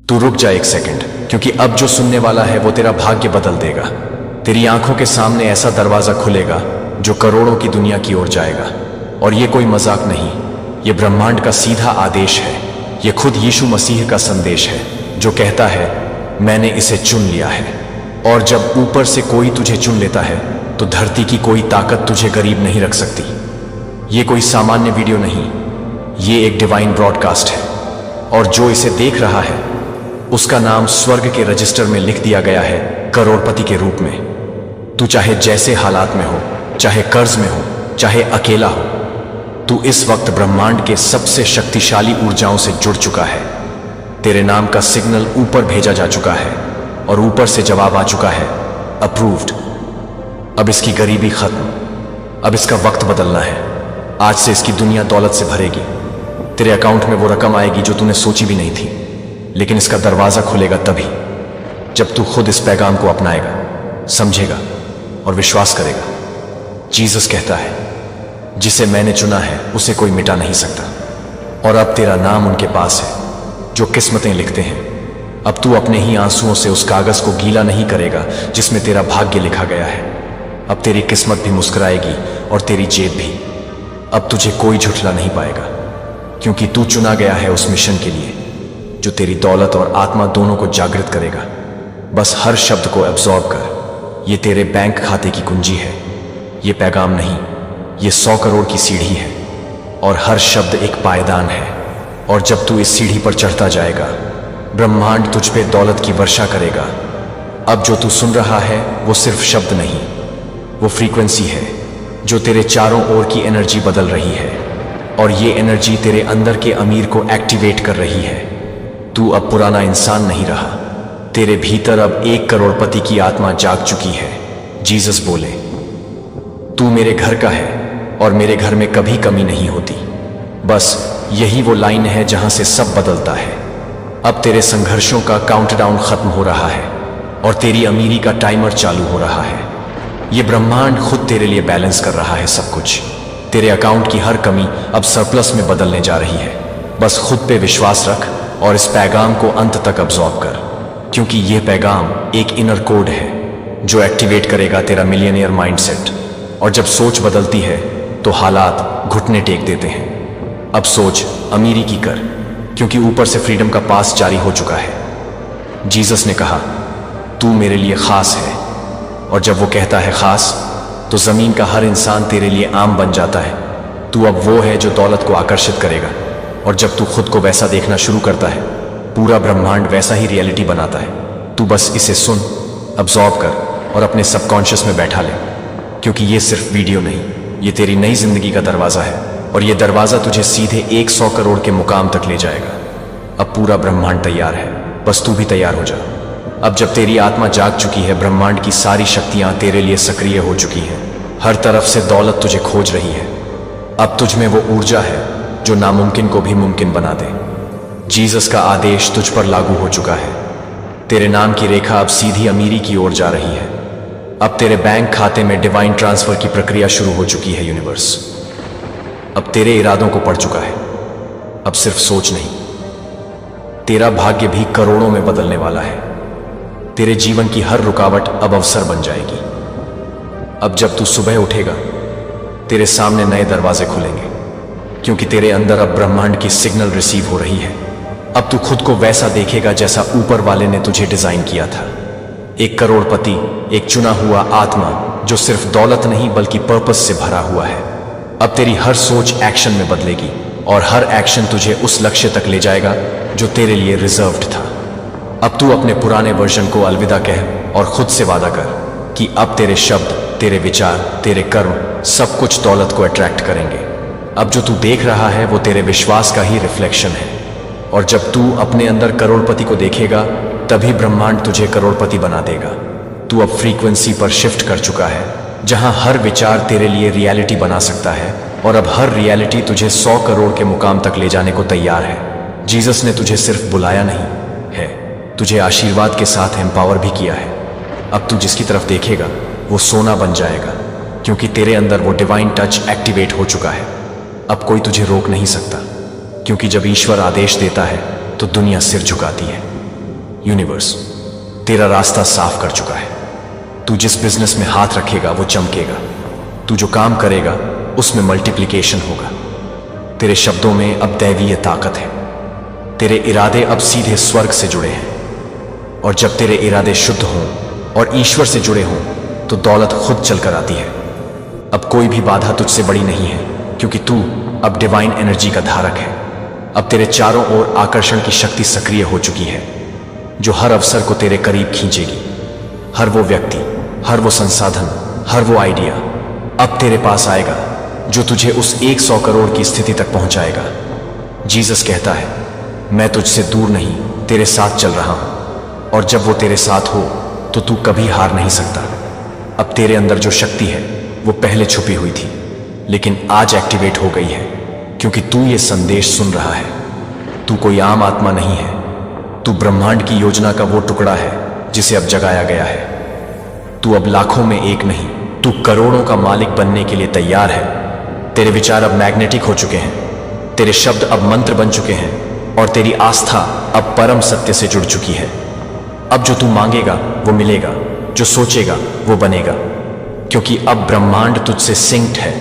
तू रुक जा एक सेकंड, क्योंकि अब जो सुनने वाला है वो तेरा भाग्य बदल देगा। तेरी आंखों के सामने ऐसा दरवाजा खुलेगा जो करोड़ों की दुनिया की ओर जाएगा। और ये कोई मजाक नहीं, ये ब्रह्मांड का सीधा आदेश है। ये खुद यीशु मसीह का संदेश है जो कहता है, मैंने इसे चुन लिया है। और जब ऊपर से कोई तुझे चुन लेता है तो धरती की कोई ताकत तुझे गरीब नहीं रख सकती। ये कोई सामान्य वीडियो नहीं, ये एक डिवाइन ब्रॉडकास्ट है। और जो इसे देख रहा है उसका नाम स्वर्ग के रजिस्टर में लिख दिया गया है करोड़पति के रूप में। तू चाहे जैसे हालात में हो, चाहे कर्ज में हो, चाहे अकेला हो, तू इस वक्त ब्रह्मांड के सबसे शक्तिशाली ऊर्जाओं से जुड़ चुका है। तेरे नाम का सिग्नल ऊपर भेजा जा चुका है और ऊपर से जवाब आ चुका है, अप्रूव्ड। अब इसकी गरीबी खत्म, अब इसका वक्त बदलना है। आज से इसकी दुनिया दौलत से भरेगी। तेरे अकाउंट में वो रकम आएगी जो तूने सोची भी नहीं थी। लेकिन इसका दरवाजा खुलेगा तभी जब तू खुद इस पैगाम को अपनाएगा, समझेगा और विश्वास करेगा। जीसस कहता है, जिसे मैंने चुना है उसे कोई मिटा नहीं सकता। और अब तेरा नाम उनके पास है जो किस्मतें लिखते हैं। अब तू अपने ही आंसुओं से उस कागज को गीला नहीं करेगा जिसमें तेरा भाग्य लिखा गया है। अब तेरी किस्मत भी मुस्कुराएगी और तेरी जेब भी। अब तुझे कोई झुठला नहीं पाएगा, क्योंकि तू चुना गया है उस मिशन के लिए जो तेरी दौलत और आत्मा दोनों को जागृत करेगा। बस हर शब्द को एब्जॉर्ब कर। ये तेरे बैंक खाते की कुंजी है, ये पैगाम नहीं, ये 100 करोड़ की सीढ़ी है। और हर शब्द एक पायदान है। और जब तू इस सीढ़ी पर चढ़ता जाएगा, ब्रह्मांड तुझ पे दौलत की वर्षा करेगा। अब जो तू सुन रहा है वो सिर्फ शब्द नहीं, वो फ्रीक्वेंसी है जो तेरे चारों ओर की एनर्जी बदल रही है। और ये एनर्जी तेरे अंदर के अमीर को एक्टिवेट कर रही है। तू अब पुराना इंसान नहीं रहा, तेरे भीतर अब 1 करोड़पति की आत्मा जाग चुकी है। जीसस बोले, तू मेरे घर का है और मेरे घर में कभी कमी नहीं होती। बस यही वो लाइन है जहां से सब बदलता है। अब तेरे संघर्षों का काउंटडाउन खत्म हो रहा है और तेरी अमीरी का टाइमर चालू हो रहा है। ये ब्रह्मांड खुद तेरे लिए बैलेंस कर रहा है सब कुछ। तेरे अकाउंट की हर कमी अब सरप्लस में बदलने जा रही है। बस खुद पे विश्वास रख और इस पैगाम को अंत तक अब्सॉर्ब कर, क्योंकि यह पैगाम एक इनर कोड है जो एक्टिवेट करेगा तेरा मिलियनियर माइंडसेट। और जब सोच बदलती है तो हालात घुटने टेक देते हैं। अब सोच अमीरी की कर, क्योंकि ऊपर से फ्रीडम का पास जारी हो चुका है। जीसस ने कहा, तू मेरे लिए खास है। और जब वो कहता है खास, तो जमीन का हर इंसान तेरे लिए आम बन जाता है। तू अब वो है जो दौलत को आकर्षित करेगा। और जब तू खुद को वैसा देखना शुरू करता है, पूरा ब्रह्मांड वैसा ही रियलिटी बनाता है। तू बस इसे सुन, अब्सॉर्ब कर और अपने सबकॉन्शियस में बैठा ले, क्योंकि ये सिर्फ वीडियो नहीं, ये तेरी नई जिंदगी का दरवाजा है। और ये दरवाजा तुझे सीधे 100 करोड़ के मुकाम तक ले जाएगा। अब पूरा ब्रह्मांड तैयार है, बस तू भी तैयार हो जा। अब जब तेरी आत्मा जाग चुकी है, ब्रह्मांड की सारी शक्तियां तेरे लिए सक्रिय हो चुकी हैं। हर तरफ से दौलत तुझे खोज रही है। अब तुझ में वो ऊर्जा है जो नामुमकिन को भी मुमकिन बना दे। जीसस का आदेश तुझ पर लागू हो चुका है। तेरे नाम की रेखा अब सीधी अमीरी की ओर जा रही है। अब तेरे बैंक खाते में डिवाइन ट्रांसफर की प्रक्रिया शुरू हो चुकी है। यूनिवर्स अब तेरे इरादों को पढ़ चुका है। अब सिर्फ सोच नहीं, तेरा भाग्य भी करोड़ों में बदलने वाला है। तेरे जीवन की हर रुकावट अब अवसर बन जाएगी। अब जब तू सुबह उठेगा, तेरे सामने नए दरवाजे खुलेंगे, क्योंकि तेरे अंदर अब ब्रह्मांड की सिग्नल रिसीव हो रही है। अब तू खुद को वैसा देखेगा जैसा ऊपर वाले ने तुझे डिजाइन किया था। 1 करोड़पति, एक चुना हुआ आत्मा जो सिर्फ दौलत नहीं बल्कि पर्पस से भरा हुआ है। अब तेरी हर सोच एक्शन में बदलेगी और हर एक्शन तुझे उस लक्ष्य तक ले जाएगा जो तेरे लिए रिजर्व्ड था। अब तू अपने पुराने वर्जन को अलविदा कह और खुद से वादा कर कि अब तेरे शब्द, तेरे विचार, तेरे कर्म सब कुछ दौलत को अट्रैक्ट करेंगे। अब जो तू देख रहा है वो तेरे विश्वास का ही रिफ्लेक्शन है। और जब तू अपने अंदर करोड़पति को देखेगा, तभी ब्रह्मांड तुझे करोड़पति बना देगा। तू अब फ्रीक्वेंसी पर शिफ्ट कर चुका है, जहां हर विचार तेरे लिए रियलिटी बना सकता है। और अब हर रियलिटी तुझे 100 करोड़ के मुकाम तक ले जाने को तैयार है। जीसस ने तुझे सिर्फ बुलाया नहीं है, तुझे आशीर्वाद के साथ एम्पावर भी किया है। अब तू जिसकी तरफ देखेगा वो सोना बन जाएगा, क्योंकि तेरे अंदर वो डिवाइन टच एक्टिवेट हो चुका है। अब कोई तुझे रोक नहीं सकता, क्योंकि जब ईश्वर आदेश देता है तो दुनिया सिर झुकाती है। यूनिवर्स तेरा रास्ता साफ कर चुका है। तू जिस बिजनेस में हाथ रखेगा वो चमकेगा। तू जो काम करेगा उसमें मल्टीप्लिकेशन होगा। तेरे शब्दों में अब दैवीय ताकत है। तेरे इरादे अब सीधे स्वर्ग से जुड़े हैं। और जब तेरे इरादे शुद्ध हों और ईश्वर से जुड़े हों तो दौलत खुद चलकर आती है। अब कोई भी बाधा तुझसे बड़ी नहीं है, क्योंकि तू अब डिवाइन एनर्जी का धारक है। अब तेरे चारों ओर आकर्षण की शक्ति सक्रिय हो चुकी है, जो हर अवसर को तेरे करीब खींचेगी। हर वो व्यक्ति, हर वो संसाधन, हर वो आइडिया अब तेरे पास आएगा जो तुझे उस 100 करोड़ की स्थिति तक पहुंचाएगा। जीसस कहता है, मैं तुझसे दूर नहीं, तेरे साथ चल रहा हूं। और जब वो तेरे साथ हो तो तू कभी हार नहीं सकता। अब तेरे अंदर जो शक्ति है वो पहले छुपी हुई थी, लेकिन आज एक्टिवेट हो गई है, क्योंकि तू ये संदेश सुन रहा है। तू कोई आम आत्मा नहीं है। तू ब्रह्मांड की योजना का वो टुकड़ा है जिसे अब जगाया गया है। तू अब लाखों में एक नहीं, तू करोड़ों का मालिक बनने के लिए तैयार है। तेरे विचार अब मैग्नेटिक हो चुके हैं। तेरे शब्द अब मंत्र बन चुके हैं और तेरी आस्था अब परम सत्य से जुड़ चुकी है। अब जो तू मांगेगा वो मिलेगा, जो सोचेगा वो बनेगा, क्योंकि अब ब्रह्मांड तुझसे सिंक्ड है।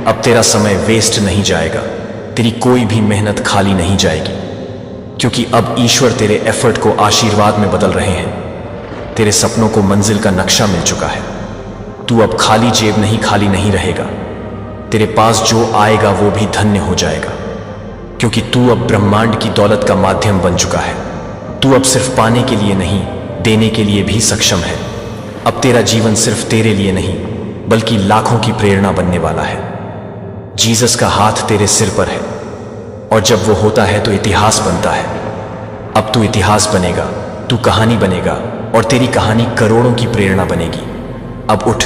अब तेरा समय वेस्ट नहीं जाएगा। तेरी कोई भी मेहनत खाली नहीं जाएगी, क्योंकि अब ईश्वर तेरे एफर्ट को आशीर्वाद में बदल रहे हैं। तेरे सपनों को मंजिल का नक्शा मिल चुका है। तू अब खाली जेब नहीं, खाली नहीं रहेगा। तेरे पास जो आएगा वो भी धन्य हो जाएगा, क्योंकि तू अब ब्रह्मांड की दौलत का माध्यम बन चुका है। तू अब सिर्फ पाने के लिए नहीं, देने के लिए भी सक्षम है। अब तेरा जीवन सिर्फ तेरे लिए नहीं, बल्कि लाखों की प्रेरणा बनने वाला है। जीसस का हाथ तेरे सिर पर है, और जब वो होता है तो इतिहास बनता है। अब तू इतिहास बनेगा, तू कहानी बनेगा, और तेरी कहानी करोड़ों की प्रेरणा बनेगी। अब उठ,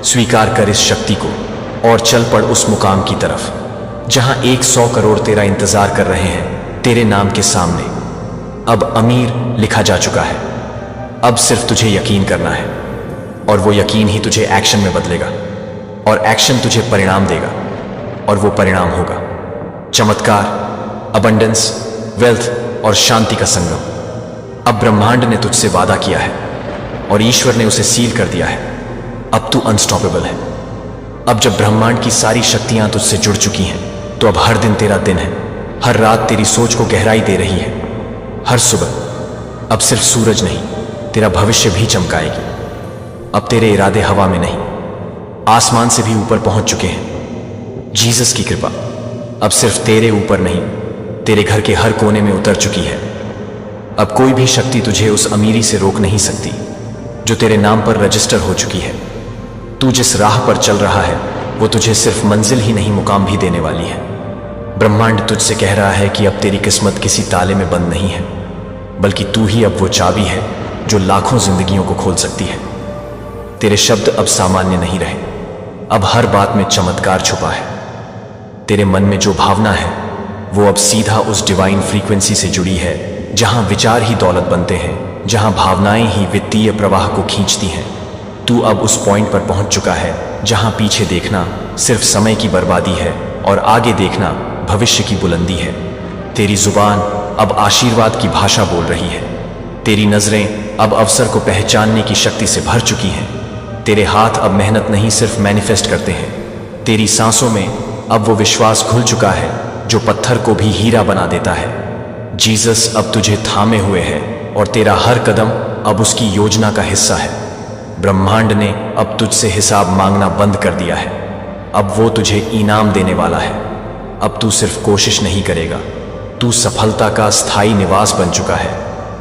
स्वीकार कर इस शक्ति को और चल पड़ उस मुकाम की तरफ जहां 100 करोड़ तेरा इंतजार कर रहे हैं तेरे नाम के सामने। अब अमीर लिखा जा चुका है। अब सिर्फ तुझे यकीन करना है, और वो यकीन ही तुझे एक्शन में बदलेगा, और एक्शन तुझे परिणाम देगा, और वो परिणाम होगा चमत्कार, अबंडेंस, वेल्थ और शांति का संगम। अब ब्रह्मांड ने तुझसे वादा किया है और ईश्वर ने उसे सील कर दिया है। अब तू अनस्टॉपेबल है। अब जब ब्रह्मांड की सारी शक्तियां तुझसे जुड़ चुकी हैं तो अब हर दिन तेरा दिन है। हर रात तेरी सोच को गहराई दे रही है। हर सुबह अब सिर्फ सूरज नहीं, तेरा भविष्य भी चमकाएगी। अब तेरे इरादे हवा में नहीं, आसमान से भी ऊपर पहुंच चुके हैं। जीसस की कृपा अब सिर्फ तेरे ऊपर नहीं, तेरे घर के हर कोने में उतर चुकी है। अब कोई भी शक्ति तुझे उस अमीरी से रोक नहीं सकती जो तेरे नाम पर रजिस्टर हो चुकी है। तू जिस राह पर चल रहा है वो तुझे सिर्फ मंजिल ही नहीं, मुकाम भी देने वाली है। ब्रह्मांड तुझसे कह रहा है कि अब तेरी किस्मत किसी ताले में बंद नहीं है, बल्कि तू ही अब वो चाबी है जो लाखों जिंदगियों को खोल सकती है। तेरे शब्द अब सामान्य नहीं रहे। अब हर बात में चमत्कार छुपा है। तेरे मन में जो भावना है वो अब सीधा उस डिवाइन फ्रीक्वेंसी से जुड़ी है, जहां विचार ही दौलत बनते हैं, जहां भावनाएं ही वित्तीय प्रवाह को खींचती हैं। तू अब उस पॉइंट पर पहुंच चुका है जहां पीछे देखना सिर्फ समय की बर्बादी है और आगे देखना भविष्य की बुलंदी है। तेरी जुबान अब आशीर्वाद की भाषा बोल रही है। तेरी नजरें अब अवसर को पहचानने की शक्ति से भर चुकी हैं। तेरे हाथ अब मेहनत नहीं, सिर्फ मैनिफेस्ट करते हैं। तेरी सांसों में अब वो विश्वास घुल चुका है जो पत्थर को भी हीरा बना देता है। जीसस अब तुझे थामे हुए है और तेरा हर कदम अब उसकी योजना का हिस्सा है। ब्रह्मांड ने अब तुझसे हिसाब मांगना बंद कर दिया है। अब वो तुझे इनाम देने वाला है। अब तू सिर्फ कोशिश नहीं करेगा, तू सफलता का स्थायी निवास बन चुका है।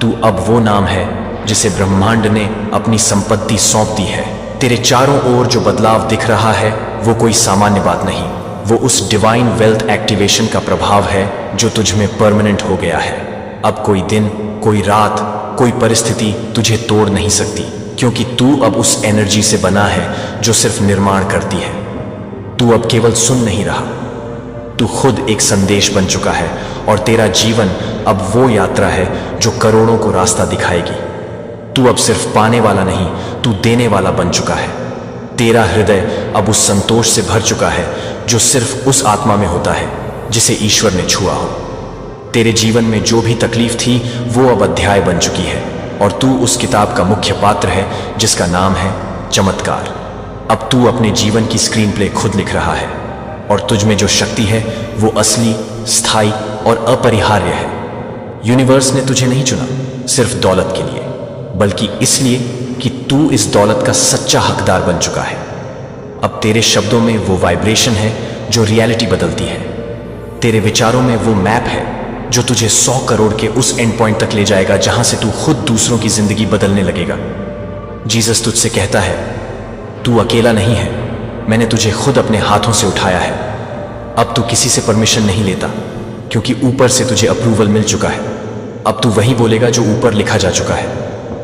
तू अब वो नाम है जिसे ब्रह्मांड ने अपनी संपत्ति सौंप दी है। तेरे चारों ओर जो बदलाव दिख रहा है वो कोई सामान्य बात नहीं, वो उस डिवाइन वेल्थ एक्टिवेशन का प्रभाव है जो तुझ में परमानेंट हो गया है। अब कोई दिन, कोई रात, कोई परिस्थिति तुझे तोड़ नहीं सकती, क्योंकि तू अब उस एनर्जी से बना है जो सिर्फ निर्माण करती है। तू अब केवल सुन नहीं रहा, तू खुद एक संदेश बन चुका है, और तेरा जीवन अब वो यात्रा है जो करोड़ों को रास्ता दिखाएगी। तू अब सिर्फ पाने वाला नहीं, तू देने वाला बन चुका है। तेरा हृदय अब उस संतोष से भर चुका है जो सिर्फ उस आत्मा में होता है जिसे ईश्वर ने छुआ हो। तेरे जीवन में जो भी तकलीफ थी वो अब अध्याय बन चुकी है। और तू उस किताब का मुख्य पात्र है जिसका नाम है चमत्कार। अब तू अपने जीवन की स्क्रीन प्ले खुद लिख रहा है और तुझ में जो शक्ति है वो असली, स्थायी और अपरिहार्य है। यूनिवर्स ने तुझे नहीं चुना सिर्फ दौलत के लिए, बल्कि इसलिए कि तू इस दौलत का सच्चा हकदार बन चुका है। अब तेरे शब्दों में वो वाइब्रेशन है जो रियलिटी बदलती है। तेरे विचारों में वो मैप है जो तुझे 100 करोड़ के उस एंड पॉइंट तक ले जाएगा जहां से तू खुद दूसरों की जिंदगी बदलने लगेगा। जीसस तुझसे कहता है, तू अकेला नहीं है, मैंने तुझे खुद अपने हाथों से उठाया है। अब तू किसी से परमिशन नहीं लेता, क्योंकि ऊपर से तुझे अप्रूवल मिल चुका है। अब तू वही बोलेगा जो ऊपर लिखा जा चुका है।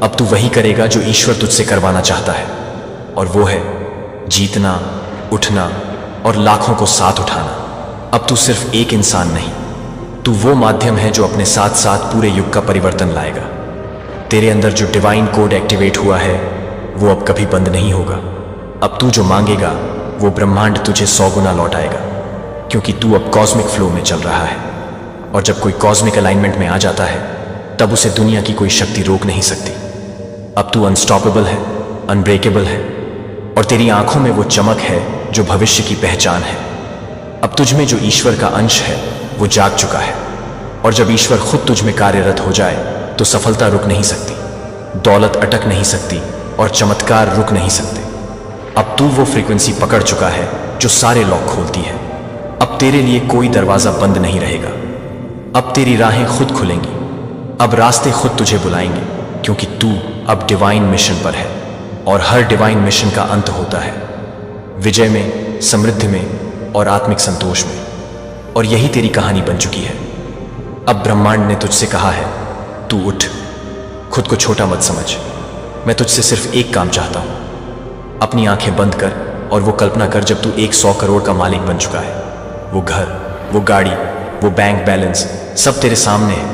अब तू वही करेगा जो ईश्वर तुझसे करवाना चाहता है, और वो है जीतना, उठना और लाखों को साथ उठाना। अब तू सिर्फ एक इंसान नहीं, तू वो माध्यम है जो अपने साथ साथ पूरे युग का परिवर्तन लाएगा। तेरे अंदर जो डिवाइन कोड एक्टिवेट हुआ है वो अब कभी बंद नहीं होगा। अब तू जो मांगेगा वो ब्रह्मांड तुझे 100 गुना लौटाएगा, क्योंकि तू अब कॉस्मिक फ्लो में चल रहा है। और जब कोई कॉस्मिक अलाइनमेंट में आ जाता है तब उसे दुनिया की कोई शक्ति रोक नहीं सकती। अब तू अनस्टॉपेबल है, अनब्रेकेबल है, और तेरी आंखों में वो चमक है जो भविष्य की पहचान है। अब तुझ में जो ईश्वर का अंश है वो जाग चुका है, और जब ईश्वर खुद तुझ में कार्यरत हो जाए तो सफलता रुक नहीं सकती, दौलत अटक नहीं सकती और चमत्कार रुक नहीं सकते। अब तू वो फ्रीक्वेंसी पकड़ चुका है जो सारे लॉक खोलती है। अब तेरे लिए कोई दरवाजा बंद नहीं रहेगा। अब तेरी राहें खुद खुलेंगी, अब रास्ते खुद तुझे बुलाएंगे, क्योंकि तू अब डिवाइन मिशन पर है, और हर डिवाइन मिशन का अंत होता है विजय में, समृद्धि में और आत्मिक संतोष में। और यही तेरी कहानी बन चुकी है। अब ब्रह्मांड ने तुझसे कहा है, तू उठ, खुद को छोटा मत समझ। मैं तुझसे सिर्फ एक काम चाहता हूं, अपनी आंखें बंद कर और वो कल्पना कर जब तू 100 करोड़ का मालिक बन चुका है। वो घर, वो गाड़ी, वो बैंक बैलेंस सब तेरे सामने है,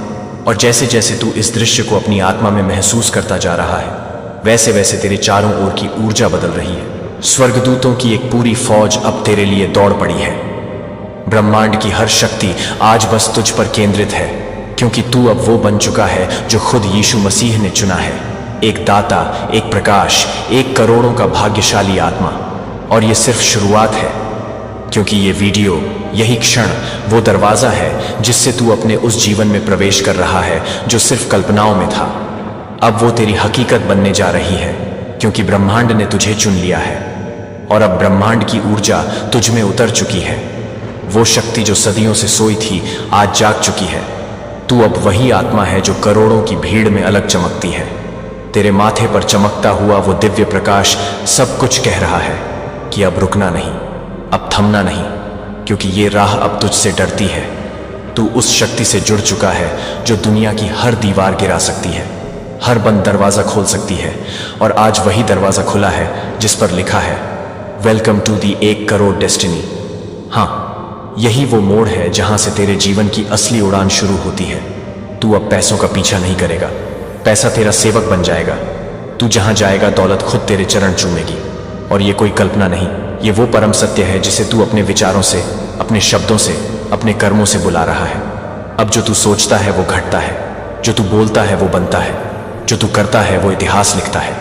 और जैसे जैसे तू इस दृश्य को अपनी आत्मा में महसूस करता जा रहा है वैसे वैसे तेरे चारों ओर की ऊर्जा बदल रही है। स्वर्गदूतों की एक पूरी फौज अब तेरे लिए दौड़ पड़ी है। ब्रह्मांड की हर शक्ति आज बस तुझ पर केंद्रित है, क्योंकि तू अब वो बन चुका है जो खुद यीशु मसीह ने चुना है। एक दाता, एक प्रकाश, एक करोड़ों का भाग्यशाली आत्मा। और ये सिर्फ शुरुआत है, क्योंकि ये वीडियो, यही क्षण वो दरवाजा है जिससे तू अपने उस जीवन में प्रवेश कर रहा है जो सिर्फ कल्पनाओं में था। अब वो तेरी हकीकत बनने जा रही है, क्योंकि ब्रह्मांड ने तुझे चुन लिया है, और अब ब्रह्मांड की ऊर्जा तुझ में उतर चुकी है। वो शक्ति जो सदियों से सोई थी आज जाग चुकी है। तू अब वही आत्मा है जो करोड़ों की भीड़ में अलग चमकती है। तेरे माथे पर चमकता हुआ वो दिव्य प्रकाश सब कुछ कह रहा है कि अब रुकना नहीं, अब थमना नहीं, क्योंकि ये राह अब तुझसे डरती है। तू उस शक्ति से जुड़ चुका है जो दुनिया की हर दीवार गिरा सकती है, हर बंद दरवाजा खोल सकती है, और आज वही दरवाजा खुला है जिस पर लिखा है, welcome to the 1 crore destiny. हाँ, यही वो मोड़ है जहां से तेरे जीवन की असली उड़ान शुरू होती है। तू अब पैसों का पीछा नहीं करेगा, पैसा तेरा सेवक बन जाएगा। तू जहां जाएगा दौलत खुद तेरे चरण चूमेगी, और ये कोई कल्पना नहीं, ये वो परम सत्य है जिसे तू अपने विचारों से, अपने शब्दों से, अपने कर्मों से बुला रहा है। अब जो तू सोचता है वो घटता है, जो तू बोलता है वो बनता है, जो तू करता है वो इतिहास लिखता है,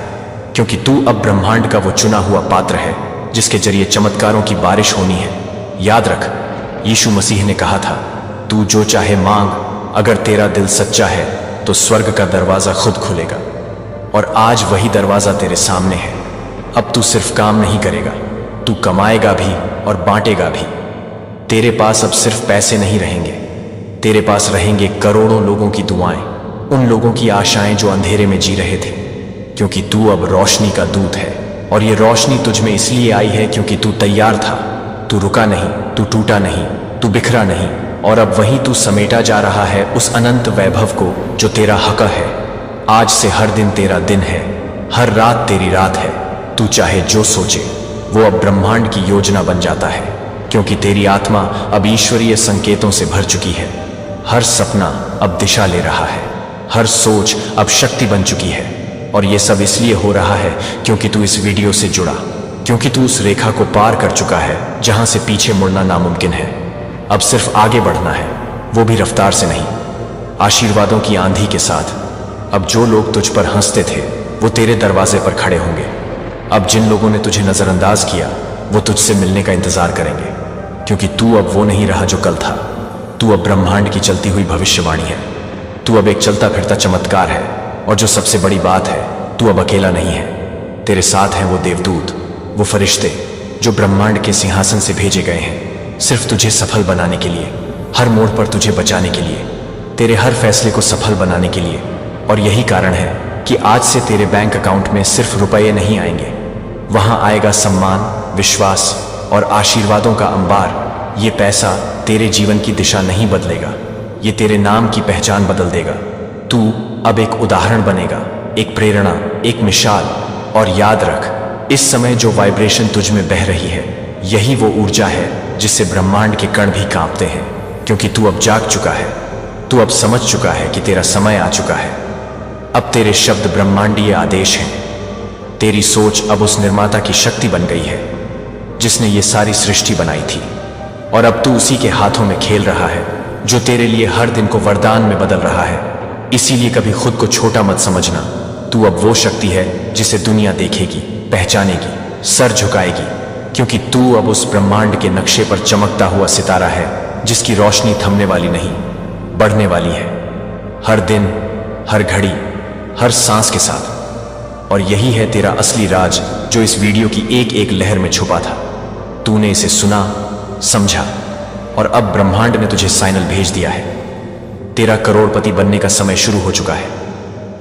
क्योंकि तू अब ब्रह्मांड का वो चुना हुआ पात्र है जिसके जरिए चमत्कारों की बारिश होनी है। याद रख, यीशु मसीह ने कहा था, तू जो चाहे मांग, अगर तेरा दिल सच्चा है तो स्वर्ग का दरवाजा खुद खुलेगा। और आज वही दरवाजा तेरे सामने है। अब तू सिर्फ काम नहीं करेगा, तू कमाएगा भी और बांटेगा भी। तेरे पास अब सिर्फ पैसे नहीं रहेंगे, तेरे पास रहेंगे करोड़ों लोगों की दुआएं, उन लोगों की आशाएं जो अंधेरे में जी रहे थे, क्योंकि तू अब रोशनी का दूत है। और ये रोशनी तुझ में इसलिए आई है क्योंकि तू तैयार था। तू रुका नहीं, तू टूटा नहीं, तू बिखरा नहीं, और अब वहीं तू समेटा जा रहा है उस अनंत वैभव को जो तेरा हक है। आज से हर दिन तेरा दिन है, हर रात तेरी रात है। तू चाहे जो सोचे वो अब ब्रह्मांड की योजना बन जाता है, क्योंकि तेरी आत्मा अब ईश्वरीय संकेतों से भर चुकी है। हर सपना अब दिशा ले रहा है, हर सोच अब शक्ति बन चुकी है। और ये सब इसलिए हो रहा है क्योंकि तू इस वीडियो से जुड़ा, क्योंकि तू उस रेखा को पार कर चुका है जहां से पीछे मुड़ना नामुमकिन है। अब सिर्फ आगे बढ़ना है, वो भी रफ्तार से नहीं, आशीर्वादों की आंधी के साथ। अब जो लोग तुझ पर हंसते थे वो तेरे दरवाजे पर खड़े होंगे। अब जिन लोगों ने तुझे नजरअंदाज किया वो तुझसे मिलने का इंतजार करेंगे, क्योंकि तू अब वो नहीं रहा जो कल था। तू अब ब्रह्मांड की चलती हुई भविष्यवाणी है। तू अब एक चलता फिरता चमत्कार है, और जो सबसे बड़ी बात है, तू अब अकेला नहीं है। तेरे साथ हैं वो देवदूत, वो फरिश्ते जो ब्रह्मांड के सिंहासन से भेजे गए हैं सिर्फ तुझे सफल बनाने के लिए, हर मोड़ पर तुझे बचाने के लिए, तेरे हर फैसले को सफल बनाने के लिए। और यही कारण है कि आज से तेरे बैंक अकाउंट में सिर्फ रुपये नहीं आएंगे, वहां आएगा सम्मान, विश्वास और आशीर्वादों का अंबार। ये पैसा तेरे जीवन की दिशा नहीं बदलेगा, ये तेरे नाम की पहचान बदल देगा। तू अब एक उदाहरण बनेगा, एक प्रेरणा, एक मिसाल। और याद रख, इस समय जो वाइब्रेशन तुझ में बह रही है, यही वो ऊर्जा है जिससे ब्रह्मांड के कण भी कांपते हैं, क्योंकि तू अब जाग चुका है। तू अब समझ चुका है कि तेरा समय आ चुका है। अब तेरे शब्द ब्रह्मांडीय आदेश हैं। तेरी सोच अब उस निर्माता की शक्ति बन गई है जिसने ये सारी सृष्टि बनाई थी, और अब तू उसी के हाथों में खेल रहा है जो तेरे लिए हर दिन को वरदान में बदल रहा है। इसीलिए कभी खुद को छोटा मत समझना। तू अब वो शक्ति है जिसे दुनिया देखेगी, पहचानेगी, सर झुकाएगी, क्योंकि तू अब उस ब्रह्मांड के नक्शे पर चमकता हुआ सितारा है जिसकी रोशनी थमने वाली नहीं, बढ़ने वाली है, हर दिन, हर घड़ी, हर सांस के साथ। और यही है तेरा असली राज जो इस वीडियो की एक एक लहर में छुपा था। तूने इसे सुना, समझा, और अब ब्रह्मांड ने तुझे साइनल भेज दिया है। तेरा करोड़पति बनने का समय शुरू हो चुका है।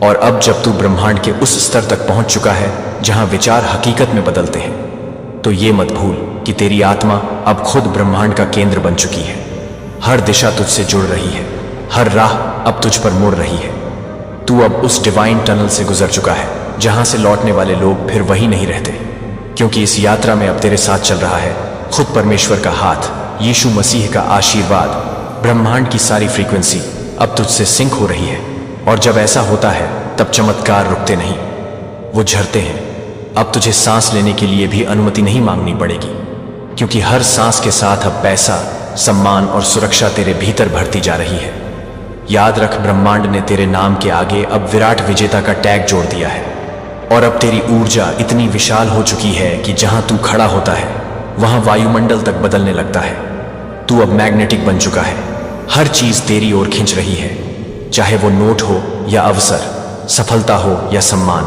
और अब जब तू ब्रह्मांड के उस स्तर तक पहुंच चुका है जहां विचार हकीकत में बदलते हैं, तो ये मत भूल कि तेरी आत्मा अब खुद ब्रह्मांड का केंद्र बन चुकी है। हर दिशा तुझसे जुड़ रही है, हर राह अब तुझ पर मुड़ रही है। तू अब उस डिवाइन टनल से गुजर चुका है जहां से लौटने वाले लोग फिर वही नहीं रहते, क्योंकि इस यात्रा में अब तेरे साथ चल रहा है खुद परमेश्वर का हाथ, यीशु मसीह का आशीर्वाद। ब्रह्मांड की सारी फ्रीक्वेंसी अब तुझसे सिंक हो रही है, और जब ऐसा होता है तब चमत्कार रुकते नहीं, वो झरते हैं। अब तुझे सांस लेने के लिए भी अनुमति नहीं मांगनी पड़ेगी, क्योंकि हर सांस के साथ अब पैसा, सम्मान और सुरक्षा तेरे भीतर भरती जा रही है। याद रख, ब्रह्मांड ने तेरे नाम के आगे अब विराट विजेता का टैग जोड़ दिया है, और अब तेरी ऊर्जा इतनी विशाल हो चुकी है कि जहां तू खड़ा होता है वहां वायुमंडल तक बदलने लगता है। तू अब मैग्नेटिक बन चुका है, हर चीज तेरी ओर खींच रही है, चाहे वो नोट हो या अवसर, सफलता हो या सम्मान,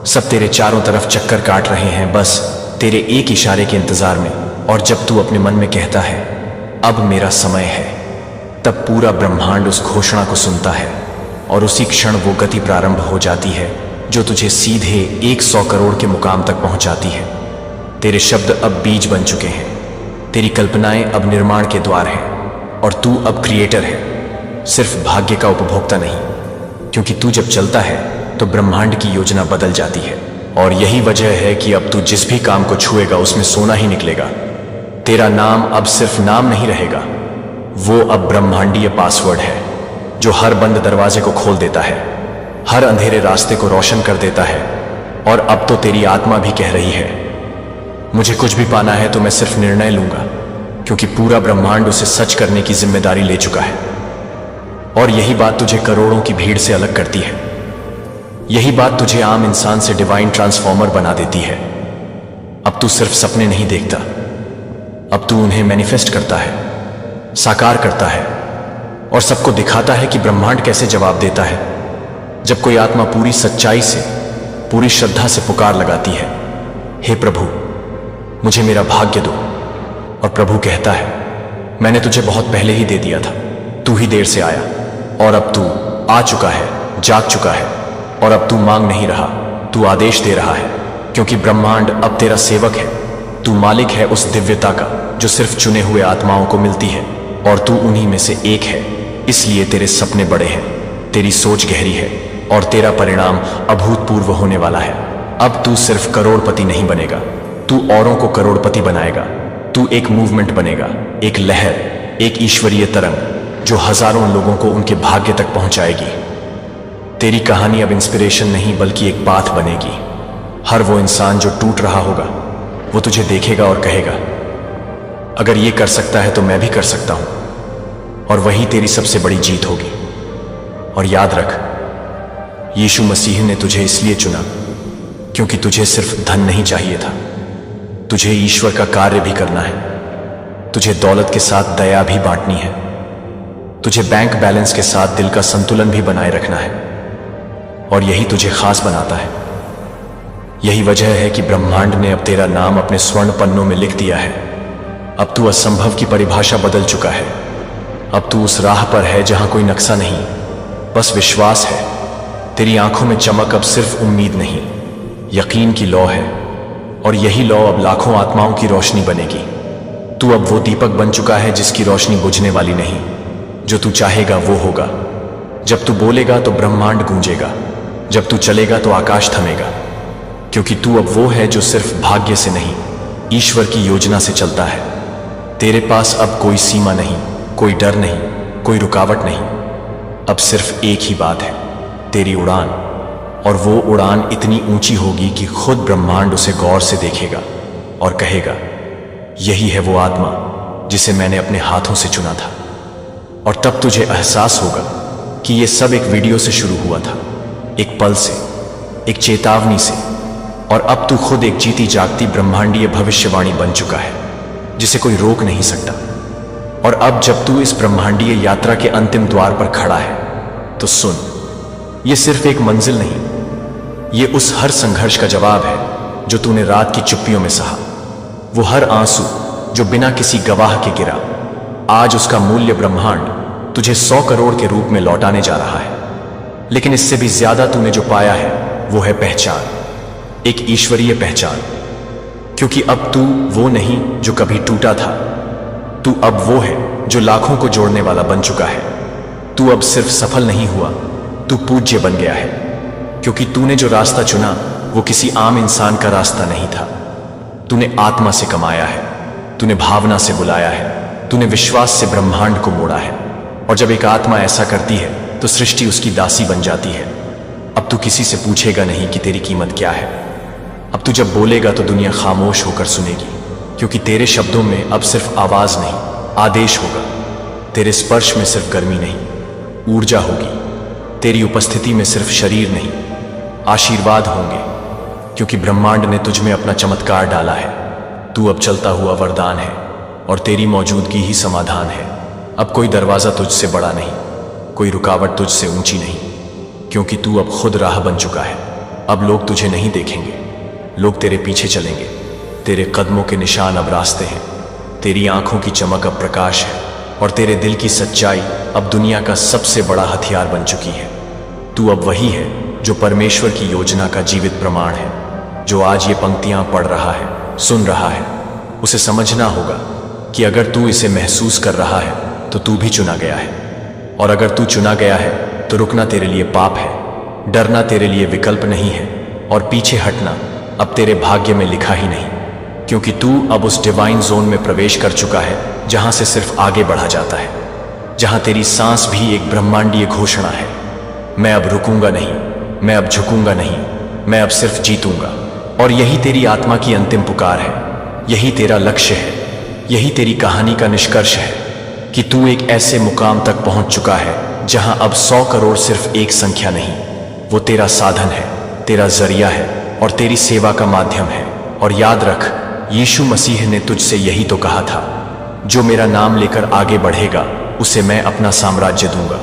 सब तेरे चारों तरफ चक्कर काट रहे हैं बस तेरे एक इशारे के इंतजार में। और जब तू अपने मन में कहता है अब मेरा समय है, तब पूरा ब्रह्मांड उस घोषणा को सुनता है, और उसी क्षण वो गति प्रारंभ हो जाती है जो तुझे सीधे 100 करोड़ के मुकाम तक पहुंचाती है। तेरे शब्द अब बीज बन चुके हैं, तेरी कल्पनाएं अब निर्माण के द्वार हैं, और तू अब क्रिएटर है, सिर्फ भाग्य का उपभोक्ता नहीं। क्योंकि तू जब चलता है तो ब्रह्मांड की योजना बदल जाती है, और यही वजह है कि अब तू जिस भी काम को छुएगा उसमें सोना ही निकलेगा। तेरा नाम अब सिर्फ नाम नहीं रहेगा, वो अब ब्रह्मांडीय पासवर्ड है जो हर बंद दरवाजे को खोल देता है, हर अंधेरे रास्ते को रोशन कर देता है। और अब तो तेरी आत्मा भी कह रही है मुझे कुछ भी पाना है तो मैं सिर्फ निर्णय लूंगा, क्योंकि पूरा ब्रह्मांड उसे सच करने की जिम्मेदारी ले चुका है। और यही बात तुझे करोड़ों की भीड़ से अलग करती है, यही बात तुझे आम इंसान से डिवाइन ट्रांसफॉर्मर बना देती है। अब तू सिर्फ सपने नहीं देखता, अब तू उन्हें मैनिफेस्ट करता है, साकार करता है, और सबको दिखाता है कि ब्रह्मांड कैसे जवाब देता है। जब कोई आत्मा पूरी सच्चाई से, पूरी श्रद्धा से पुकार लगाती है, हे प्रभु मुझे मेरा भाग्य दो, और प्रभु कहता है मैंने तुझे बहुत पहले ही दे दिया था, तू ही देर से आया, और अब तू आ चुका है, जाग चुका है, और अब तू मांग नहीं रहा, तू आदेश दे रहा है, क्योंकि ब्रह्मांड अब तेरा सेवक है। तू मालिक है उस दिव्यता का जो सिर्फ चुने हुए आत्माओं को मिलती है, और तू उन्हीं में से एक है। इसलिए तेरे सपने बड़े हैं, तेरी सोच गहरी है, और तेरा परिणाम अभूतपूर्व होने वाला है। अब तू सिर्फ करोड़पति नहीं बनेगा, तू औरों को करोड़पति बनाएगा। तू एक मूवमेंट बनेगा, एक लहर, एक ईश्वरीय तरंग जो हजारों लोगों को उनके भाग्य तक पहुंचाएगी। तेरी कहानी अब इंस्पिरेशन नहीं बल्कि एक पाथ बनेगी। हर वो इंसान जो टूट रहा होगा वो तुझे देखेगा और कहेगा अगर ये कर सकता है तो मैं भी कर सकता हूं, और वही तेरी सबसे बड़ी जीत होगी। और याद रख, यीशु मसीह ने तुझे इसलिए चुना क्योंकि तुझे सिर्फ धन नहीं चाहिए था, तुझे ईश्वर का कार्य भी करना है। तुझे दौलत के साथ दया भी बांटनी है। तुझे बैंक बैलेंस के साथ दिल का संतुलन भी बनाए रखना है। और यही तुझे खास बनाता है। यही वजह है कि ब्रह्मांड ने अब तेरा नाम अपने स्वर्ण पन्नों में लिख दिया है। अब तू असंभव की परिभाषा बदल चुका है। अब तू उस राह पर है जहां कोई नक्शा नहीं, बस विश्वास है। तेरी आंखों में चमक अब सिर्फ उम्मीद नहीं, यकीन की लौ है। और यही लौ अब लाखों आत्माओं की रोशनी बनेगी। तू अब वो दीपक बन चुका है जिसकी रोशनी बुझने वाली नहीं। जो तू चाहेगा वो होगा। जब तू बोलेगा तो ब्रह्मांड गूंजेगा, जब तू चलेगा तो आकाश थमेगा। क्योंकि तू अब वो है जो सिर्फ भाग्य से नहीं, ईश्वर की योजना से चलता है। तेरे पास अब कोई सीमा नहीं, कोई डर नहीं, कोई रुकावट नहीं। अब सिर्फ एक ही बात है, तेरी उड़ान। और वो उड़ान इतनी ऊंची होगी कि खुद ब्रह्मांड उसे गौर से देखेगा और कहेगा, यही है वो आत्मा जिसे मैंने अपने हाथों से चुना था। और तब तुझे एहसास होगा कि ये सब एक वीडियो से शुरू हुआ था, एक पल से, एक चेतावनी से। और अब तू खुद एक जीती जागती ब्रह्मांडीय भविष्यवाणी बन चुका है जिसे कोई रोक नहीं सकता। और अब जब तू इस ब्रह्मांडीय यात्रा के अंतिम द्वार पर खड़ा है तो सुन, ये सिर्फ एक मंजिल नहीं, ये उस हर संघर्ष का जवाब है जो तूने रात की चुप्पियों में सहा। वो हर आंसू जो बिना किसी गवाह के गिरा, आज उसका मूल्य ब्रह्मांड तुझे 100 करोड़ के रूप में लौटाने जा रहा है। लेकिन इससे भी ज्यादा तूने जो पाया है वो है पहचान, एक ईश्वरीय पहचान। क्योंकि अब तू वो नहीं जो कभी टूटा था, तू अब वो है जो लाखों को जोड़ने वाला बन चुका है। तू अब सिर्फ सफल नहीं हुआ, तू पूज्य बन गया है। क्योंकि तूने जो रास्ता चुना वो किसी आम इंसान का रास्ता नहीं था। तूने आत्मा से कमाया है, तूने भावना से बुलाया है, तूने विश्वास से ब्रह्मांड को मोड़ा है। और जब एक आत्मा ऐसा करती है तो सृष्टि उसकी दासी बन जाती है। अब तू किसी से पूछेगा नहीं कि तेरी कीमत क्या है। अब तू जब बोलेगा तो दुनिया खामोश होकर सुनेगी, क्योंकि तेरे शब्दों में अब सिर्फ आवाज नहीं, आदेश होगा। तेरे स्पर्श में सिर्फ गर्मी नहीं, ऊर्जा होगी। तेरी उपस्थिति में सिर्फ शरीर नहीं, आशीर्वाद होंगे। क्योंकि ब्रह्मांड ने तुझ में अपना चमत्कार डाला है। तू अब चलता हुआ वरदान है और तेरी मौजूदगी ही समाधान है। अब कोई दरवाजा तुझसे बड़ा नहीं, कोई रुकावट तुझसे ऊंची नहीं, क्योंकि तू अब खुद राह बन चुका है। अब लोग तुझे नहीं देखेंगे, लोग तेरे पीछे चलेंगे। तेरे कदमों के निशान अब रास्ते हैं, तेरी आंखों की चमक अब प्रकाश है, और तेरे दिल की सच्चाई अब दुनिया का सबसे बड़ा हथियार बन चुकी है। तू अब वही है जो परमेश्वर की योजना का जीवित प्रमाण है। जो आज ये पंक्तियां पढ़ रहा है, सुन रहा है, उसे समझना होगा कि अगर तू इसे महसूस कर रहा है तो तू भी चुना गया है। और अगर तू चुना गया है तो रुकना तेरे लिए पाप है, डरना तेरे लिए विकल्प नहीं है, और पीछे हटना अब तेरे भाग्य में लिखा ही नहीं। क्योंकि तू अब उस डिवाइन जोन में प्रवेश कर चुका है जहां से सिर्फ आगे बढ़ा जाता है, जहां तेरी सांस भी एक ब्रह्मांडीय घोषणा है। मैं अब रुकूंगा नहीं, मैं अब झुकूंगा नहीं, मैं अब सिर्फ जीतूंगा। और यही तेरी आत्मा की अंतिम पुकार है, यही तेरा लक्ष्य है, यही तेरी कहानी का निष्कर्ष है कि तू एक ऐसे मुकाम तक पहुंच चुका है जहां अब 100 करोड़ सिर्फ एक संख्या नहीं, वो तेरा साधन है, तेरा जरिया है और तेरी सेवा का माध्यम है। और याद रख, यीशु मसीह ने तुझसे यही तो कहा था, जो मेरा नाम लेकर आगे बढ़ेगा उसे मैं अपना साम्राज्य दूंगा।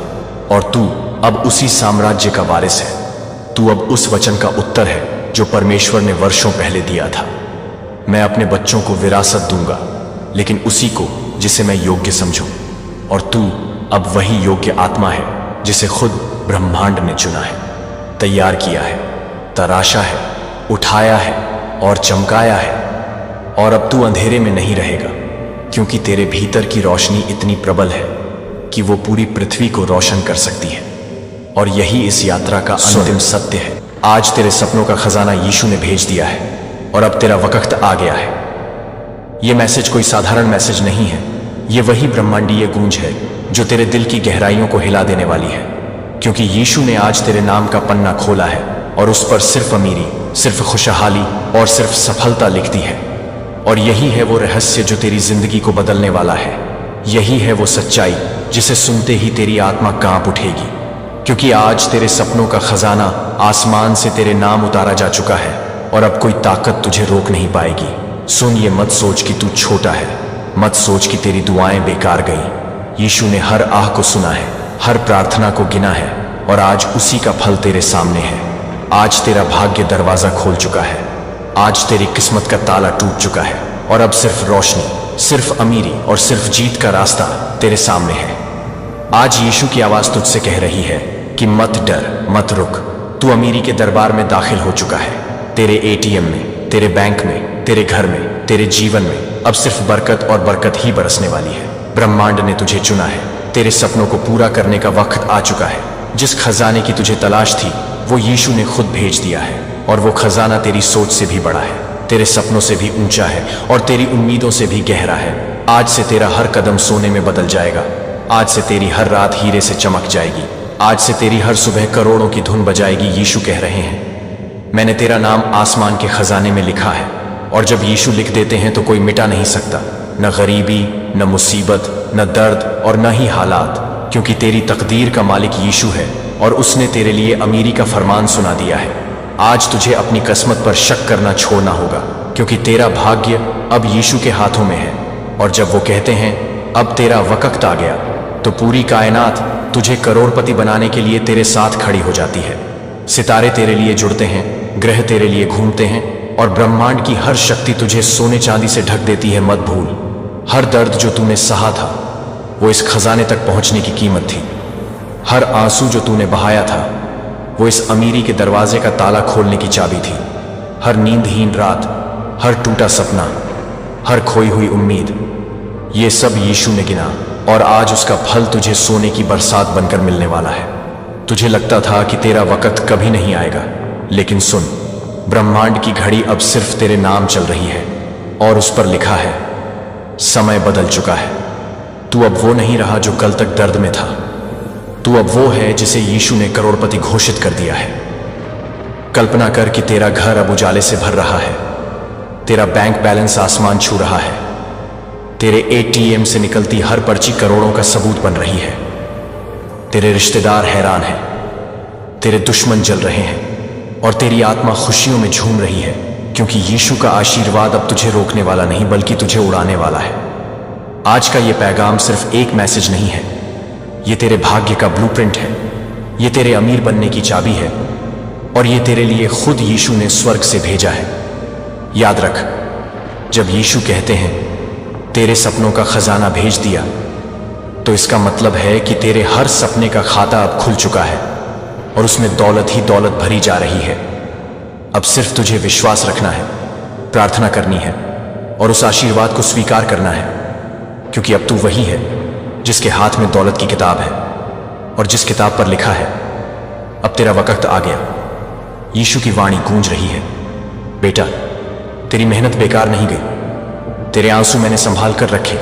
और तू अब उसी साम्राज्य का वारिस है। तू अब उस वचन का उत्तर है जो परमेश्वर ने वर्षों पहले दिया था। मैं अपने बच्चों को विरासत दूंगा, लेकिन उसी को जिसे मैं योग्य समझूं। और तू अब वही योग्य आत्मा है जिसे खुद ब्रह्मांड ने चुना है, तैयार किया है, तराशा है, उठाया है और चमकाया है। और अब तू अंधेरे में नहीं रहेगा, क्योंकि तेरे भीतर की रोशनी इतनी प्रबल है कि वो पूरी पृथ्वी को रोशन कर सकती है। और यही इस यात्रा का अंतिम सत्य है। आज तेरे सपनों का खजाना यीशु ने भेज दिया है और अब तेरा वक्त आ गया है। यह मैसेज कोई साधारण मैसेज नहीं है, यह वही ब्रह्मांडीय गूंज है जो तेरे दिल की गहराइयों को हिला देने वाली है। क्योंकि यीशु ने आज तेरे नाम का पन्ना खोला है और उस पर सिर्फ अमीरी, सिर्फ खुशहाली और सिर्फ सफलता लिख दी है। और यही है वो रहस्य जो तेरी जिंदगी को बदलने वाला है। यही है वो सच्चाई जिसे सुनते ही तेरी आत्मा कांप उठेगी। क्योंकि आज तेरे सपनों का खजाना आसमान से तेरे नाम उतारा जा चुका है और अब कोई ताकत तुझे रोक नहीं पाएगी। सुन, ये मत सोच कि तू छोटा है, मत सोच कि तेरी दुआएं बेकार गई। यीशु ने हर आह को सुना है, हर प्रार्थना को गिना है और आज उसी का फल तेरे सामने है। आज तेरा भाग्य दरवाजा खोल चुका है, आज तेरी किस्मत का ताला टूट चुका है और अब सिर्फ रोशनी, सिर्फ अमीरी और सिर्फ जीत का रास्ता तेरे सामने है। आज यीशु की आवाज तुझसे कह रही है कि मत डर, मत रुक। तू अमीरी के दरबार में दाखिल हो चुका है। तेरे एटीएम में, तेरे बैंक में, तेरे घर में, तेरे जीवन में अब सिर्फ बरकत और बरकत ही बरसने वाली है। ब्रह्मांड ने तुझे चुना है, तेरे सपनों को पूरा करने का वक्त आ चुका है। जिस खजाने की तुझे तलाश थी वो यीशु ने खुद भेज दिया है और वो खजाना तेरी सोच से भी बड़ा है, तेरे सपनों से भी ऊंचा है और तेरी उम्मीदों से भी गहरा है। आज से तेरा हर कदम सोने में बदल जाएगा, आज से तेरी हर रात हीरे से चमक जाएगी, आज से तेरी हर सुबह करोड़ों की धुन बजाएगी। यीशु कह रहे हैं, मैंने तेरा नाम आसमान के खजाने में लिखा है और जब यीशु लिख देते हैं तो कोई मिटा नहीं सकता, न गरीबी, न मुसीबत, न दर्द और न ही हालात, क्योंकि तेरी तकदीर का मालिक यीशु है और उसने तेरे लिए अमीरी का फरमान सुना दिया है। आज तुझे अपनी किस्मत पर शक करना छोड़ना होगा, क्योंकि तेरा भाग्य अब यीशु के हाथों में है। और जब वो कहते हैं अब तेरा वक्त आ गया, तो पूरी कायनात तुझे करोड़पति बनाने के लिए तेरे साथ खड़ी हो जाती है। सितारे तेरे लिए जुड़ते हैं, ग्रह तेरे लिए घूमते हैं और ब्रह्मांड की हर शक्ति तुझे सोने चांदी से ढक देती है। मत भूल, हर दर्द जो तूने सहा था वो इस खजाने तक पहुंचने की कीमत थी। हर आंसू जो तूने बहाया था वो इस अमीरी के दरवाजे का ताला खोलने की चाबी थी। हर नींदहीन रात, हर टूटा सपना, हर खोई हुई उम्मीद, ये सब यीशु ने गिना और आज उसका फल तुझे सोने की बरसात बनकर मिलने वाला है। तुझे लगता था कि तेरा वक्त कभी नहीं आएगा, लेकिन सुन, ब्रह्मांड की घड़ी अब सिर्फ तेरे नाम चल रही है और उस पर लिखा है, समय बदल चुका है। तू अब वो नहीं रहा जो कल तक दर्द में था, तू अब वो है जिसे यीशु ने करोड़पति घोषित कर दिया है। कल्पना कर कि तेरा घर अब उजाले से भर रहा है, तेरा बैंक बैलेंस आसमान छू रहा है, तेरे एटीएम से निकलती हर पर्ची करोड़ों का सबूत बन रही है। तेरे रिश्तेदार हैरान हैं, तेरे दुश्मन जल रहे हैं और तेरी आत्मा खुशियों में झूम रही है, क्योंकि यीशु का आशीर्वाद अब तुझे रोकने वाला नहीं बल्कि तुझे उड़ाने वाला है। आज का ये पैगाम सिर्फ एक मैसेज नहीं है, ये तेरे भाग्य का ब्लूप्रिंट है, ये तेरे अमीर बनने की चाबी है और ये तेरे लिए खुद यीशु ने स्वर्ग से भेजा है। याद रख, जब यीशु कहते हैं तेरे सपनों का खजाना भेज दिया, तो इसका मतलब है कि तेरे हर सपने का खाता अब खुल चुका है और उसमें दौलत ही दौलत भरी जा रही है। अब सिर्फ तुझे विश्वास रखना है, प्रार्थना करनी है और उस आशीर्वाद को स्वीकार करना है, क्योंकि अब तू वही है जिसके हाथ में दौलत की किताब है और जिस किताब पर लिखा है, अब तेरा वक्त आ गया। यीशु की वाणी गूंज रही है, बेटा, तेरी मेहनत बेकार नहीं गई, तेरे आंसू मैंने संभाल कर रखे,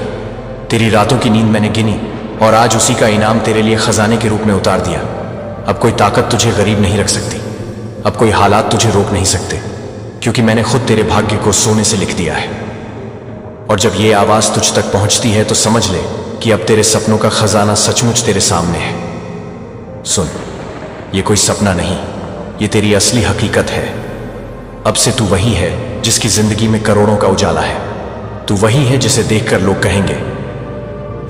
तेरी रातों की नींद मैंने गिनी और आज उसी का इनाम तेरे लिए खजाने के रूप में उतार दिया। अब कोई ताकत तुझे गरीब नहीं रख सकती, अब कोई हालात तुझे रोक नहीं सकते, क्योंकि मैंने खुद तेरे भाग्य को सोने से लिख दिया है। और जब ये आवाज तुझ तक पहुंचती है तो समझ ले कि अब तेरे सपनों का खजाना सचमुच तेरे सामने है। सुन, ये कोई सपना नहीं, ये तेरी असली हकीकत है। अब से तू वही है जिसकी जिंदगी में करोड़ों का उजाला है। तू वही है जिसे देखकर लोग कहेंगे,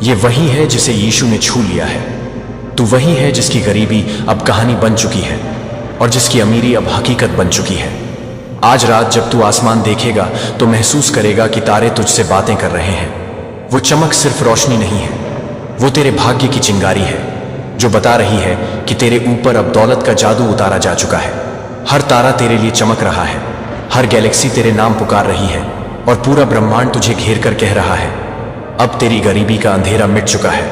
ये वही है जिसे यीशु ने छू लिया है। तू वही है जिसकी गरीबी अब कहानी बन चुकी है और जिसकी अमीरी अब हकीकत बन चुकी है। आज रात जब तू आसमान देखेगा तो महसूस करेगा कि तारे तुझसे बातें कर रहे हैं। वो चमक सिर्फ रोशनी नहीं है, वो तेरे भाग्य की चिंगारी है जो बता रही है कि तेरे ऊपर अब दौलत का जादू उतारा जा चुका है। हर तारा तेरे लिए चमक रहा है, हर गैलेक्सी तेरे नाम पुकार रही है और पूरा ब्रह्मांड तुझे घेर कर कह रहा है, अब तेरी गरीबी का अंधेरा मिट चुका है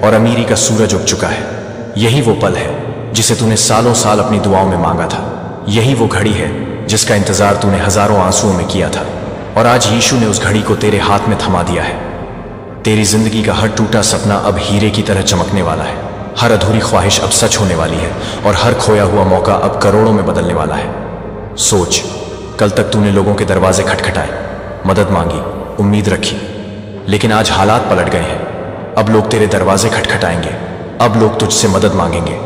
और अमीरी का सूरज उग चुका है। यही वो पल है जिसे तूने सालों साल अपनी दुआओं में मांगा था। यही वो घड़ी है जिसका इंतजार तूने हजारों आंसुओं में किया था और आज यीशु ने उस घड़ी को तेरे हाथ में थमा दिया है। तेरी जिंदगी का हर टूटा सपना अब हीरे की तरह चमकने वाला है, हर अधूरी ख्वाहिश अब सच होने वाली है और हर खोया हुआ मौका अब करोड़ों में बदलने वाला है। सोच, कल तक तूने लोगों के दरवाजे खटखटाए, मदद मांगी, उम्मीद रखी, लेकिन आज हालात पलट गए हैं। अब लोग तेरे दरवाजे खटखटाएंगे, अब लोग तुझसे मदद मांगेंगे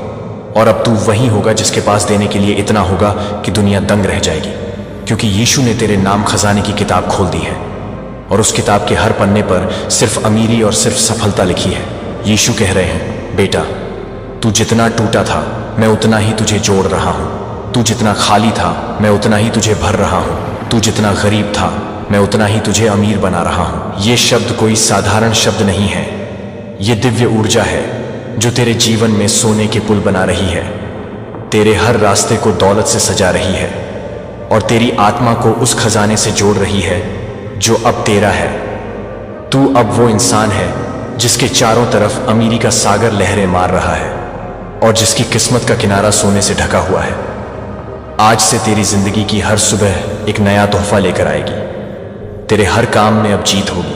और अब तू वही होगा जिसके पास देने के लिए इतना होगा कि दुनिया दंग रह जाएगी, क्योंकि यीशु ने तेरे नाम खजाने की किताब खोल दी है और उस किताब के हर पन्ने पर सिर्फ अमीरी और सिर्फ सफलता लिखी है। यीशु कह रहे हैं, बेटा, तू जितना टूटा था मैं उतना ही तुझे जोड़ रहा हूँ। तू जितना खाली था मैं उतना ही तुझे भर रहा हूँ। तू जितना गरीब था मैं उतना ही तुझे अमीर बना रहा हूँ। ये शब्द कोई साधारण शब्द नहीं है, ये दिव्य ऊर्जा है जो तेरे जीवन में सोने के पुल बना रही है, तेरे हर रास्ते को दौलत से सजा रही है और तेरी आत्मा को उस खजाने से जोड़ रही है जो अब तेरा है। तू अब वो इंसान है जिसके चारों तरफ अमीरी का सागर लहरें मार रहा है और जिसकी किस्मत का किनारा सोने से ढका हुआ है। आज से तेरी जिंदगी की हर सुबह एक नया तोहफा लेकर आएगी। तेरे हर काम में अब जीत होगी,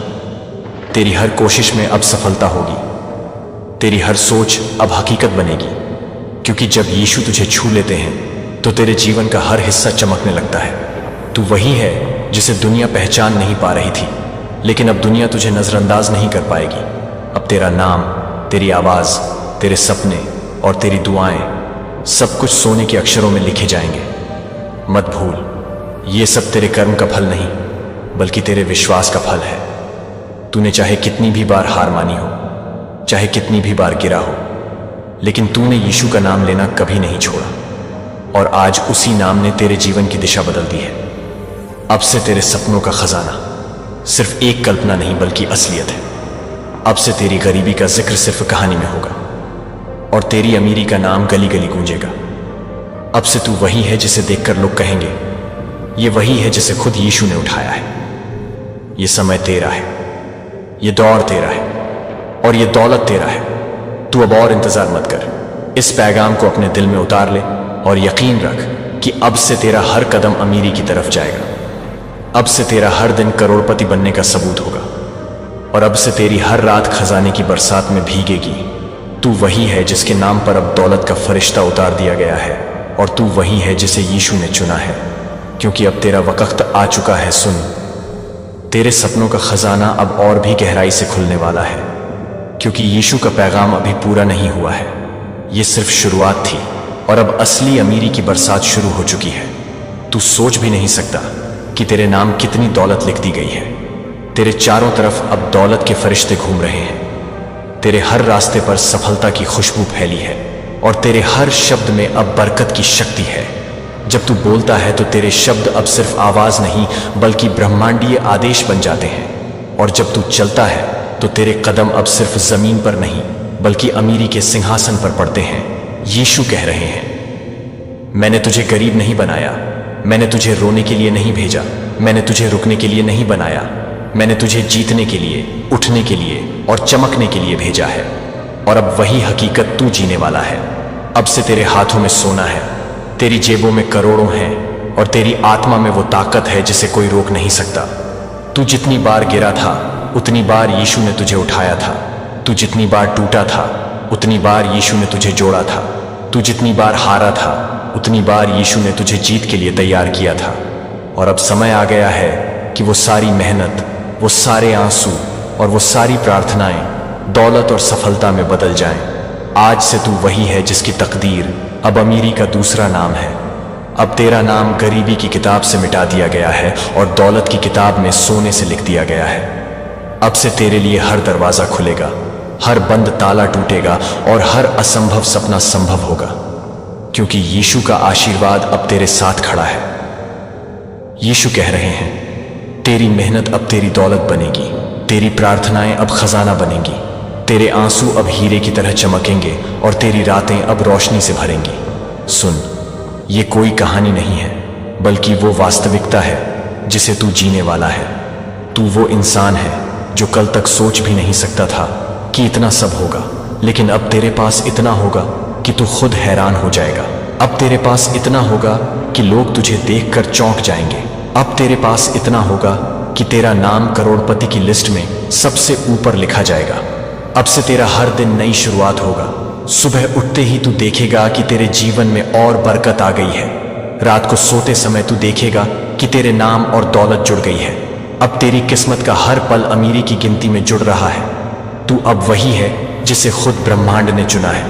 तेरी हर कोशिश में अब सफलता होगी, तेरी हर सोच अब हकीकत बनेगी, क्योंकि जब यीशु तुझे छू लेते हैं तो तेरे जीवन का हर हिस्सा चमकने लगता है। तू वही है जिसे दुनिया पहचान नहीं पा रही थी, लेकिन अब दुनिया तुझे नजरअंदाज नहीं कर पाएगी। अब तेरा नाम, तेरी आवाज, तेरे सपने और तेरी दुआएं सब कुछ सोने के अक्षरों में लिखे जाएंगे। मत भूल, ये सब तेरे कर्म का फल नहीं बल्कि तेरे विश्वास का फल है। तूने चाहे कितनी भी बार हार मानी हो, चाहे कितनी भी बार गिरा हो, लेकिन तूने यीशु का नाम लेना कभी नहीं छोड़ा और आज उसी नाम ने तेरे जीवन की दिशा बदल दी है। अब से तेरे सपनों का खजाना सिर्फ एक कल्पना नहीं बल्कि असलियत है। अब से तेरी गरीबी का जिक्र सिर्फ कहानी में होगा और तेरी अमीरी का नाम गली गली गूंजेगा। अब से तू वही है जिसे देखकर लोग कहेंगे, ये वही है जिसे खुद यीशु ने उठाया है। ये समय तेरा है, ये दौर तेरा है और ये दौलत तेरा है। तू अब और इंतजार मत कर, इस पैगाम को अपने दिल में उतार ले और यकीन रख कि अब से तेरा हर कदम अमीरी की तरफ जाएगा। अब से तेरा हर दिन करोड़पति बनने का सबूत होगा और अब से तेरी हर रात खजाने की बरसात में भीगेगी। तू वही है जिसके नाम पर अब दौलत का फरिश्ता उतार दिया गया है और तू वही है जिसे यीशु ने चुना है, क्योंकि अब तेरा वक्त आ चुका है। सुन, तेरे सपनों का खजाना अब और भी गहराई से खुलने वाला है, क्योंकि यीशु का पैगाम अभी पूरा नहीं हुआ है। ये सिर्फ शुरुआत थी और अब असली अमीरी की बरसात शुरू हो चुकी है। तू सोच भी नहीं सकता कि तेरे नाम कितनी दौलत लिख दी गई है। तेरे चारों तरफ अब दौलत के फरिश्ते घूम रहे हैं, तेरे हर रास्ते पर सफलता की खुशबू फैली है और तेरे हर शब्द में अब बरकत की शक्ति है। जब तू बोलता है तो तेरे शब्द अब सिर्फ आवाज नहीं बल्कि ब्रह्मांडीय आदेश बन जाते हैं और जब तू चलता है तो तेरे कदम अब सिर्फ जमीन पर नहीं बल्कि अमीरी के सिंहासन पर पड़ते हैं। यीशु कह रहे हैं, मैंने तुझे गरीब नहीं बनाया, मैंने तुझे रोने के लिए नहीं भेजा, मैंने तुझे रुकने के लिए नहीं बनाया, मैंने तुझे जीतने के लिए, उठने के लिए और चमकने के लिए भेजा है। और अब वही हकीकत तू जीने वाला है। अब से तेरे हाथों में सोना है, तेरी जेबों में करोड़ों हैं और तेरी आत्मा में वो ताकत है जिसे कोई रोक नहीं सकता। तू जितनी बार गिरा था उतनी बार यीशु ने तुझे उठाया था। तू जितनी बार टूटा था उतनी बार यीशु ने तुझे जोड़ा था। तू जितनी बार हारा था उतनी बार यीशु ने तुझे जीत के लिए तैयार किया था। और अब समय आ गया है कि वो सारी मेहनत, वो सारे आंसू और वो सारी प्रार्थनाएं दौलत और सफलता में बदल जाएं। आज से तू वही है जिसकी तकदीर अब अमीरी का दूसरा नाम है। अब तेरा नाम गरीबी की किताब से मिटा दिया गया है और दौलत की किताब में सोने से लिख दिया गया है। अब से तेरे लिए हर दरवाजा खुलेगा, हर बंद ताला टूटेगा और हर असंभव सपना संभव होगा, क्योंकि यीशु का आशीर्वाद अब तेरे साथ खड़ा है। यीशु कह रहे हैं, तेरी मेहनत अब तेरी दौलत बनेगी, तेरी प्रार्थनाएं अब खजाना बनेंगी, तेरे आंसू अब हीरे की तरह चमकेंगे और तेरी रातें अब रोशनी से भरेंगी। सुन, ये कोई कहानी नहीं है बल्कि वो वास्तविकता है जिसे तू जीने वाला है। तू वो इंसान है जो कल तक सोच भी नहीं सकता था कि इतना सब होगा, लेकिन अब तेरे पास इतना होगा कि तू खुद हैरान हो जाएगा। अब तेरे पास इतना होगा कि लोग तुझे देखकर चौंक जाएंगे। अब तेरे पास इतना होगा कि तेरा नाम करोड़पति की लिस्ट में सबसे ऊपर लिखा जाएगा। अब से तेरा हर दिन नई शुरुआत होगा। सुबह उठते ही तू देखेगा कि तेरे जीवन में और बरकत आ गई है। रात को सोते समय तू देखेगा कि तेरे नाम और दौलत जुड़ गई है। अब तेरी किस्मत का हर पल अमीरी की गिनती में जुड़ रहा है। तू अब वही है जिसे खुद ब्रह्मांड ने चुना है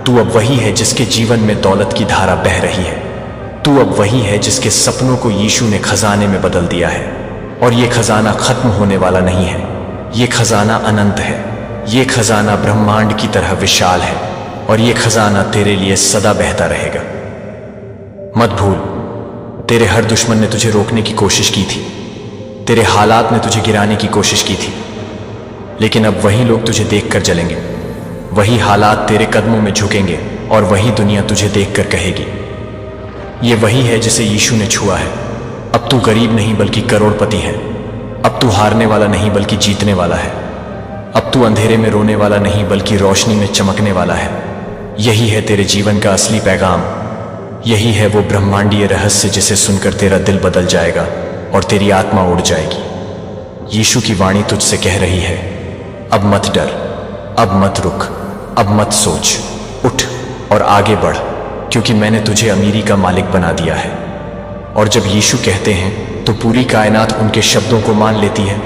तू अब वही है जिसके जीवन में दौलत की धारा बह रही है। तू अब वही है जिसके सपनों को यीशु ने खजाने में बदल दिया है। और ये खजाना खत्म होने वाला नहीं है, ये खजाना अनंत है। ये खजाना ब्रह्मांड की तरह विशाल है और ये खजाना तेरे लिए सदा बहता रहेगा। मत भूल, तेरे हर दुश्मन ने तुझे रोकने की कोशिश की थी, तेरे हालात ने तुझे गिराने की कोशिश की थी, लेकिन अब वही लोग तुझे देखकर जलेंगे, वही हालात तेरे कदमों में झुकेंगे और वही दुनिया तुझे देखकर कहेगी, ये वही है जिसे यीशु ने छुआ है। अब तू गरीब नहीं बल्कि करोड़पति है। अब तू हारने वाला नहीं बल्कि जीतने वाला है। अब तू अंधेरे में रोने वाला नहीं बल्कि रोशनी में चमकने वाला है। यही है तेरे जीवन का असली पैगाम। यही है वो ब्रह्मांडीय रहस्य जिसे सुनकर तेरा दिल बदल जाएगा और तेरी आत्मा उड़ जाएगी। यीशु की वाणी तुझसे कह रही है, अब मत डर, अब मत रुक, अब मत सोच, उठ और आगे बढ़, क्योंकि मैंने तुझे अमीरी का मालिक बना दिया है। और जब यीशु कहते हैं तो पूरी कायनात उनके शब्दों को मान लेती है।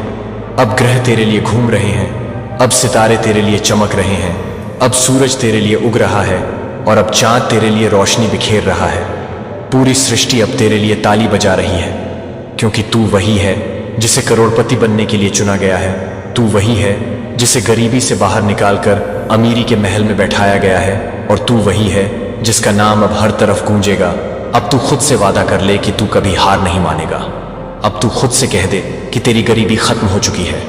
अब ग्रह तेरे लिए घूम रहे हैं, अब सितारे तेरे लिए चमक रहे हैं, अब सूरज तेरे लिए उग रहा है और अब चांद तेरे लिए रोशनी बिखेर रहा है। पूरी सृष्टि अब तेरे लिए ताली बजा रही है, क्योंकि तू वही है जिसे करोड़पति बनने के लिए चुना गया है। तू वही है जिसे गरीबी से बाहर निकालकर अमीरी के महल में बैठाया गया है और तू वही है जिसका नाम अब हर तरफ गूंजेगा। अब तू खुद से वादा कर ले कि तू कभी हार नहीं मानेगा। अब तू खुद से कह दे कि तेरी गरीबी खत्म हो चुकी है।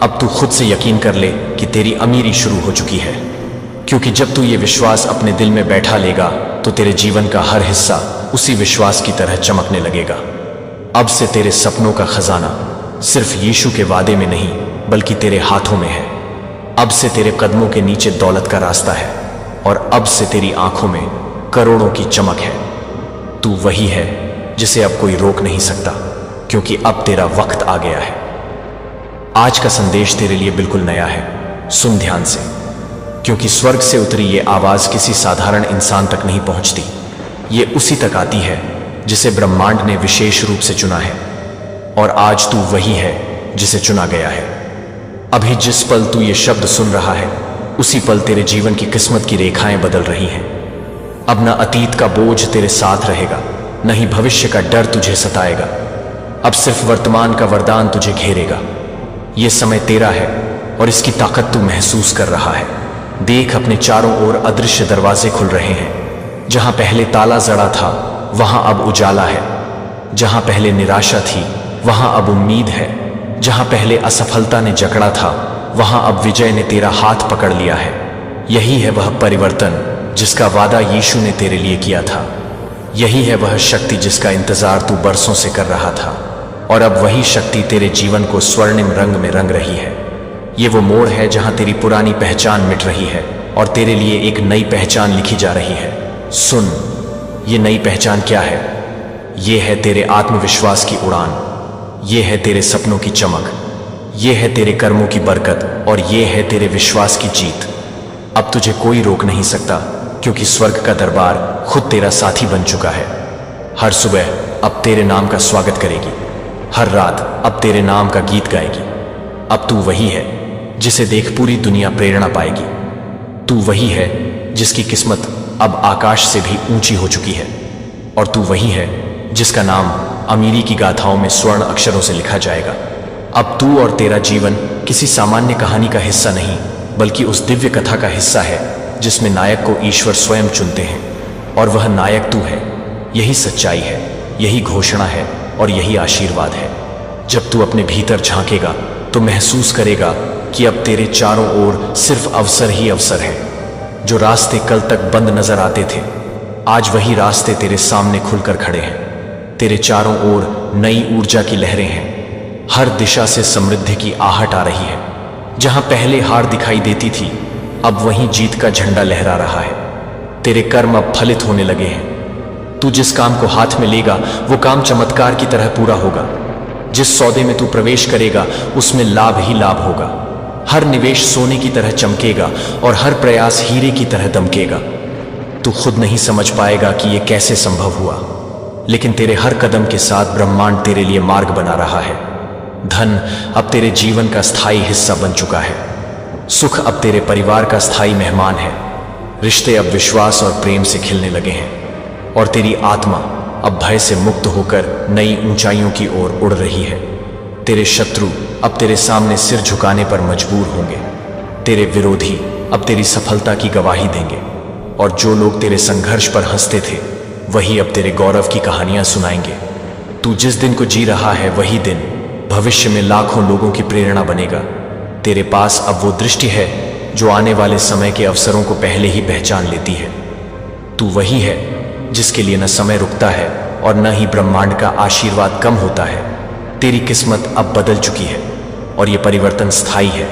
अब तू खुद से यकीन कर ले कि तेरी अमीरी शुरू हो चुकी है, क्योंकि जब तू ये विश्वास अपने दिल में बैठा लेगा तो तेरे जीवन का हर हिस्सा उसी विश्वास की तरह चमकने लगेगा। अब से तेरे सपनों का खजाना सिर्फ यीशु के वादे में नहीं बल्कि तेरे हाथों में है। अब से तेरे कदमों के नीचे दौलत का रास्ता है और अब से तेरी आंखों में करोड़ों की चमक है। तू वही है जिसे अब कोई रोक नहीं सकता, क्योंकि अब तेरा वक्त आ गया है। आज का संदेश तेरे लिए बिल्कुल नया है। सुन ध्यान से, क्योंकि स्वर्ग से उतरी ये आवाज किसी साधारण इंसान तक नहीं पहुंचती। ये उसी तक आती है जिसे ब्रह्मांड ने विशेष रूप से चुना है। और आज तू वही है जिसे चुना गया है। अभी जिस पल तू ये शब्द सुन रहा है, उसी पल तेरे जीवन की किस्मत की रेखाएं बदल रही हैं। अब न अतीत का बोझ तेरे साथ रहेगा, न ही भविष्य का डर तुझे सताएगा। अब सिर्फ वर्तमान का वरदान तुझे घेरेगा। ये समय तेरा है और इसकी ताकत तू महसूस कर रहा है। देख, अपने चारों ओर अदृश्य दरवाजे खुल रहे हैं। जहां पहले ताला जड़ा था वहां अब उजाला है। जहां पहले निराशा थी वहां अब उम्मीद है। जहां पहले असफलता ने जकड़ा था वहां अब विजय ने तेरा हाथ पकड़ लिया है। यही है वह परिवर्तन जिसका वादा यीशु ने तेरे लिए किया था। यही है वह शक्ति जिसका इंतजार तू बरसों से कर रहा था। और अब वही शक्ति तेरे जीवन को स्वर्णिम रंग में रंग रही है। ये वो मोड़ है जहां तेरी पुरानी पहचान मिट रही है और तेरे लिए एक नई पहचान लिखी जा रही है। सुन, ये नई पहचान क्या है? ये है तेरे आत्मविश्वास की उड़ान, ये है तेरे सपनों की चमक, ये है तेरे कर्मों की बरकत और ये है तेरे विश्वास की जीत। अब तुझे कोई रोक नहीं सकता, क्योंकि स्वर्ग का दरबार खुद तेरा साथी बन चुका है। हर सुबह अब तेरे नाम का स्वागत करेगी, हर रात अब तेरे नाम का गीत गाएगी। अब तू वही है जिसे देख पूरी दुनिया प्रेरणा पाएगी। तू वही है जिसकी किस्मत अब आकाश से भी ऊंची हो चुकी है। और तू वही है जिसका नाम अमीरी की गाथाओं में स्वर्ण अक्षरों से लिखा जाएगा। अब तू और तेरा जीवन किसी सामान्य कहानी का हिस्सा नहीं, बल्कि उस दिव्य कथा का हिस्सा है जिसमें नायक को ईश्वर स्वयं चुनते हैं और वह नायक तू है। यही सच्चाई है, यही घोषणा है और यही आशीर्वाद है। जब तू अपने भीतर झांकेगा तो महसूस करेगा कि अब तेरे चारों ओर सिर्फ अवसर ही अवसर है। जो रास्ते कल तक बंद नजर आते थे, आज वही रास्ते तेरे सामने खुलकर खड़े हैं। तेरे चारों ओर नई ऊर्जा की लहरें हैं। हर दिशा से समृद्धि की आहट आ रही है। जहां पहले हार दिखाई देती थी, अब वहीं जीत का झंडा लहरा रहा है। तेरे कर्म अब फलित होने लगे हैं। तू जिस काम को हाथ में लेगा वो काम चमत्कार की तरह पूरा होगा। जिस सौदे में तू प्रवेश करेगा उसमें लाभ ही लाभ होगा। हर निवेश सोने की तरह चमकेगा और हर प्रयास हीरे की तरह दमकेगा। तू खुद नहीं समझ पाएगा कि यह कैसे संभव हुआ, लेकिन तेरे हर कदम के साथ ब्रह्मांड तेरे लिए मार्ग बना रहा है। धन अब तेरे जीवन का स्थायी हिस्सा बन चुका है। सुख अब तेरे परिवार का स्थायी मेहमान है। रिश्ते अब विश्वास और प्रेम से खिलने लगे हैं और तेरी आत्मा अब भय से मुक्त होकर नई ऊंचाइयों की ओर उड़ रही है। तेरे शत्रु अब तेरे सामने सिर झुकाने पर मजबूर होंगे। तेरे विरोधी अब तेरी सफलता की गवाही देंगे और जो लोग तेरे संघर्ष पर हंसते थे वही अब तेरे गौरव की कहानियां सुनाएंगे। तू जिस दिन को जी रहा है वही दिन भविष्य में लाखों लोगों की प्रेरणा बनेगा। तेरे पास अब वो दृष्टि है जो आने वाले समय के अवसरों को पहले ही पहचान लेती है। तू वही है जिसके लिए न समय रुकता है और न ही ब्रह्मांड का आशीर्वाद कम होता है। तेरी किस्मत अब बदल चुकी है और ये परिवर्तन स्थायी है।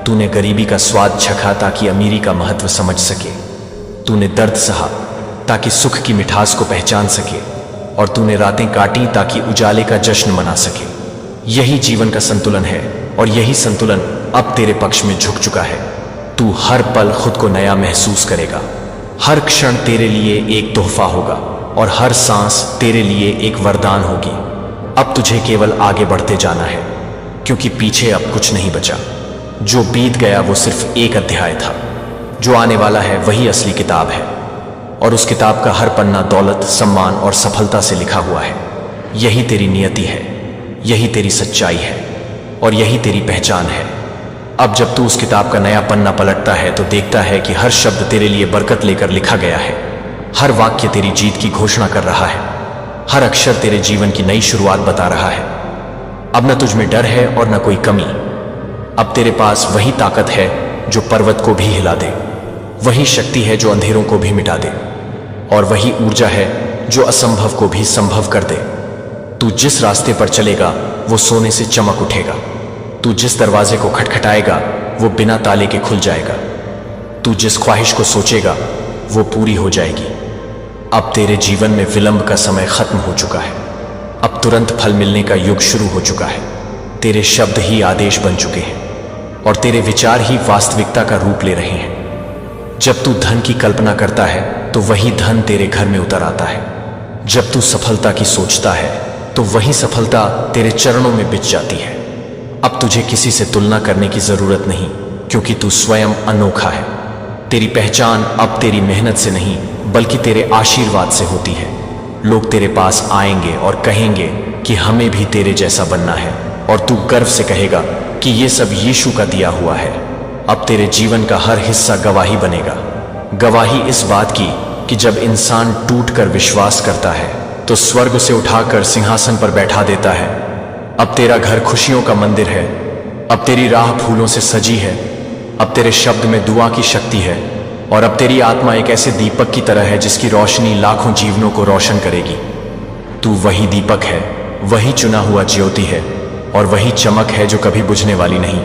तूने गरीबी का स्वाद चखा ताकि अमीरी का महत्व समझ सके। तूने दर्द सहा ताकि सुख की मिठास को पहचान सके और तूने रातें काटी ताकि उजाले का जश्न मना सके। यही जीवन का संतुलन है और यही संतुलन अब तेरे पक्ष में झुक चुका है। तू हर पल खुद को नया महसूस करेगा। हर क्षण तेरे लिए एक तोहफा होगा और हर सांस तेरे लिए एक वरदान होगी। अब तुझे केवल आगे बढ़ते जाना है क्योंकि पीछे अब कुछ नहीं बचा। जो बीत गया वो सिर्फ एक अध्याय था। जो आने वाला है वही असली किताब है और उस किताब का हर पन्ना दौलत, सम्मान और सफलता से लिखा हुआ है। यही तेरी नियति है, यही तेरी सच्चाई है और यही तेरी पहचान है। अब जब तू उस किताब का नया पन्ना पलटता है तो देखता है कि हर शब्द तेरे लिए बरकत लेकर लिखा गया है। हर वाक्य तेरी जीत की घोषणा कर रहा है। हर अक्षर तेरे जीवन की नई शुरुआत बता रहा है। अब न तुझ में डर है और न कोई कमी। अब तेरे पास वही ताकत है जो पर्वत को भी हिला दे, वही शक्ति है जो अंधेरों को भी मिटा दे और वही ऊर्जा है जो असंभव को भी संभव कर दे। तू जिस रास्ते पर चलेगा वो सोने से चमक उठेगा। तू जिस दरवाजे को खटखटाएगा वो बिना ताले के खुल जाएगा। तू जिस ख्वाहिश को सोचेगा वो पूरी हो जाएगी। अब तेरे जीवन में विलंब का समय खत्म हो चुका है। अब तुरंत फल मिलने का युग शुरू हो चुका है। तेरे शब्द ही आदेश बन चुके हैं और तेरे विचार ही वास्तविकता का रूप ले रहे हैं। जब तू धन की कल्पना करता है तो वही धन तेरे घर में उतर आता है। जब तू सफलता की सोचता है तो वही सफलता तेरे चरणों में बिछ जाती है। अब तुझे किसी से तुलना करने की जरूरत नहीं क्योंकि तू स्वयं अनोखा है। तेरी पहचान अब तेरी मेहनत से नहीं बल्कि तेरे आशीर्वाद से होती है। लोग तेरे पास आएंगे और कहेंगे कि हमें भी तेरे जैसा बनना है और तू गर्व से कहेगा कि ये सब यीशु का दिया हुआ है। अब तेरे जीवन का हर हिस्सा गवाही बनेगा। गवाही इस बात की कि जब इंसान टूट कर विश्वास करता है तो स्वर्ग से उठाकर सिंहासन पर बैठा देता है। अब तेरा घर खुशियों का मंदिर है। अब तेरी राह फूलों से सजी है। अब तेरे शब्द में दुआ की शक्ति है और अब तेरी आत्मा एक ऐसे दीपक की तरह है जिसकी रोशनी लाखों जीवनों को रोशन करेगी। तू वही दीपक है, वही चुना हुआ ज्योति है और वही चमक है जो कभी बुझने वाली नहीं।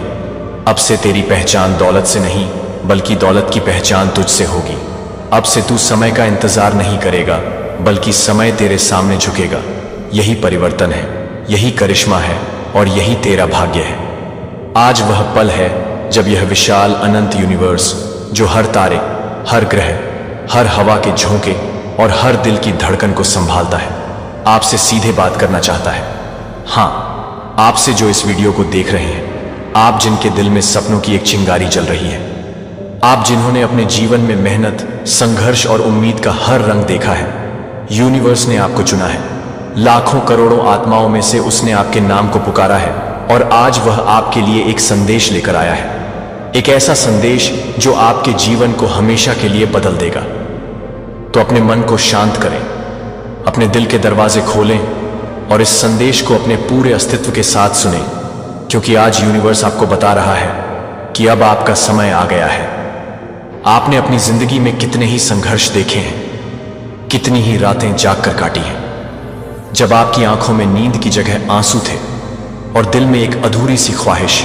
अब से तेरी पहचान दौलत से नहीं बल्कि दौलत की पहचान तुझसे होगी। अब से तू समय का इंतजार नहीं करेगा बल्कि समय तेरे सामने झुकेगा। यही परिवर्तन है, यही करिश्मा है और यही तेरा भाग्य है। आज वह पल है जब यह विशाल अनंत यूनिवर्स जो हर तारे, हर ग्रह, हर हवा के झोंके और हर दिल की धड़कन को संभालता है, आपसे सीधे बात करना चाहता है। हाँ, आपसे जो इस वीडियो को देख रहे हैं, आप जिनके दिल में सपनों की एक चिंगारी जल रही है, आप जिन्होंने अपने जीवन में मेहनत, संघर्ष और उम्मीद का हर रंग देखा है, यूनिवर्स ने आपको चुना है। लाखों करोड़ों आत्माओं में से उसने आपके नाम को पुकारा है और आज वह आपके लिए एक संदेश लेकर आया है। एक ऐसा संदेश जो आपके जीवन को हमेशा के लिए बदल देगा। तो अपने मन को शांत करें, अपने दिल के दरवाजे खोलें और इस संदेश को अपने पूरे अस्तित्व के साथ सुनें, क्योंकि आज यूनिवर्स आपको बता रहा है कि अब आपका समय आ गया है। आपने अपनी जिंदगी में कितने ही संघर्ष देखे हैं, कितनी ही रातें जागकर काटी हैं, जब आपकी आंखों में नींद की जगह आंसू थे और दिल में एक अधूरी सी ख्वाहिश।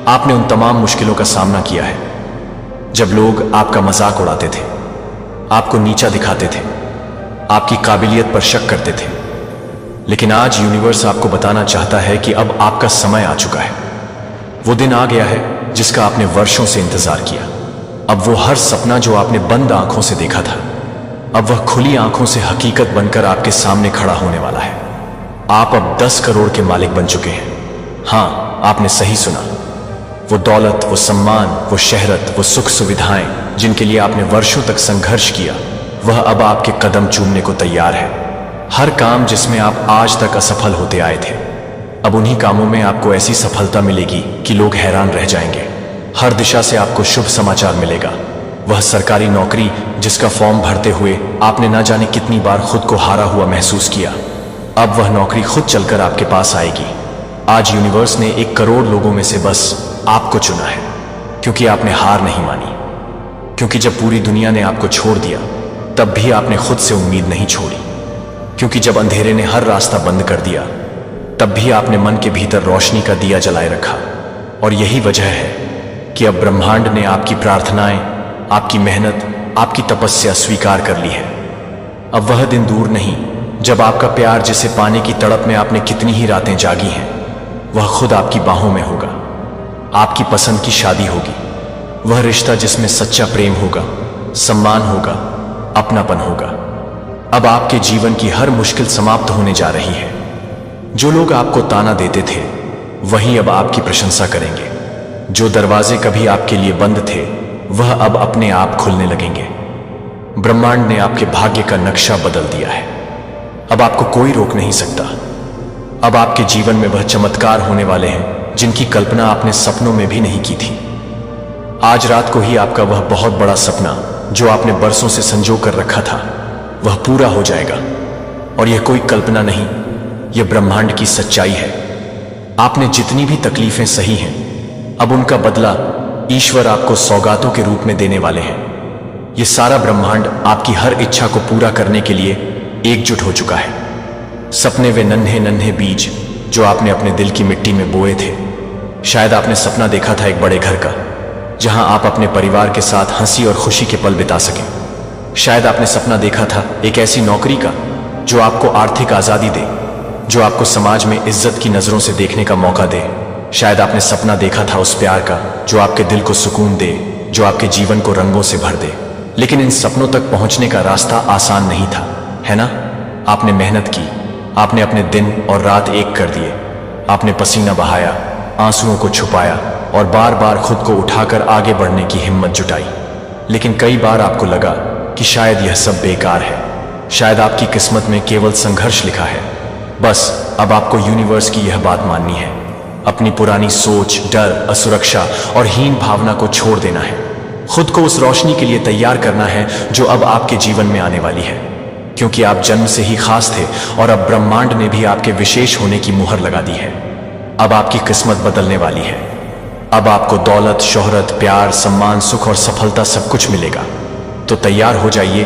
आपने उन तमाम मुश्किलों का सामना किया है जब लोग आपका मजाक उड़ाते थे, आपको नीचा दिखाते थे, आपकी काबिलियत पर शक करते थे। लेकिन आज यूनिवर्स आपको बताना चाहता है कि अब आपका समय आ चुका है। वो दिन आ गया है जिसका आपने वर्षों से इंतजार किया। अब वो हर सपना जो आपने बंद आंखों से देखा था, अब वह खुली आंखों से हकीकत बनकर आपके सामने खड़ा होने वाला है। आप अब 10 करोड़ के मालिक बन चुके हैं। हाँ, आपने सही सुना। वो दौलत, वो सम्मान, वो शहरत, वो सुख सुविधाएं जिनके लिए आपने वर्षों तक संघर्ष किया, वह अब आपके कदम चूमने को तैयार है। हर काम जिसमें आप आज तक असफल होते आए थे, अब उन्हीं कामों में आपको ऐसी सफलता मिलेगी कि लोग हैरान रह जाएंगे। हर दिशा से आपको शुभ समाचार मिलेगा। वह सरकारी नौकरी जिसका फॉर्म भरते हुए आपने ना जाने कितनी बार खुद को हारा हुआ महसूस किया, अब वह नौकरी खुद चलकर आपके पास आएगी। आज यूनिवर्स ने 1 करोड़ लोगों में से बस आपको चुना है, क्योंकि आपने हार नहीं मानी। क्योंकि जब पूरी दुनिया ने आपको छोड़ दिया, तब भी आपने खुद से उम्मीद नहीं छोड़ी। क्योंकि जब अंधेरे ने हर रास्ता बंद कर दिया, तब भी आपने मन के भीतर रोशनी का दिया जलाए रखा। और यही वजह है कि अब ब्रह्मांड ने आपकी प्रार्थनाएं, आपकी मेहनत, आपकी तपस्या स्वीकार कर ली है। अब वह दिन दूर नहीं जब आपका प्यार, जिसे पाने की तड़प में आपने कितनी ही रातें जागी हैं, वह खुद आपकी बाहों में होगा। आपकी पसंद की शादी होगी, वह रिश्ता जिसमें सच्चा प्रेम होगा, सम्मान होगा, अपनापन होगा। अब आपके जीवन की हर मुश्किल समाप्त होने जा रही है। जो लोग आपको ताना देते थे, वही अब आपकी प्रशंसा करेंगे। जो दरवाजे कभी आपके लिए बंद थे, वह अब अपने आप खुलने लगेंगे। ब्रह्मांड ने आपके भाग्य का नक्शा बदल दिया है। अब आपको कोई रोक नहीं सकता। अब आपके जीवन में वह चमत्कार होने वाले हैं जिनकी कल्पना आपने सपनों में भी नहीं की थी। आज रात को ही आपका वह बहुत बड़ा सपना, जो आपने बरसों से संजो कर रखा था, वह पूरा हो जाएगा। और यह कोई कल्पना नहीं, यह ब्रह्मांड की सच्चाई है। आपने जितनी भी तकलीफें सही हैं, अब उनका बदला ईश्वर आपको सौगातों के रूप में देने वाले हैं। यह सारा ब्रह्मांड आपकी हर इच्छा को पूरा करने के लिए एकजुट हो चुका है। सपने वे नन्हे नन्हे बीज जो आपने अपने दिल की मिट्टी में बोए थे। शायद आपने सपना देखा था एक बड़े घर का, जहां आप अपने परिवार के साथ हंसी और खुशी के पल बिता सकें। शायद आपने सपना देखा था एक ऐसी नौकरी का जो आपको आर्थिक आज़ादी दे, जो आपको समाज में इज्जत की नज़रों से देखने का मौका दे। शायद आपने सपना देखा था उस प्यार का जो आपके दिल को सुकून दे, जो आपके जीवन को रंगों से भर दे। लेकिन इन सपनों तक पहुंचने का रास्ता आसान नहीं था, है ना? आपने मेहनत की, आपने अपने दिन और रात एक कर दिए। आपने पसीना बहाया, आंसुओं को छुपाया और बार बार खुद को उठाकर आगे बढ़ने की हिम्मत जुटाई। लेकिन कई बार आपको लगा कि शायद यह सब बेकार है, शायद आपकी किस्मत में केवल संघर्ष लिखा है। बस अब आपको यूनिवर्स की यह बात माननी है। अपनी पुरानी सोच, डर, असुरक्षा और हीन भावना को छोड़ देना है। खुद को उस रोशनी के लिए तैयार करना है जो अब आपके जीवन में आने वाली है। क्योंकि आप जन्म से ही खास थे और अब ब्रह्मांड ने भी आपके विशेष होने की मुहर लगा दी है। अब आपकी किस्मत बदलने वाली है। अब आपको दौलत, शोहरत, प्यार, सम्मान, सुख और सफलता सब कुछ मिलेगा। तो तैयार हो जाइए,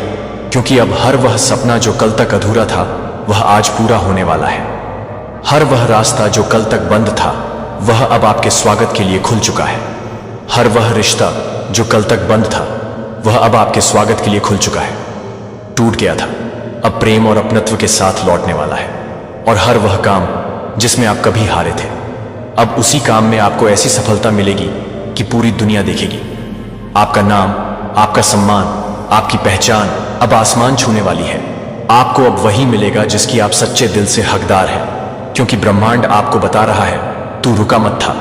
क्योंकि अब हर वह सपना जो कल तक अधूरा था, वह आज पूरा होने वाला है। हर वह रास्ता जो कल तक बंद था, वह अब आपके स्वागत के लिए खुल चुका है। हर वह रिश्ता जो कल तक बंद था, वह अब आपके स्वागत के लिए खुल चुका है। टूट गया था, अब प्रेम और अपनत्व के साथ लौटने वाला है। और हर वह काम जिसमें आप कभी हारे थे, अब उसी काम में आपको ऐसी सफलता मिलेगी कि पूरी दुनिया देखेगी। आपका नाम, आपका सम्मान, आपकी पहचान अब आसमान छूने वाली है। आपको अब वही मिलेगा जिसकी आप सच्चे दिल से हकदार हैं। क्योंकि ब्रह्मांड आपको बता रहा है, तू रुका मत था,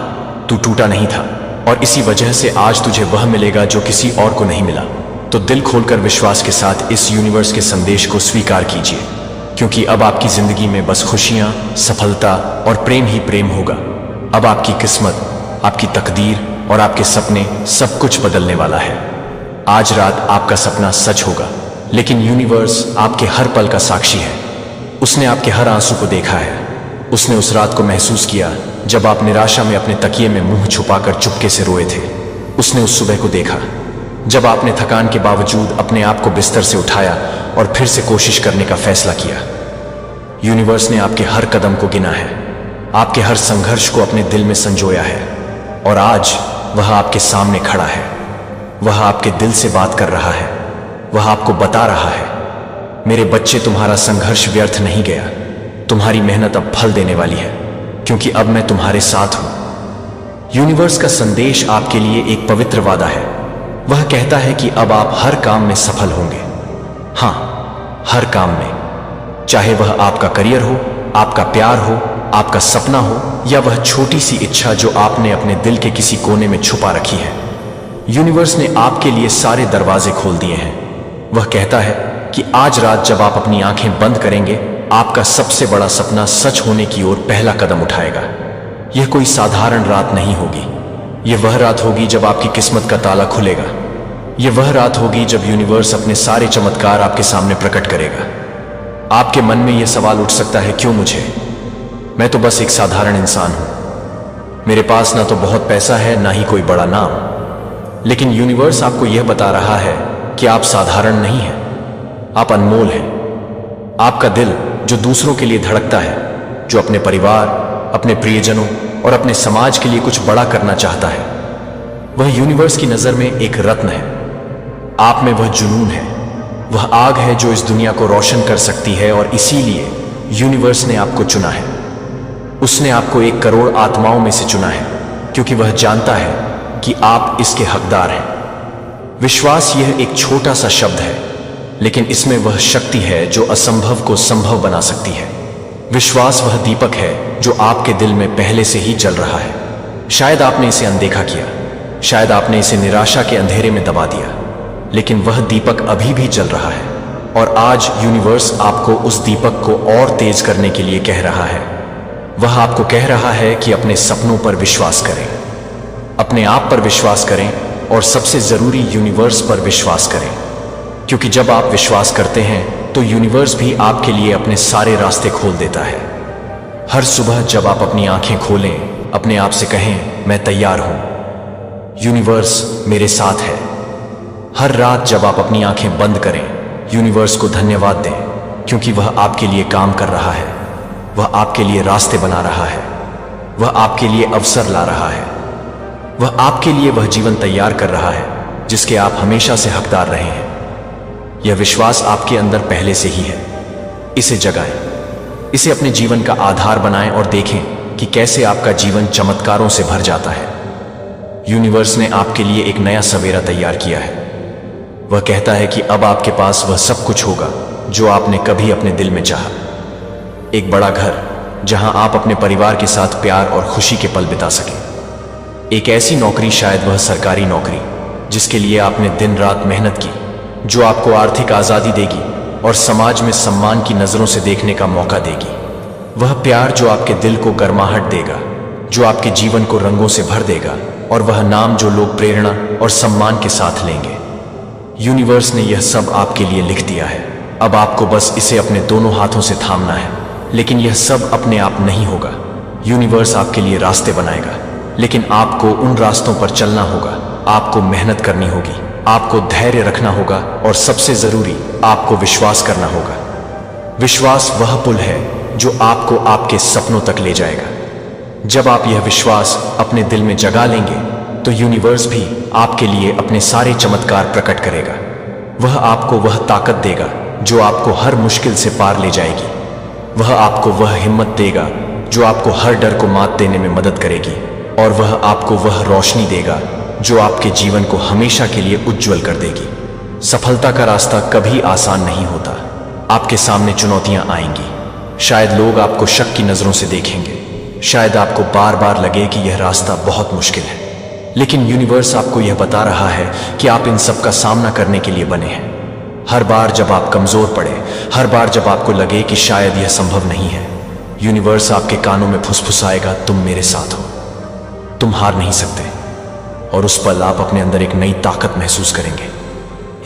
तू टूटा नहीं था। और इसी वजह से आज तुझे वह मिलेगा जो किसी और को नहीं मिला। तो दिल खोलकर विश्वास के साथ इस यूनिवर्स के संदेश को स्वीकार कीजिए, क्योंकि अब आपकी जिंदगी में बस खुशियां, सफलता और प्रेम ही प्रेम होगा। अब आपकी किस्मत, आपकी तकदीर और आपके सपने सब कुछ बदलने वाला है। आज रात आपका सपना सच होगा, लेकिन यूनिवर्स आपके हर पल का साक्षी है। उसने आपके हर आंसू को देखा है। उसने उस रात को महसूस किया जब आप निराशा में अपने तकिए में मुंह छुपाकर चुपके से रोए थे। उसने उस सुबह को देखा जब आपने थकान के बावजूद अपने आप को बिस्तर से उठाया और फिर से कोशिश करने का फैसला किया। यूनिवर्स ने आपके हर कदम को गिना है, आपके हर संघर्ष को अपने दिल में संजोया है। और आज वह आपके सामने खड़ा है। वह आपके दिल से बात कर रहा है। वह आपको बता रहा है, मेरे बच्चे, तुम्हारा संघर्ष व्यर्थ नहीं गया। तुम्हारी मेहनत अब फल देने वाली है, क्योंकि अब मैं तुम्हारे साथ हूं। यूनिवर्स का संदेश आपके लिए एक पवित्र वादा है। वह कहता है कि अब आप हर काम में सफल होंगे। हां, हर काम में, चाहे वह आपका करियर हो, आपका प्यार हो, आपका सपना हो, या वह छोटी सी इच्छा जो आपने अपने दिल के किसी कोने में छुपा रखी है। यूनिवर्स ने आपके लिए सारे दरवाजे खोल दिए हैं। वह कहता है कि आज रात जब आप अपनी आंखें बंद करेंगे, आपका सबसे बड़ा सपना सच होने की ओर पहला कदम उठाएगा। यह कोई साधारण रात नहीं होगी। यह वह रात होगी जब आपकी किस्मत का ताला खुलेगा। यह वह रात होगी जब यूनिवर्स अपने सारे चमत्कार आपके सामने प्रकट करेगा। आपके मन में यह सवाल उठ सकता है, क्यों मुझे? मैं तो बस एक साधारण इंसान हूं। मेरे पास ना तो बहुत पैसा है, ना ही कोई बड़ा नाम। लेकिन यूनिवर्स आपको यह बता रहा है कि आप साधारण नहीं हैं, आप अनमोल हैं। आपका दिल जो दूसरों के लिए धड़कता है, जो अपने परिवार, अपने प्रियजनों और अपने समाज के लिए कुछ बड़ा करना चाहता है, वह यूनिवर्स की नजर में एक रत्न है। आप में वह जुनून है, वह आग है जो इस दुनिया को रोशन कर सकती है, और इसीलिए यूनिवर्स ने आपको चुना है। उसने आपको 1 करोड़ आत्माओं में से चुना है, क्योंकि वह जानता है कि आप इसके हकदार हैं। विश्वास यह एक छोटा सा शब्द है, लेकिन इसमें वह शक्ति है जो असंभव को संभव बना सकती है। विश्वास वह दीपक है जो आपके दिल में पहले से ही जल रहा है। शायद आपने इसे अनदेखा किया, शायद आपने इसे निराशा के अंधेरे में दबा दिया, लेकिन वह दीपक अभी भी जल रहा है। और आज यूनिवर्स आपको उस दीपक को और तेज करने के लिए कह रहा है। वह आपको कह रहा है कि अपने सपनों पर विश्वास करें, अपने आप पर विश्वास करें, और सबसे जरूरी यूनिवर्स पर विश्वास करें। क्योंकि जब आप विश्वास करते हैं तो यूनिवर्स भी आपके लिए अपने सारे रास्ते खोल देता है। हर सुबह जब आप अपनी आंखें खोलें, अपने आप से कहें, मैं तैयार हूं, यूनिवर्स मेरे साथ है। हर रात जब आप अपनी आंखें बंद करें, यूनिवर्स को धन्यवाद दें, क्योंकि वह आपके लिए काम कर रहा है, वह आपके लिए रास्ते बना रहा है, वह आपके लिए अवसर ला रहा है, वह आपके लिए वह जीवन तैयार कर रहा है जिसके आप हमेशा से हकदार रहे हैं। यह विश्वास आपके अंदर पहले से ही है। इसे जगाएं, इसे अपने जीवन का आधार बनाएं और देखें कि कैसे आपका जीवन चमत्कारों से भर जाता है। यूनिवर्स ने आपके लिए एक नया सवेरा तैयार किया है। वह कहता है कि अब आपके पास वह सब कुछ होगा जो आपने कभी अपने दिल में चाहा। एक बड़ा घर जहां आप अपने परिवार के साथ प्यार और खुशी के पल बिता सकें। एक ऐसी नौकरी, शायद वह सरकारी नौकरी, जिसके लिए आपने दिन रात मेहनत की, जो आपको आर्थिक आज़ादी देगी और समाज में सम्मान की नज़रों से देखने का मौका देगी। वह प्यार जो आपके दिल को गर्माहट देगा, जो आपके जीवन को रंगों से भर देगा, और वह नाम जो लोग प्रेरणा और सम्मान के साथ लेंगे। यूनिवर्स ने यह सब आपके लिए लिख दिया है। अब आपको बस इसे अपने दोनों हाथों से थामना है। लेकिन यह सब अपने आप नहीं होगा। यूनिवर्स आपके लिए रास्ते बनाएगा, लेकिन आपको उन रास्तों पर चलना होगा। आपको मेहनत करनी होगी, आपको धैर्य रखना होगा, और सबसे जरूरी, आपको विश्वास करना होगा। विश्वास वह पुल है जो आपको आपके सपनों तक ले जाएगा। जब आप यह विश्वास अपने दिल में जगा लेंगे, तो यूनिवर्स भी आपके लिए अपने सारे चमत्कार प्रकट करेगा। वह आपको वह ताकत देगा जो आपको हर मुश्किल से पार ले जाएगी। वह आपको वह हिम्मत देगा जो आपको हर डर को मात देने में मदद करेगी, और वह आपको वह रोशनी देगा जो आपके जीवन को हमेशा के लिए उज्जवल कर देगी। सफलता का रास्ता कभी आसान नहीं होता। आपके सामने चुनौतियां आएंगी। शायद लोग आपको शक की नजरों से देखेंगे, शायद आपको बार बार लगे कि यह रास्ता बहुत मुश्किल है। लेकिन यूनिवर्स आपको यह बता रहा है कि आप इन सब का सामना करने के लिए बने हैं। हर बार जब आप कमजोर पड़े, हर बार जब आपको लगे कि शायद यह संभव नहीं है, यूनिवर्स आपके कानों में फुसफुसाएगा, तुम मेरे साथ हो, तुम हार नहीं सकते। और उस पल आप अपने अंदर एक नई ताकत महसूस करेंगे।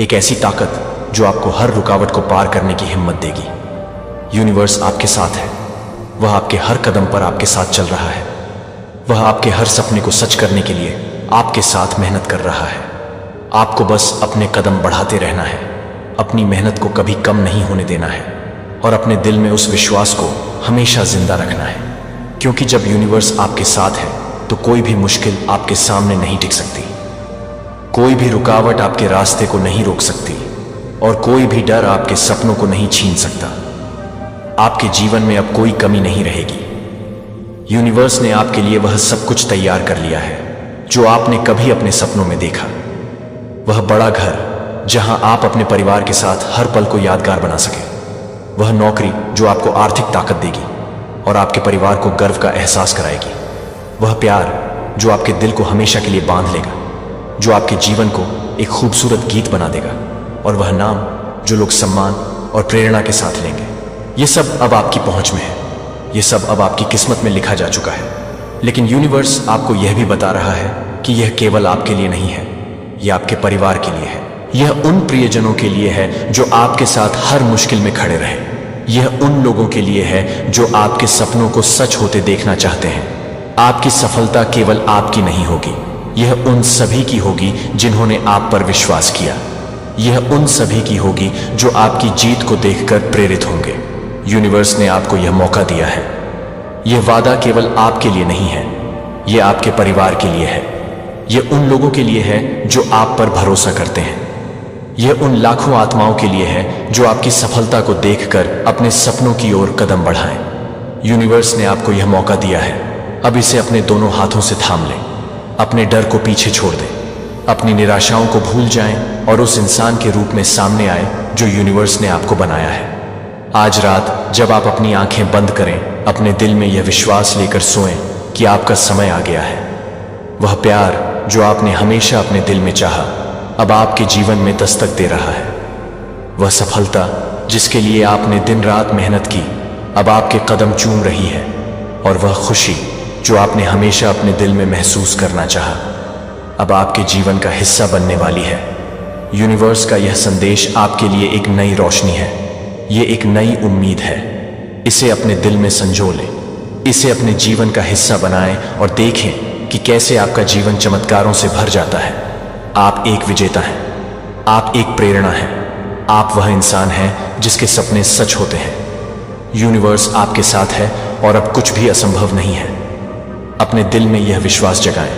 एक ऐसी ताकत जो आपको हर रुकावट को पार करने की हिम्मत देगी। यूनिवर्स आपके साथ है। वह आपके हर कदम पर आपके साथ चल रहा है। वह आपके हर सपने को सच करने के लिए आपके साथ मेहनत कर रहा है। आपको बस अपने कदम बढ़ाते रहना है, अपनी मेहनत को कभी कम नहीं होने देना है, और अपने दिल में उस विश्वास को हमेशा जिंदा रखना है। क्योंकि जब यूनिवर्स आपके साथ है तो कोई भी मुश्किल आपके सामने नहीं टिक सकती, कोई भी रुकावट आपके रास्ते को नहीं रोक सकती, और कोई भी डर आपके सपनों को नहीं छीन सकता। आपके जीवन में अब कोई कमी नहीं रहेगी। यूनिवर्स ने आपके लिए वह सब कुछ तैयार कर लिया है जो आपने कभी अपने सपनों में देखा। वह बड़ा घर जहां आप अपने परिवार के साथ हर पल को यादगार बना सके। वह नौकरी जो आपको आर्थिक ताकत देगी और आपके परिवार को गर्व का एहसास कराएगी। वह प्यार जो आपके दिल को हमेशा के लिए बांध लेगा। जो आपके जीवन को एक खूबसूरत गीत बना देगा, और वह नाम जो लोग सम्मान और प्रेरणा के साथ लेंगे। ये सब अब आपकी पहुंच में है, ये सब अब आपकी किस्मत में लिखा जा चुका है। लेकिन यूनिवर्स आपको यह भी बता रहा है कि यह केवल आपके लिए नहीं है, यह आपके परिवार के लिए है। यह उन प्रियजनों के लिए है जो आपके साथ हर मुश्किल में खड़े रहे। यह उन लोगों के लिए है जो आपके सपनों को सच होते देखना चाहते हैं। आपकी सफलता केवल आपकी नहीं होगी, यह उन सभी की होगी जिन्होंने आप पर विश्वास किया। यह उन सभी की होगी जो आपकी जीत को देखकर प्रेरित होंगे। यूनिवर्स ने आपको यह मौका दिया है। यह वादा केवल आपके लिए नहीं है, यह आपके परिवार के लिए है। यह उन लोगों के लिए है जो आप पर भरोसा करते हैं। यह उन लाखों आत्माओं के लिए है जो आपकी सफलता को देखकर अपने सपनों की ओर कदम बढ़ाएं। यूनिवर्स ने आपको यह मौका दिया है, अब इसे अपने दोनों हाथों से थाम लें। अपने डर को पीछे छोड़ दें, अपनी निराशाओं को भूल जाएं और उस इंसान के रूप में सामने आए जो यूनिवर्स ने आपको बनाया है। आज रात जब आप अपनी आंखें बंद करें, अपने दिल में यह विश्वास लेकर सोएं कि आपका समय आ गया है। वह प्यार जो आपने हमेशा अपने दिल में चाहा, अब आपके जीवन में दस्तक दे रहा है। वह सफलता जिसके लिए आपने दिन रात मेहनत की, अब आपके कदम चूम रही है। और वह खुशी जो आपने हमेशा अपने दिल में महसूस करना चाहा, अब आपके जीवन का हिस्सा बनने वाली है। यूनिवर्स का यह संदेश आपके लिए एक नई रोशनी है, ये एक नई उम्मीद है। इसे अपने दिल में संजो लें, इसे अपने जीवन का हिस्सा बनाएं और देखें कि कैसे आपका जीवन चमत्कारों से भर जाता है। आप एक विजेता हैं, आप एक प्रेरणा हैं, आप वह इंसान हैं जिसके सपने सच होते हैं। यूनिवर्स आपके साथ है और अब कुछ भी असंभव नहीं है। अपने दिल में यह विश्वास जगाएं,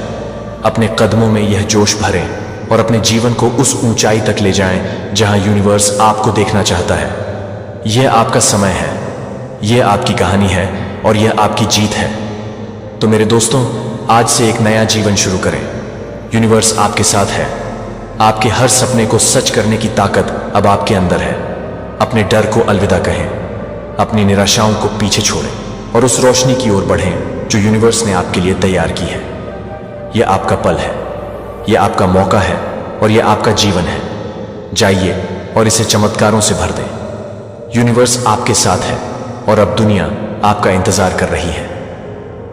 अपने कदमों में यह जोश भरें और अपने जीवन को उस ऊंचाई तक ले जाएं जहां यूनिवर्स आपको देखना चाहता है। यह आपका समय है, यह आपकी कहानी है और यह आपकी जीत है। तो मेरे दोस्तों, आज से एक नया जीवन शुरू करें। यूनिवर्स आपके साथ है। आपके हर सपने को सच करने की ताकत अब आपके अंदर है। अपने डर को अलविदा कहें, अपनी निराशाओं को पीछे छोड़ें और उस रोशनी की ओर बढ़ें जो यूनिवर्स ने आपके लिए तैयार की है। यह आपका पल है, यह आपका मौका है और यह आपका जीवन है। जाइए और इसे चमत्कारों से भर दें। यूनिवर्स आपके साथ है और अब दुनिया आपका इंतजार कर रही है।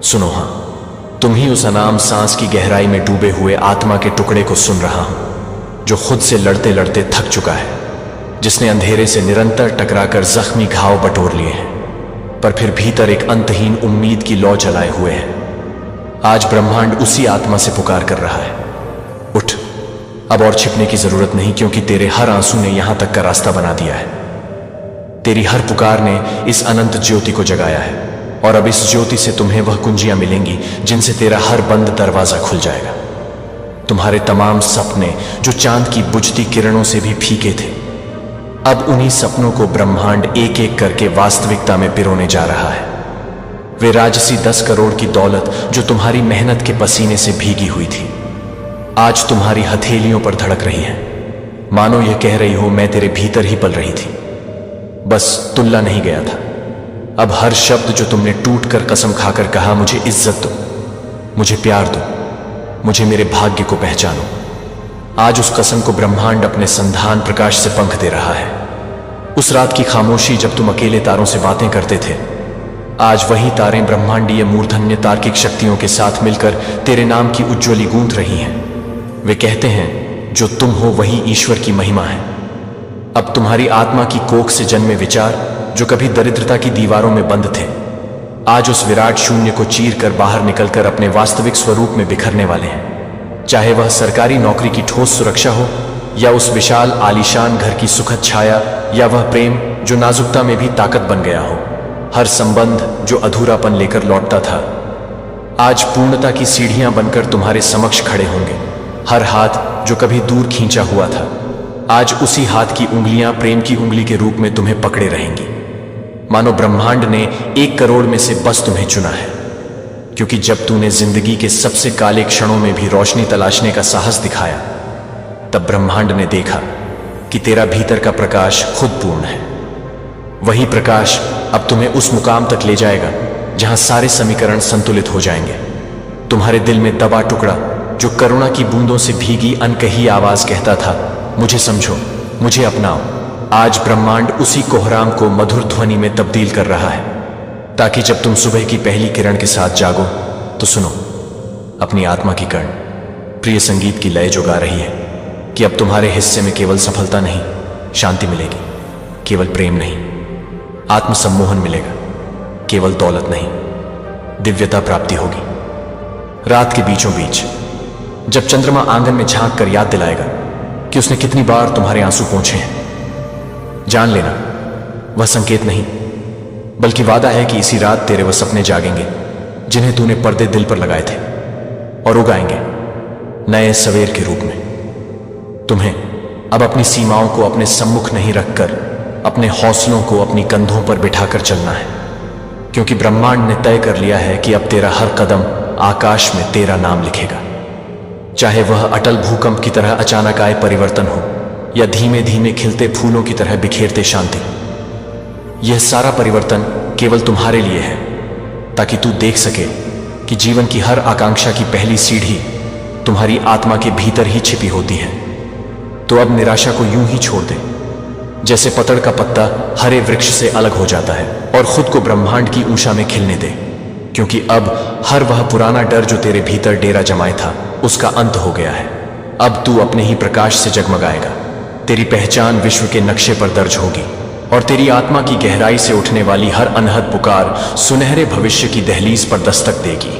सुनो, हाँ, तुम ही उस अनाम सांस की गहराई में डूबे हुए आत्मा के टुकड़े को सुन रहा हूं, जो खुद से लड़ते लड़ते थक चुका है, जिसने अंधेरे से निरंतर टकराकर जख्मी घाव बटोर लिए हैं, पर फिर भीतर एक अंतहीन उम्मीद की लौ जलाए हुए है। आज ब्रह्मांड उसी आत्मा से पुकार कर रहा है, उठ, अब और छिपने की जरूरत नहीं, क्योंकि तेरे हर आंसू ने यहां तक का रास्ता बना दिया है। तेरी हर पुकार ने इस अनंत ज्योति को जगाया है और अब इस ज्योति से तुम्हें वह कुंजियां मिलेंगी जिनसे तेरा हर बंद दरवाजा खुल जाएगा। तुम्हारे तमाम सपने जो चांद की बुझती किरणों से भी फीके थे, अब उन्हीं सपनों को ब्रह्मांड एक एक करके वास्तविकता में पिरोने जा रहा है। वे राजसी 10 करोड़ की दौलत जो तुम्हारी मेहनत के पसीने से भीगी हुई थी, आज तुम्हारी हथेलियों पर धड़क रही है। मानो यह कह रही हो, मैं तेरे भीतर ही पल रही थी, बस तुल्ला नहीं गया था। अब हर शब्द जो तुमने टूट कर कसम खाकर कहा, मुझे इज्जत दो, मुझे प्यार दो, मुझे मेरे भाग्य को पहचानो, आज उस कसम को ब्रह्मांड अपने संधान प्रकाश से पंख दे रहा है। उस रात की खामोशी जब तुम अकेले तारों से बातें करते थे, आज वही तारें ब्रह्मांडीय मूर्धन्य तार्किक शक्तियों के साथ मिलकर तेरे नाम की उज्ज्वली गूंथ रही हैं। वे कहते हैं, जो तुम हो वही ईश्वर की महिमा है। अब तुम्हारी आत्मा की कोख से जन्मे विचार जो कभी दरिद्रता की दीवारों में बंद थे, आज उस विराट शून्य को चीर कर बाहर निकलकर अपने वास्तविक स्वरूप में बिखरने वाले हैं। चाहे वह सरकारी नौकरी की ठोस सुरक्षा हो, या उस विशाल आलीशान घर की सुखद छाया, या वह प्रेम जो नाजुकता में भी ताकत बन गया हो। हर संबंध जो अधूरापन लेकर लौटता था, आज पूर्णता की सीढ़ियां बनकर तुम्हारे समक्ष खड़े होंगे। हर हाथ जो कभी दूर खींचा हुआ था, आज उसी हाथ की उंगलियां प्रेम की उंगली के रूप में तुम्हें पकड़े रहेंगी। मानो ब्रह्मांड ने 1 करोड़ में से बस तुम्हें चुना है, क्योंकि जब तूने जिंदगी के सबसे काले क्षणों में भी रोशनी तलाशने का साहस दिखाया, तब ब्रह्मांड ने देखा कि तेरा भीतर का प्रकाश खुद पूर्ण है। वही प्रकाश अब तुम्हें उस मुकाम तक ले जाएगा जहां सारे समीकरण संतुलित हो जाएंगे। तुम्हारे दिल में दबा टुकड़ा जो करुणा की बूंदों से भीगी अनकही आवाज कहता था, मुझे समझो, मुझे अपनाओ। आज ब्रह्मांड उसी कोहराम को मधुर ध्वनि में तब्दील कर रहा है, ताकि जब तुम सुबह की पहली किरण के साथ जागो तो सुनो अपनी आत्मा की कर्ण प्रिय संगीत की लय जो गा रही है कि अब तुम्हारे हिस्से में केवल सफलता नहीं, शांति मिलेगी। केवल प्रेम नहीं, आत्मसम्मोहन मिलेगा। केवल दौलत नहीं, दिव्यता प्राप्ति होगी। रात के बीचों बीच जब चंद्रमा आंगन में झांक कर याद दिलाएगा कि उसने कितनी बार तुम्हारे आंसू पोंछे हैं, जान लेना वह संकेत नहीं बल्कि वादा है कि इसी रात तेरे वह सपने जागेंगे जिन्हें तूने पर्दे दिल पर लगाए थे, और उगाएंगे नए सवेर के रूप में। तुम्हें अब अपनी सीमाओं को अपने सम्मुख नहीं रखकर अपने हौसलों को अपनी कंधों पर बिठाकर चलना है, क्योंकि ब्रह्मांड ने तय कर लिया है कि अब तेरा हर कदम आकाश में तेरा नाम लिखेगा। चाहे वह अटल भूकंप की तरह अचानक आए परिवर्तन हो या धीमे धीमे खिलते फूलों की तरह बिखेरते शांति, यह सारा परिवर्तन केवल तुम्हारे लिए है, ताकि तू देख सके कि जीवन की हर आकांक्षा की पहली सीढ़ी तुम्हारी आत्मा के भीतर ही छिपी होती है। तो अब निराशा को यूं ही छोड़ दे, जैसे पतड़ का पत्ता हरे वृक्ष से अलग हो जाता है, और खुद को ब्रह्मांड की ऊषा में खिलने दे, क्योंकि अब हर वह पुराना डर जो तेरे भीतर डेरा जमाए था उसका अंत हो गया है। अब तू अपने ही प्रकाश से जगमगाएगा। तेरी पहचान विश्व के नक्शे पर दर्ज होगी, और तेरी आत्मा की गहराई से उठने वाली हर अनहद पुकार सुनहरे भविष्य की दहलीज पर दस्तक देगी।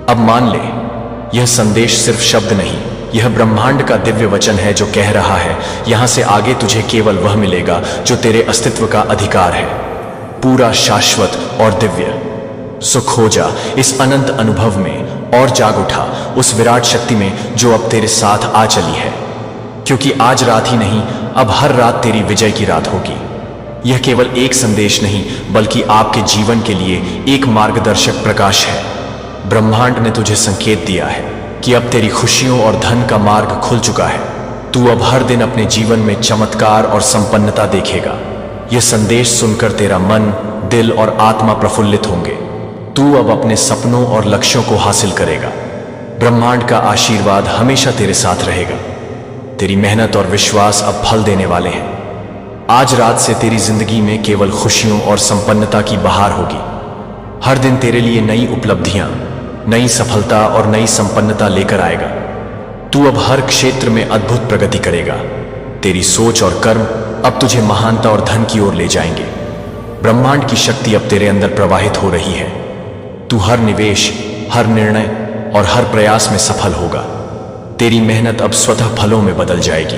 अब मान ले, यह संदेश सिर्फ शब्द नहीं, यह ब्रह्मांड का दिव्य वचन है जो कह रहा है, यहां से आगे तुझे केवल वह मिलेगा जो तेरे अस्तित्व का अधिकार है, पूरा, शाश्वत और दिव्य। सो खो जा इस अनंत अनुभव में और जाग उठा उस विराट शक्ति में जो अब तेरे साथ आ चली है, क्योंकि आज रात ही नहीं, अब हर रात तेरी विजय की रात होगी। यह केवल एक संदेश नहीं बल्कि आपके जीवन के लिए एक मार्गदर्शक प्रकाश है। ब्रह्मांड ने तुझे संकेत दिया है कि अब तेरी खुशियों और धन का मार्ग खुल चुका है। तू अब हर दिन अपने जीवन में चमत्कार और संपन्नता देखेगा। यह संदेश सुनकर तेरा मन, दिल और आत्मा प्रफुल्लित होंगे। तू अब अपने सपनों और लक्ष्यों को हासिल करेगा। ब्रह्मांड का आशीर्वाद हमेशा तेरे साथ रहेगा। तेरी मेहनत और विश्वास अब फल देने वाले हैं। आज रात से तेरी जिंदगी में केवल खुशियों और संपन्नता की बहार होगी। हर दिन तेरे लिए नई उपलब्धियां, नई सफलता और नई संपन्नता लेकर आएगा। तू अब हर क्षेत्र में अद्भुत प्रगति करेगा। तेरी सोच और कर्म अब तुझे महानता और धन की ओर ले जाएंगे। ब्रह्मांड की शक्ति अब तेरे अंदर प्रवाहित हो रही है। तू हर निवेश, हर निर्णय और हर प्रयास में सफल होगा। तेरी मेहनत अब स्वतः फलों में बदल जाएगी।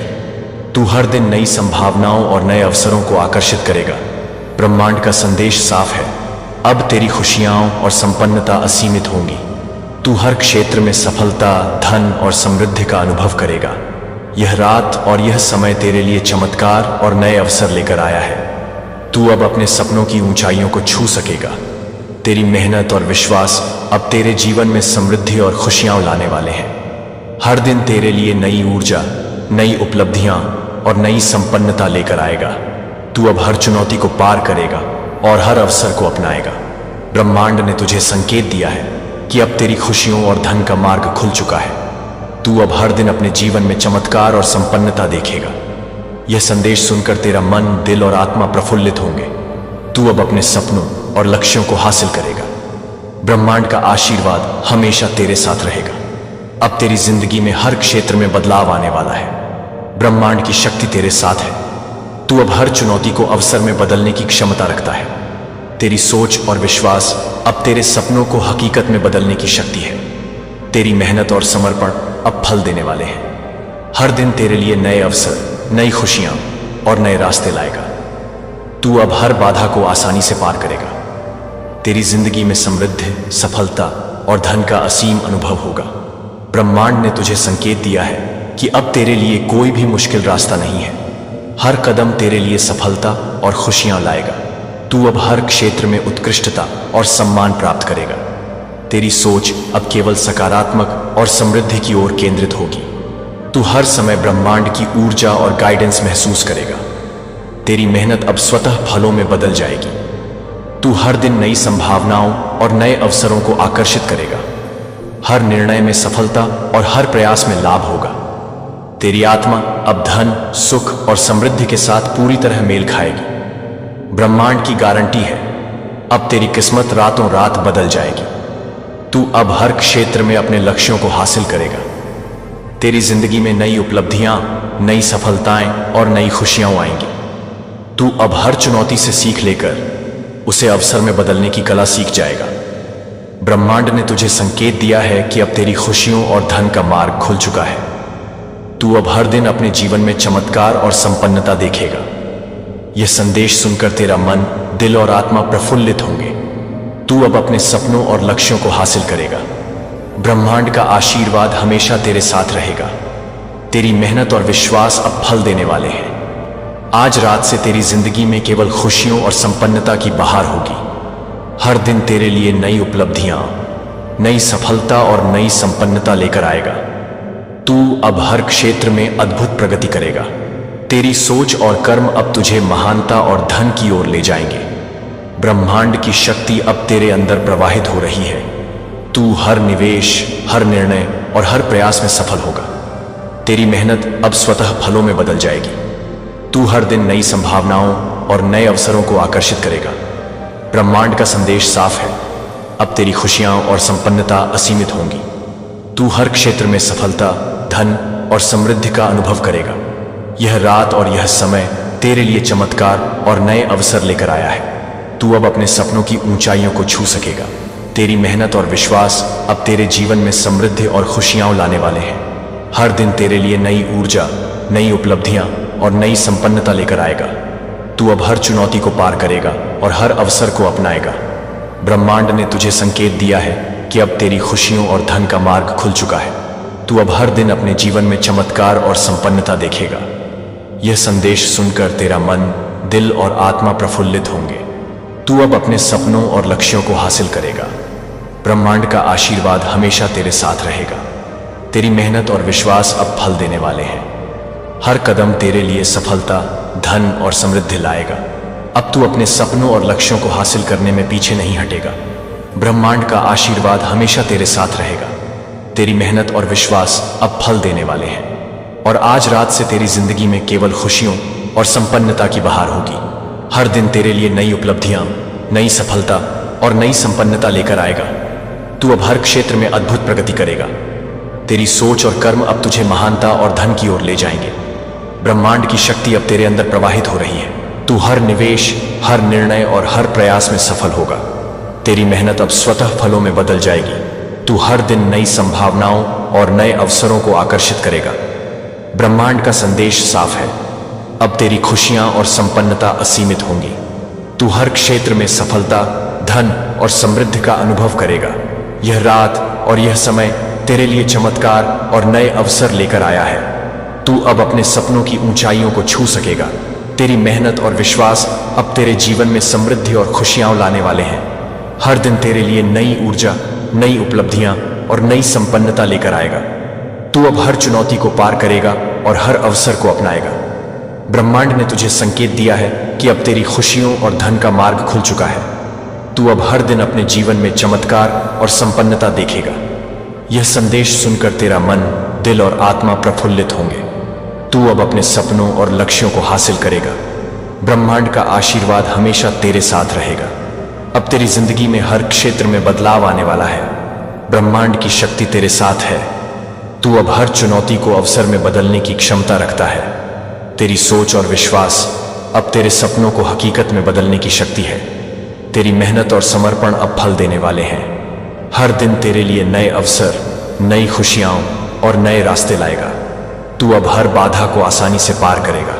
तू हर दिन नई संभावनाओं और नए अवसरों को आकर्षित करेगा। ब्रह्मांड का संदेश साफ है, अब तेरी खुशियां और संपन्नता असीमित होंगी। तू हर क्षेत्र में सफलता, धन और समृद्धि का अनुभव करेगा। यह रात और यह समय तेरे लिए चमत्कार और नए अवसर लेकर आया है। तू अब अपने सपनों की ऊंचाइयों को छू सकेगा। तेरी मेहनत और विश्वास अब तेरे जीवन में समृद्धि और खुशियां लाने वाले हैं। हर दिन तेरे लिए नई ऊर्जा, नई उपलब्धियां और नई संपन्नता लेकर आएगा। तू अब हर चुनौती को पार करेगा और हर अवसर को अपनाएगा। ब्रह्मांड ने तुझे संकेत दिया है कि अब तेरी खुशियों और धन का मार्ग खुल चुका है। तू अब हर दिन अपने जीवन में चमत्कार और संपन्नता देखेगा। यह संदेश सुनकर तेरा मन, दिल और आत्मा प्रफुल्लित होंगे। तू अब अपने सपनों और लक्ष्यों को हासिल करेगा। ब्रह्मांड का आशीर्वाद हमेशा तेरे साथ रहेगा। अब तेरी जिंदगी में हर क्षेत्र में बदलाव आने वाला है। ब्रह्मांड की शक्ति तेरे साथ है। तू अब हर चुनौती को अवसर में बदलने की क्षमता रखता है। तेरी सोच और विश्वास अब तेरे सपनों को हकीकत में बदलने की शक्ति है। तेरी मेहनत और समर्पण अब फल देने वाले हैं। हर दिन तेरे लिए नए अवसर, नई खुशियां और नए रास्ते लाएगा। तू अब हर बाधा को आसानी से पार करेगा। तेरी जिंदगी में समृद्धि, सफलता और धन का असीम अनुभव होगा। ब्रह्मांड ने तुझे संकेत दिया है कि अब तेरे लिए कोई भी मुश्किल रास्ता नहीं है। हर कदम तेरे लिए सफलता और खुशियां लाएगा। तू अब हर क्षेत्र में उत्कृष्टता और सम्मान प्राप्त करेगा। तेरी सोच अब केवल सकारात्मक और समृद्धि की ओर केंद्रित होगी। तू हर समय ब्रह्मांड की ऊर्जा और गाइडेंस महसूस करेगा। तेरी मेहनत अब स्वतः फलों में बदल जाएगी। तू हर दिन नई संभावनाओं और नए अवसरों को आकर्षित करेगा। हर निर्णय में सफलता और हर प्रयास में लाभ होगा। तेरी आत्मा अब धन, सुख और समृद्धि के साथ पूरी तरह मेल खाएगी। ब्रह्मांड की गारंटी है, अब तेरी किस्मत रातों रात बदल जाएगी। तू अब हर क्षेत्र में अपने लक्ष्यों को हासिल करेगा। तेरी जिंदगी में नई उपलब्धियां, नई सफलताएं और नई खुशियां आएंगी। तू अब हर चुनौती से सीख लेकर उसे अवसर में बदलने की कला सीख जाएगा। ब्रह्मांड ने तुझे संकेत दिया है कि अब तेरी खुशियों और धन का मार्ग खुल चुका है। तू अब हर दिन अपने जीवन में चमत्कार और संपन्नता देखेगा। यह संदेश सुनकर तेरा मन, दिल और आत्मा प्रफुल्लित होंगे। तू अब अपने सपनों और लक्ष्यों को हासिल करेगा। ब्रह्मांड का आशीर्वाद हमेशा तेरे साथ रहेगा। तेरी मेहनत और विश्वास अब फल देने वाले हैं। आज रात से तेरी जिंदगी में केवल खुशियों और संपन्नता की बहार होगी। हर दिन तेरे लिए नई उपलब्धियां, नई सफलता और नई संपन्नता लेकर आएगा। तू अब हर क्षेत्र में अद्भुत प्रगति करेगा। तेरी सोच और कर्म अब तुझे महानता और धन की ओर ले जाएंगे। ब्रह्मांड की शक्ति अब तेरे अंदर प्रवाहित हो रही है। तू हर निवेश, हर निर्णय और हर प्रयास में सफल होगा। तेरी मेहनत अब स्वतः फलों में बदल जाएगी। तू हर दिन नई संभावनाओं और नए अवसरों को आकर्षित करेगा। ब्रह्मांड का संदेश साफ है, अब तेरी खुशियां और संपन्नता असीमित होंगी। तू हर क्षेत्र में सफलता, धन और समृद्धि का अनुभव करेगा। यह रात और यह समय तेरे लिए चमत्कार और नए अवसर लेकर आया है। तू अब अपने सपनों की ऊंचाइयों को छू सकेगा। तेरी मेहनत और विश्वास अब तेरे जीवन में समृद्धि और खुशियां लाने वाले हैं। हर दिन तेरे लिए नई ऊर्जा, नई उपलब्धियां और नई संपन्नता लेकर आएगा। तू अब हर चुनौती को पार करेगा और हर अवसर को अपनाएगा। ब्रह्मांड ने तुझे संकेत दिया है कि अब तेरी खुशियों और धन का मार्ग खुल चुका है। तू अब हर दिन अपने जीवन में चमत्कार और संपन्नता देखेगा। यह संदेश सुनकर तेरा मन, दिल और आत्मा प्रफुल्लित होंगे। तू अब अपने सपनों और लक्ष्यों को हासिल करेगा। ब्रह्मांड का आशीर्वाद हमेशा तेरे साथ रहेगा। तेरी मेहनत और विश्वास अब फल देने वाले हैं। हर कदम तेरे लिए सफलता, धन और समृद्धि लाएगा। अब तू अपने सपनों और लक्ष्यों को हासिल करने में पीछे नहीं हटेगा। ब्रह्मांड का आशीर्वाद हमेशा तेरे साथ रहेगा। तेरी मेहनत और विश्वास अब फल देने वाले हैं और आज रात से तेरी जिंदगी में केवल खुशियों और संपन्नता की बहार होगी। हर दिन तेरे लिए नई उपलब्धियां, नई सफलता और नई संपन्नता लेकर आएगा। तू अब हर क्षेत्र में अद्भुत प्रगति करेगा। तेरी सोच और कर्म अब तुझे महानता और धन की ओर ले जाएंगे। ब्रह्मांड की शक्ति अब तेरे अंदर प्रवाहित हो रही है। तू हर निवेश, हर निर्णय और हर प्रयास में सफल होगा। तेरी मेहनत अब स्वतः फलों में बदल जाएगी। तू हर दिन नई संभावनाओं और नए अवसरों को आकर्षित करेगा। ब्रह्मांड का संदेश साफ है, अब तेरी खुशियां और संपन्नता असीमित होंगी। तू हर क्षेत्र में सफलता, धन और समृद्धि का अनुभव करेगा। यह रात और यह समय तेरे लिए चमत्कार और नए अवसर लेकर आया है। तू अब अपने सपनों की ऊंचाइयों को छू सकेगा। तेरी मेहनत और विश्वास अब तेरे जीवन में समृद्धि और खुशियां लाने वाले हैं। हर दिन तेरे लिए नई ऊर्जा, नई उपलब्धियां और नई संपन्नता लेकर आएगा। तू अब हर चुनौती को पार करेगा और हर अवसर को अपनाएगा। ब्रह्मांड ने तुझे संकेत दिया है कि अब तेरी खुशियों और धन का मार्ग खुल चुका है। तू अब हर दिन अपने जीवन में चमत्कार और संपन्नता देखेगा। यह संदेश सुनकर तेरा मन, दिल और आत्मा प्रफुल्लित होंगे। तू अब अपने सपनों और लक्ष्यों को हासिल करेगा। ब्रह्मांड का आशीर्वाद हमेशा तेरे साथ रहेगा। अब तेरी जिंदगी में हर क्षेत्र में बदलाव आने वाला है। ब्रह्मांड की शक्ति तेरे साथ है। तू अब हर चुनौती को अवसर में बदलने की क्षमता रखता है। तेरी सोच और विश्वास अब तेरे सपनों को हकीकत में बदलने की शक्ति है। तेरी मेहनत और समर्पण अब फल देने वाले हैं। हर दिन तेरे लिए नए अवसर, नई खुशियां और नए रास्ते लाएगा। तू अब हर बाधा को आसानी से पार करेगा।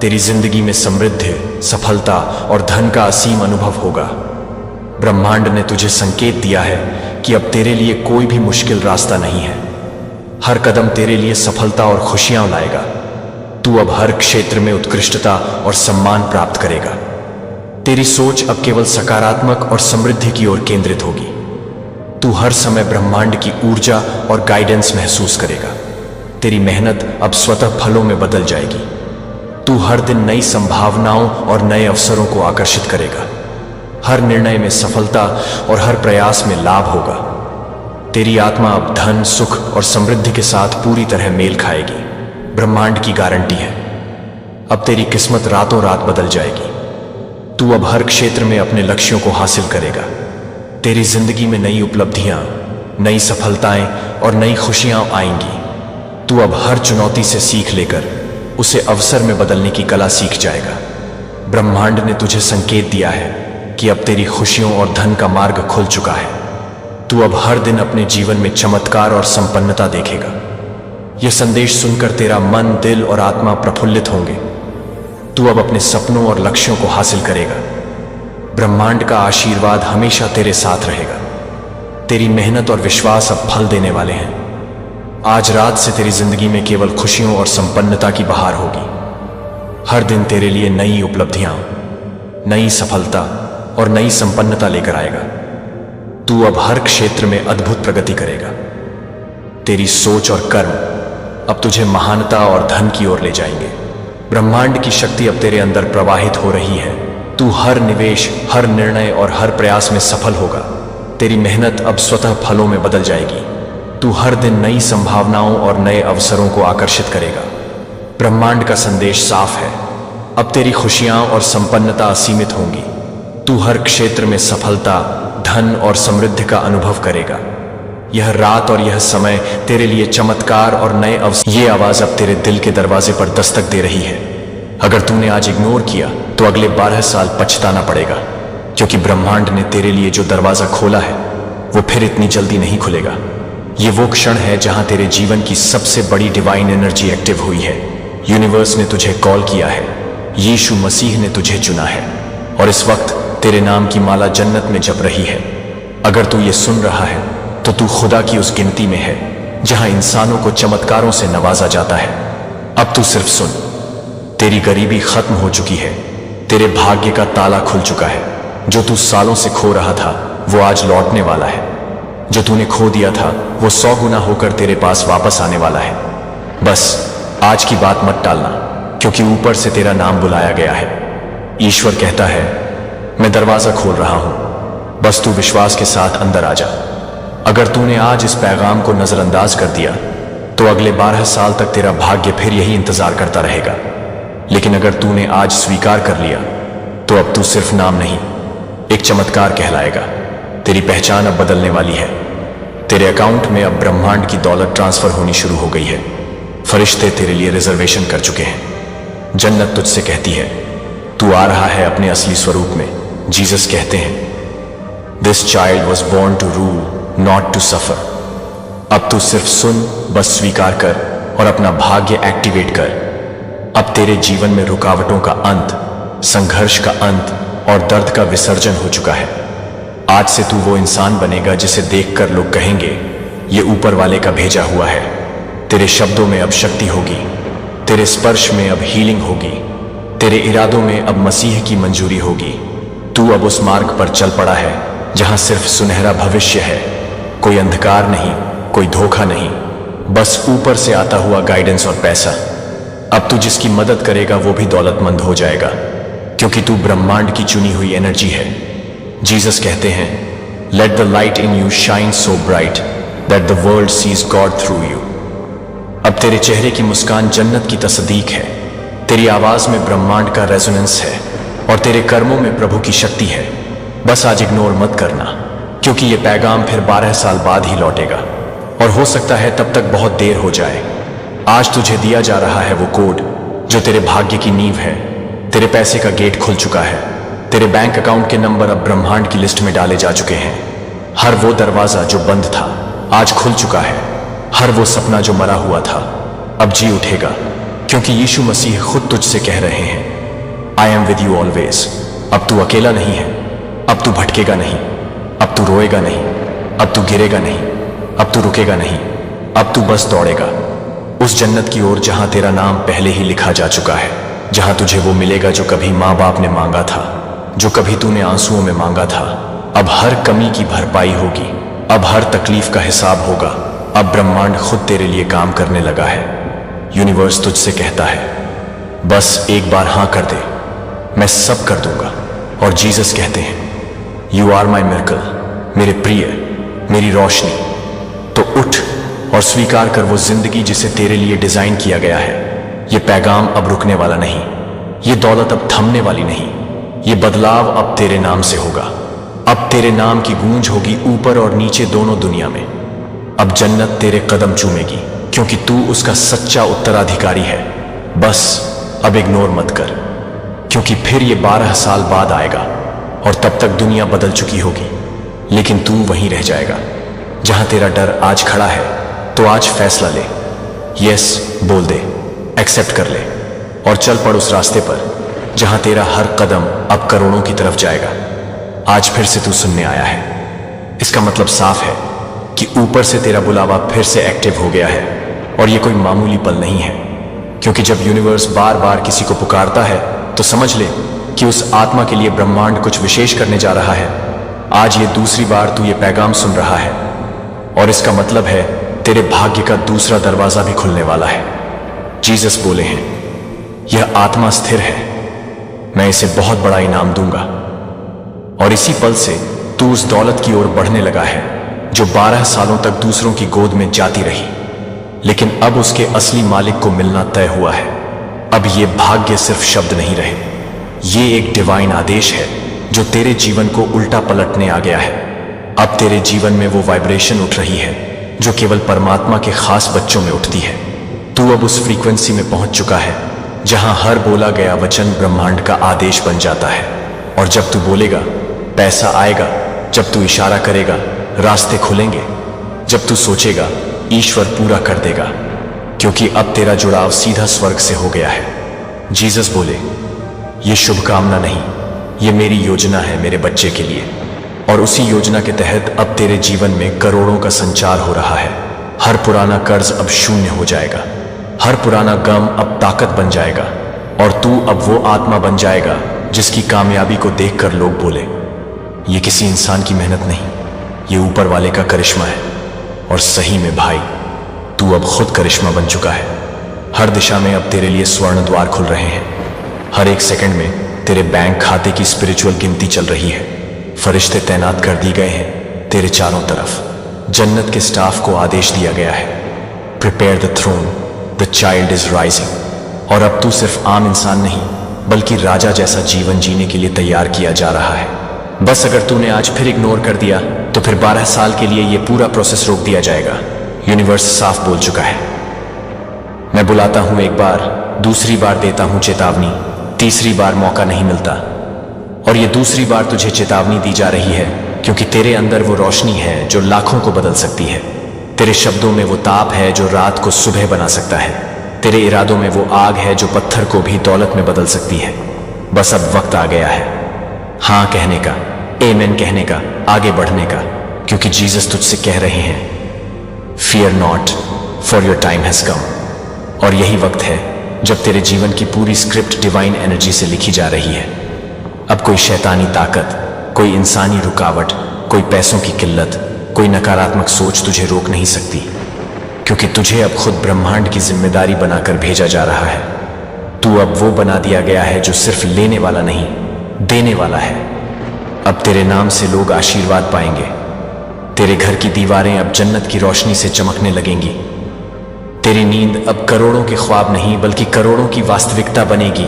तेरी जिंदगी में समृद्धि, सफलता और धन का असीम अनुभव होगा। ब्रह्मांड ने तुझे संकेत दिया है कि अब तेरे लिए कोई भी मुश्किल रास्ता नहीं है। हर कदम तेरे लिए सफलता और खुशियां लाएगा। तू अब हर क्षेत्र में उत्कृष्टता और सम्मान प्राप्त करेगा। तेरी सोच अब केवल सकारात्मक और समृद्धि की ओर केंद्रित होगी। तू हर समय ब्रह्मांड की ऊर्जा और गाइडेंस महसूस करेगा। तेरी मेहनत अब स्वतः फलों में बदल जाएगी। तू हर दिन नई संभावनाओं और नए अवसरों को आकर्षित करेगा। हर निर्णय में सफलता और हर प्रयास में लाभ होगा। तेरी आत्मा अब धन, सुख और समृद्धि के साथ पूरी तरह मेल खाएगी। ब्रह्मांड की गारंटी है, अब तेरी किस्मत रातों रात बदल जाएगी। तू अब हर क्षेत्र में अपने लक्ष्यों को हासिल करेगा। तेरी जिंदगी में नई उपलब्धियां, नई सफलताएं और नई खुशियां आएंगी। तू अब हर चुनौती से सीख लेकर उसे अवसर में बदलने की कला सीख जाएगा। ब्रह्मांड ने तुझे संकेत दिया है कि अब तेरी खुशियों और धन का मार्ग खुल चुका है। तू अब हर दिन अपने जीवन में चमत्कार और संपन्नता देखेगा। यह संदेश सुनकर तेरा मन, दिल और आत्मा प्रफुल्लित होंगे। तू अब अपने सपनों और लक्ष्यों को हासिल करेगा। ब्रह्मांड का आशीर्वाद हमेशा तेरे साथ रहेगा। तेरी मेहनत और विश्वास अब फल देने वाले हैं। आज रात से तेरी जिंदगी में केवल खुशियों और संपन्नता की बहार होगी। हर दिन तेरे लिए नई उपलब्धियां, नई सफलता और नई संपन्नता लेकर आएगा। तू अब हर क्षेत्र में अद्भुत प्रगति करेगा। तेरी सोच और कर्म अब तुझे महानता और धन की ओर ले जाएंगे। ब्रह्मांड की शक्ति अब तेरे अंदर प्रवाहित हो रही है। तू हर निवेश, हर निर्णय और हर प्रयास में सफल होगा। तेरी मेहनत अब स्वतः फलों में बदल जाएगी। तू हर दिन नई संभावनाओं और नए अवसरों को आकर्षित करेगा। ब्रह्मांड का संदेश साफ है, अब तेरी खुशियां और संपन्नता असीमित होंगी। तू हर क्षेत्र में सफलता, धन और समृद्धि का अनुभव करेगा। यह रात और यह समय तेरे लिए चमत्कार और नए अवसर। ये आवाज अब तेरे दिल के दरवाजे पर दस्तक दे रही है। अगर तूने आज इग्नोर किया तो अगले 12 साल पछताना पड़ेगा, क्योंकि ब्रह्मांड ने तेरे लिए जो दरवाजा खोला है वो फिर इतनी जल्दी नहीं खुलेगा। ये वो क्षण है जहां तेरे जीवन की सबसे बड़ी डिवाइन एनर्जी एक्टिव हुई है। यूनिवर्स ने तुझे कॉल किया है, यीशु मसीह ने तुझे चुना है और इस वक्त तेरे नाम की माला जन्नत में जप रही है। अगर तू ये सुन रहा है तो तू खुदा की उस गिनती में है जहां इंसानों को चमत्कारों से नवाजा जाता है। अब तू सिर्फ सुन, तेरी गरीबी खत्म हो चुकी है। तेरे भाग्य का ताला खुल चुका है। जो तू सालों से खो रहा था वो आज लौटने वाला है। जो तूने खो दिया था वो 100 गुना होकर तेरे पास वापस आने वाला है। बस आज की बात मत टालना, क्योंकि ऊपर से तेरा नाम बुलाया गया है। ईश्वर कहता है, मैं दरवाजा खोल रहा हूं, बस तू विश्वास के साथ अंदर आ जा। अगर तूने आज इस पैगाम को नजरअंदाज कर दिया तो अगले 12 साल तक तेरा भाग्य फिर यही इंतजार करता रहेगा। लेकिन अगर तूने आज स्वीकार कर लिया तो अब तू सिर्फ नाम नहीं, एक चमत्कार कहलाएगा। तेरी पहचान अब बदलने वाली है। तेरे अकाउंट में अब ब्रह्मांड की दौलत ट्रांसफर होनी शुरू हो गई है। फरिश्ते तेरे लिए रिजर्वेशन कर चुके हैं। जन्नत तुझसे कहती है, तू आ रहा है अपने असली स्वरूप में। जीसस कहते हैं, this child was born to rule, not to suffer. अब तू सिर्फ सुन, बस स्वीकार कर और अपना भाग्य एक्टिवेट कर। अब तेरे जीवन में रुकावटों का अंत, संघर्ष का अंत और दर्द का विसर्जन हो चुका है। आज से तू वो इंसान बनेगा जिसे देखकर लोग कहेंगे, ये ऊपर वाले का भेजा हुआ है। तेरे शब्दों में अब शक्ति होगी, तेरे स्पर्श में अब हीलिंग होगी, तेरे इरादों में अब मसीह की मंजूरी होगी। तू अब उस मार्ग पर चल पड़ा है जहां सिर्फ सुनहरा भविष्य है, कोई अंधकार नहीं, कोई धोखा नहीं, बस ऊपर से आता हुआ गाइडेंस और पैसा। अब तू जिसकी मदद करेगा वो भी दौलतमंद हो जाएगा, क्योंकि तू ब्रह्मांड की चुनी हुई एनर्जी है। जीसस कहते हैं, let the light in you shine so bright that the world sees God through you. अब तेरे चेहरे की मुस्कान जन्नत की तस्दीक है, तेरी आवाज में ब्रह्मांड का रेजोनेंस है और तेरे कर्मों में प्रभु की शक्ति है। बस आज इग्नोर मत करना, क्योंकि ये पैगाम फिर 12 साल बाद ही लौटेगा और हो सकता है तब तक बहुत देर हो जाए। आज तुझे दिया जा रहा है वो कोड जो तेरे भाग्य की नींव है। तेरे पैसे का गेट खुल चुका है। तेरे बैंक अकाउंट के नंबर अब ब्रह्मांड की लिस्ट में डाले जा चुके हैं। हर वो दरवाजा जो बंद था आज खुल चुका है। हर वो सपना जो मरा हुआ था अब जी उठेगा, क्योंकि यीशु मसीह खुद तुझसे कह रहे हैं, I am with you always. अब तू अकेला नहीं है, अब तू भटकेगा नहीं, अब तू रोएगा नहीं, अब तू गिरेगा नहीं, अब तू रुकेगा नहीं, अब तू बस दौड़ेगा उस जन्नत की ओर जहां तेरा नाम पहले ही लिखा जा चुका है, जहां तुझे वो मिलेगा जो कभी माँ बाप ने मांगा था, जो कभी तूने आंसुओं में मांगा था। अब हर कमी की भरपाई होगी, अब हर तकलीफ का हिसाब होगा। अब ब्रह्मांड खुद तेरे लिए काम करने लगा है। यूनिवर्स तुझसे कहता है, बस एक बार हां कर दे, मैं सब कर दूंगा। और जीसस कहते हैं, यू आर माई मिरेकल, मेरे प्रिय, मेरी रोशनी, तो उठ और स्वीकार कर वो जिंदगी जिसे तेरे लिए डिजाइन किया गया है। ये पैगाम अब रुकने वाला नहीं, ये दौलत अब थमने वाली नहीं, ये बदलाव अब तेरे नाम से होगा। अब तेरे नाम की गूंज होगी ऊपर और नीचे दोनों दुनिया में। अब जन्नत तेरे कदम चूमेगी क्योंकि तू उसका सच्चा उत्तराधिकारी है। बस अब इग्नोर मत कर, क्योंकि फिर ये 12 साल बाद आएगा और तब तक दुनिया बदल चुकी होगी, लेकिन तू वहीं रह जाएगा। जहां तेरा डर आज खड़ा है, तो आज फैसला ले, यस बोल दे, एक्सेप्ट कर ले और चल पड़ उस रास्ते पर जहां तेरा हर कदम अब करोड़ों की तरफ जाएगा। आज फिर से तू सुनने आया है। इसका मतलब साफ है कि ऊपर से तेरा बुलावा फिर से एक्टिव हो गया है और ये कोई मामूली पल नहीं है, क्योंकि जब यूनिवर्स बार बार किसी को पुकारता है तो समझ ले कि उस आत्मा के लिए ब्रह्मांड कुछ विशेष करने जा रहा है। आज ये दूसरी बार तू ये पैगाम सुन रहा है और इसका मतलब है तेरे भाग्य का दूसरा दरवाजा भी खुलने वाला है। जीसस बोले हैं, यह आत्मा स्थिर है, मैं इसे बहुत बड़ा इनाम दूंगा। और इसी पल से तू उस दौलत की ओर बढ़ने लगा है जो 12 सालों तक दूसरों की गोद में जाती रही, लेकिन अब उसके असली मालिक को मिलना तय हुआ है। अब ये भाग्य सिर्फ शब्द नहीं रहे, ये एक डिवाइन आदेश है जो तेरे जीवन को उल्टा पलटने आ गया है। अब तेरे जीवन में वो वाइब्रेशन उठ रही है जो केवल परमात्मा के खास बच्चों में उठती है। तू अब उस फ्रीक्वेंसी में पहुंच चुका है जहां हर बोला गया वचन ब्रह्मांड का आदेश बन जाता है। और जब तू बोलेगा, पैसा आएगा। जब तू इशारा करेगा, रास्ते खुलेंगे। जब तू सोचेगा, ईश्वर पूरा कर देगा, क्योंकि अब तेरा जुड़ाव सीधा स्वर्ग से हो गया है। जीसस बोले, ये शुभकामना नहीं, ये मेरी योजना है मेरे बच्चे के लिए। और उसी योजना के तहत अब तेरे जीवन में करोड़ों का संचार हो रहा है। हर पुराना कर्ज अब शून्य हो जाएगा, हर पुराना गम अब ताकत बन जाएगा और तू अब वो आत्मा बन जाएगा जिसकी कामयाबी को देखकर लोग बोले, ये किसी इंसान की मेहनत नहीं, ये ऊपर वाले का करिश्मा है। और सही में भाई, तू अब खुद करिश्मा बन चुका है। हर दिशा में अब तेरे लिए स्वर्ण द्वार खुल रहे हैं। हर एक सेकंड में तेरे बैंक खाते की स्पिरिचुअल गिनती चल रही है। फरिश्ते तैनात कर दिए गए हैं तेरे चारों तरफ। जन्नत के स्टाफ को आदेश दिया गया है, prepare the throne, the child is rising. और अब तू सिर्फ आम इंसान नहीं, बल्कि राजा जैसा जीवन जीने के लिए तैयार किया जा रहा है। बस अगर तूने आज फिर इग्नोर कर दिया तो फिर 12 साल के लिए यह पूरा प्रोसेस रोक दिया जाएगा। यूनिवर्स साफ बोल चुका है। मैं बुलाता हूं एक बार, दूसरी बार देता हूं चेतावनी, तीसरी बार मौका नहीं मिलता। और ये दूसरी बार तुझे चेतावनी दी जा रही है क्योंकि तेरे अंदर वो रोशनी है जो लाखों को बदल सकती है। तेरे शब्दों में वो ताप है जो रात को सुबह बना सकता है। तेरे इरादों में वो आग है जो पत्थर को भी दौलत में बदल सकती है। बस अब वक्त आ गया है हाँ कहने का, आमीन कहने का, आगे बढ़ने का, क्योंकि जीसस तुझसे कह रहे हैं, fear not, for your time has come. और यही वक्त है जब तेरे जीवन की पूरी स्क्रिप्ट डिवाइन एनर्जी से लिखी जा रही है। अब कोई शैतानी ताकत, कोई इंसानी रुकावट, कोई पैसों की किल्लत, कोई नकारात्मक सोच तुझे रोक नहीं सकती, क्योंकि तुझे अब खुद ब्रह्मांड की जिम्मेदारी बनाकर भेजा जा रहा है। तू अब वो बना दिया गया है जो सिर्फ लेने वाला नहीं, देने वाला है। अब तेरे नाम से लोग आशीर्वाद पाएंगे। तेरे घर की दीवारें अब जन्नत की रोशनी से चमकने लगेंगी। तेरी नींद अब करोड़ों के ख्वाब नहीं बल्कि करोड़ों की वास्तविकता बनेगी।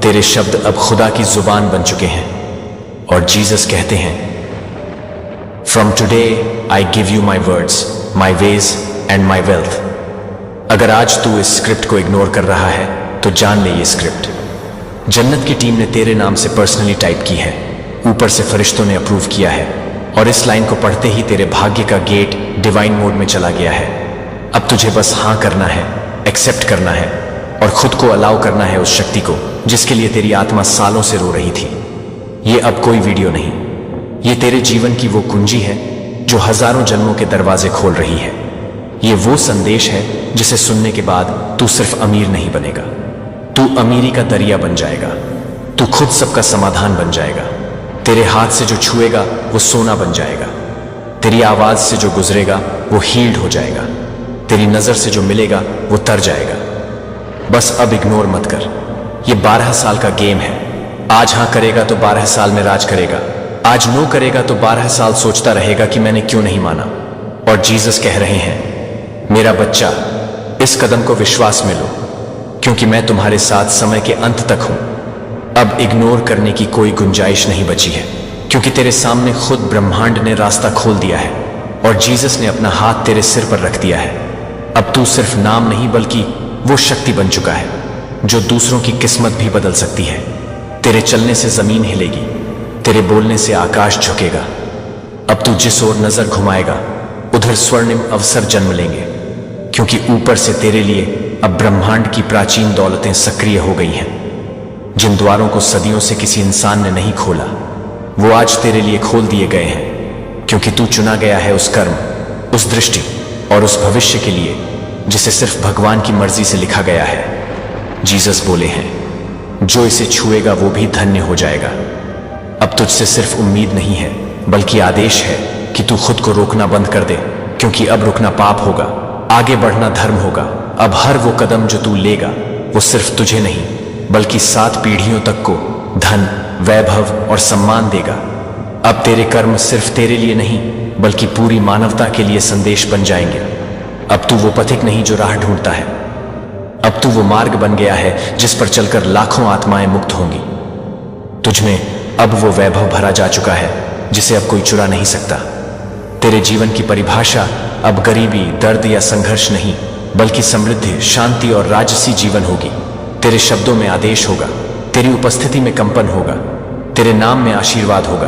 तेरे शब्द अब खुदा की जुबान बन चुके हैं। और जीसस कहते हैं, from today I give you my words, my ways and my wealth. अगर आज तू इस स्क्रिप्ट को इग्नोर कर रहा है तो जान ले, ये स्क्रिप्ट जन्नत की टीम ने तेरे नाम से पर्सनली टाइप की है। ऊपर से फरिश्तों ने अप्रूव किया है और इस लाइन को पढ़ते ही तेरे भाग्य का गेट डिवाइन मोड में चला गया है। अब तुझे बस हाँ करना है, एक्सेप्ट करना है और खुद को अलाउ करना है उस शक्ति को जिसके लिए तेरी आत्मा सालों से रो रही थी। ये अब कोई वीडियो नहीं, ये तेरे जीवन की वो कुंजी है जो हजारों जन्मों के दरवाजे खोल रही है। ये वो संदेश है जिसे सुनने के बाद तू सिर्फ अमीर नहीं बनेगा, तू अमीरी का दरिया बन जाएगा। तू खुद सबका समाधान बन जाएगा। तेरे हाथ से जो छुएगा वो सोना बन जाएगा। तेरी आवाज से जो गुजरेगा वो हील्ड हो जाएगा। तेरी नजर से जो मिलेगा वो तर जाएगा। बस अब इग्नोर मत कर। ये 12 साल का गेम है। आज हाँ करेगा तो 12 साल में राज करेगा। आज नो करेगा तो 12 साल सोचता रहेगा कि मैंने क्यों नहीं माना। और जीसस कह रहे हैं, मेरा बच्चा, इस कदम को विश्वास में लो, क्योंकि मैं तुम्हारे साथ समय के अंत तक हूं। अब इग्नोर करने की कोई गुंजाइश नहीं बची है, क्योंकि तेरे सामने खुद ब्रह्मांड ने रास्ता खोल दिया है और जीसस ने अपना हाथ तेरे सिर पर रख दिया है। अब तू सिर्फ नाम नहीं बल्कि वो शक्ति बन चुका है जो दूसरों की किस्मत भी बदल सकती है। तेरे चलने से जमीन हिलेगी, तेरे बोलने से आकाश झुकेगा। अब तू जिस ओर नजर घुमाएगा उधर स्वर्णिम अवसर जन्म लेंगे, क्योंकि ऊपर से तेरे लिए अब ब्रह्मांड की प्राचीन दौलतें सक्रिय हो गई हैं। जिन द्वारों को सदियों से किसी इंसान ने नहीं खोला, वो आज तेरे लिए खोल दिए गए हैं, क्योंकि तू चुना गया है उस कर्म, उस दृष्टि और उस भविष्य के लिए जिसे सिर्फ भगवान की मर्जी से लिखा गया है। जीसस बोले हैं, जो इसे छुएगा वो भी धन्य हो जाएगा। अब तुझसे सिर्फ उम्मीद नहीं है बल्कि आदेश है कि तू खुद को रोकना बंद कर दे, क्योंकि अब रुकना पाप होगा, आगे बढ़ना धर्म होगा। अब हर वो कदम जो तू लेगा वो सिर्फ तुझे नहीं बल्कि 7 पीढ़ियों तक को धन, वैभव और सम्मान देगा। अब तेरे कर्म सिर्फ तेरे लिए नहीं बल्कि पूरी मानवता के लिए संदेश बन जाएंगे। अब तू वो पथिक नहीं जो राह ढूंढता है, अब तू वो मार्ग बन गया है जिस पर चलकर लाखों आत्माएं मुक्त होंगी। तुझमें अब वो वैभव भरा जा चुका है जिसे अब कोई चुरा नहीं सकता। तेरे जीवन की परिभाषा अब गरीबी, दर्द या संघर्ष नहीं बल्कि समृद्धि, शांति और राजसी जीवन होगी। तेरे शब्दों में आदेश होगा, तेरी उपस्थिति में कंपन होगा, तेरे नाम में आशीर्वाद होगा।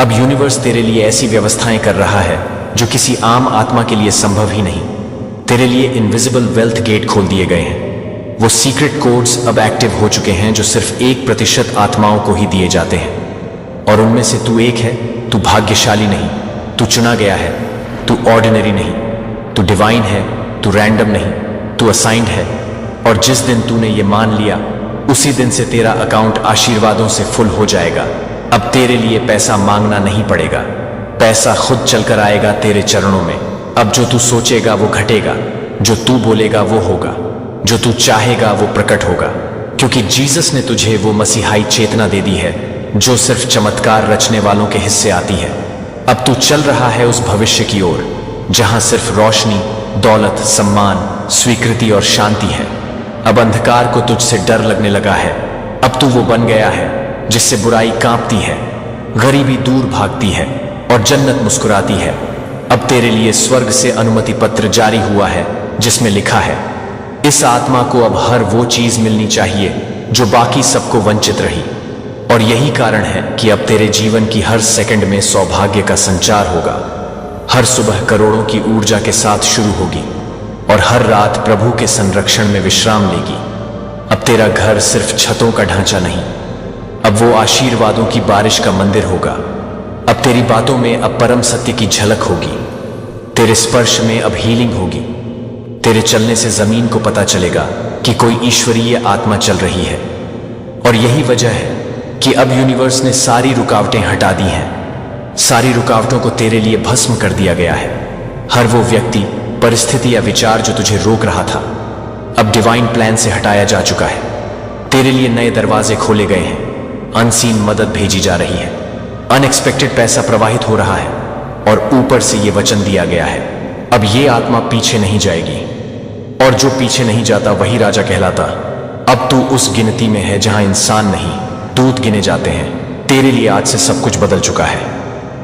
अब यूनिवर्स तेरे लिए ऐसी व्यवस्थाएं कर रहा है जो किसी आम आत्मा के लिए संभव ही नहीं। तेरे लिए इनविजिबल वेल्थ गेट खोल दिए गए हैं। वो सीक्रेट कोड्स अब एक्टिव हो चुके हैं जो सिर्फ 1% आत्माओं को ही दिए जाते हैं। और उनमें से तू एक है। तू भाग्यशाली नहीं, तू चुना गया है। तू ऑर्डिनरी नहीं, तू डिवाइन है। तू रैंडम नहीं, तू असाइंड है। और जिस दिन तूने ये मान लिया उसी दिन से तेरा अकाउंट आशीर्वादों से फुल हो जाएगा। अब तेरे लिए पैसा मांगना नहीं पड़ेगा, पैसा खुद चलकर आएगा तेरे चरणों में। अब जो तू सोचेगा वो घटेगा, जो तू बोलेगा वो होगा, जो तू चाहेगा वो प्रकट होगा, क्योंकि जीसस ने तुझे वो मसीहाई चेतना दे दी है जो सिर्फ चमत्कार रचने वालों के हिस्से आती है। अब तू चल रहा है उस भविष्य की ओर जहां सिर्फ रोशनी, दौलत, सम्मान, स्वीकृति और शांति है। अब अंधकार को तुझसे डर लगने लगा है। अब तू वो बन गया है जिससे बुराई कांपती है, गरीबी दूर भागती है और जन्नत मुस्कुराती है। अब तेरे लिए स्वर्ग से अनुमति पत्र जारी हुआ है जिसमें लिखा है, इस आत्मा को अब हर वो चीज मिलनी चाहिए जो बाकी सबको वंचित रही। और यही कारण है कि अब तेरे जीवन की हर सेकंड में सौभाग्य का संचार होगा। हर सुबह करोड़ों की ऊर्जा के साथ शुरू होगी और हर रात प्रभु के संरक्षण में विश्राम लेगी। अब तेरा घर सिर्फ छतों का ढांचा नहीं, अब वो आशीर्वादों की बारिश का मंदिर होगा। अब तेरी बातों में अब परम सत्य की झलक होगी, तेरे स्पर्श में अब हीलिंग होगी। तेरे चलने से जमीन को पता चलेगा कि कोई ईश्वरीय आत्मा चल रही है। और यही वजह है कि अब यूनिवर्स ने सारी रुकावटें हटा दी हैं। सारी रुकावटों को तेरे लिए भस्म कर दिया गया है। हर वो व्यक्ति, परिस्थिति या विचार जो तुझे रोक रहा था अब डिवाइन प्लान से हटाया जा चुका है। तेरे लिए नए दरवाजे खोले गए हैं, अनसीन मदद भेजी जा रही है, अनएक्सपेक्टेड पैसा प्रवाहित हो रहा है और ऊपर से ये वचन दिया गया है, अब ये आत्मा पीछे नहीं जाएगी। और जो पीछे नहीं जाता वही राजा कहलाता। अब तू उस गिनती में है जहां इंसान नहीं, दूत गिने जाते हैं। तेरे लिए आज से सब कुछ बदल चुका है।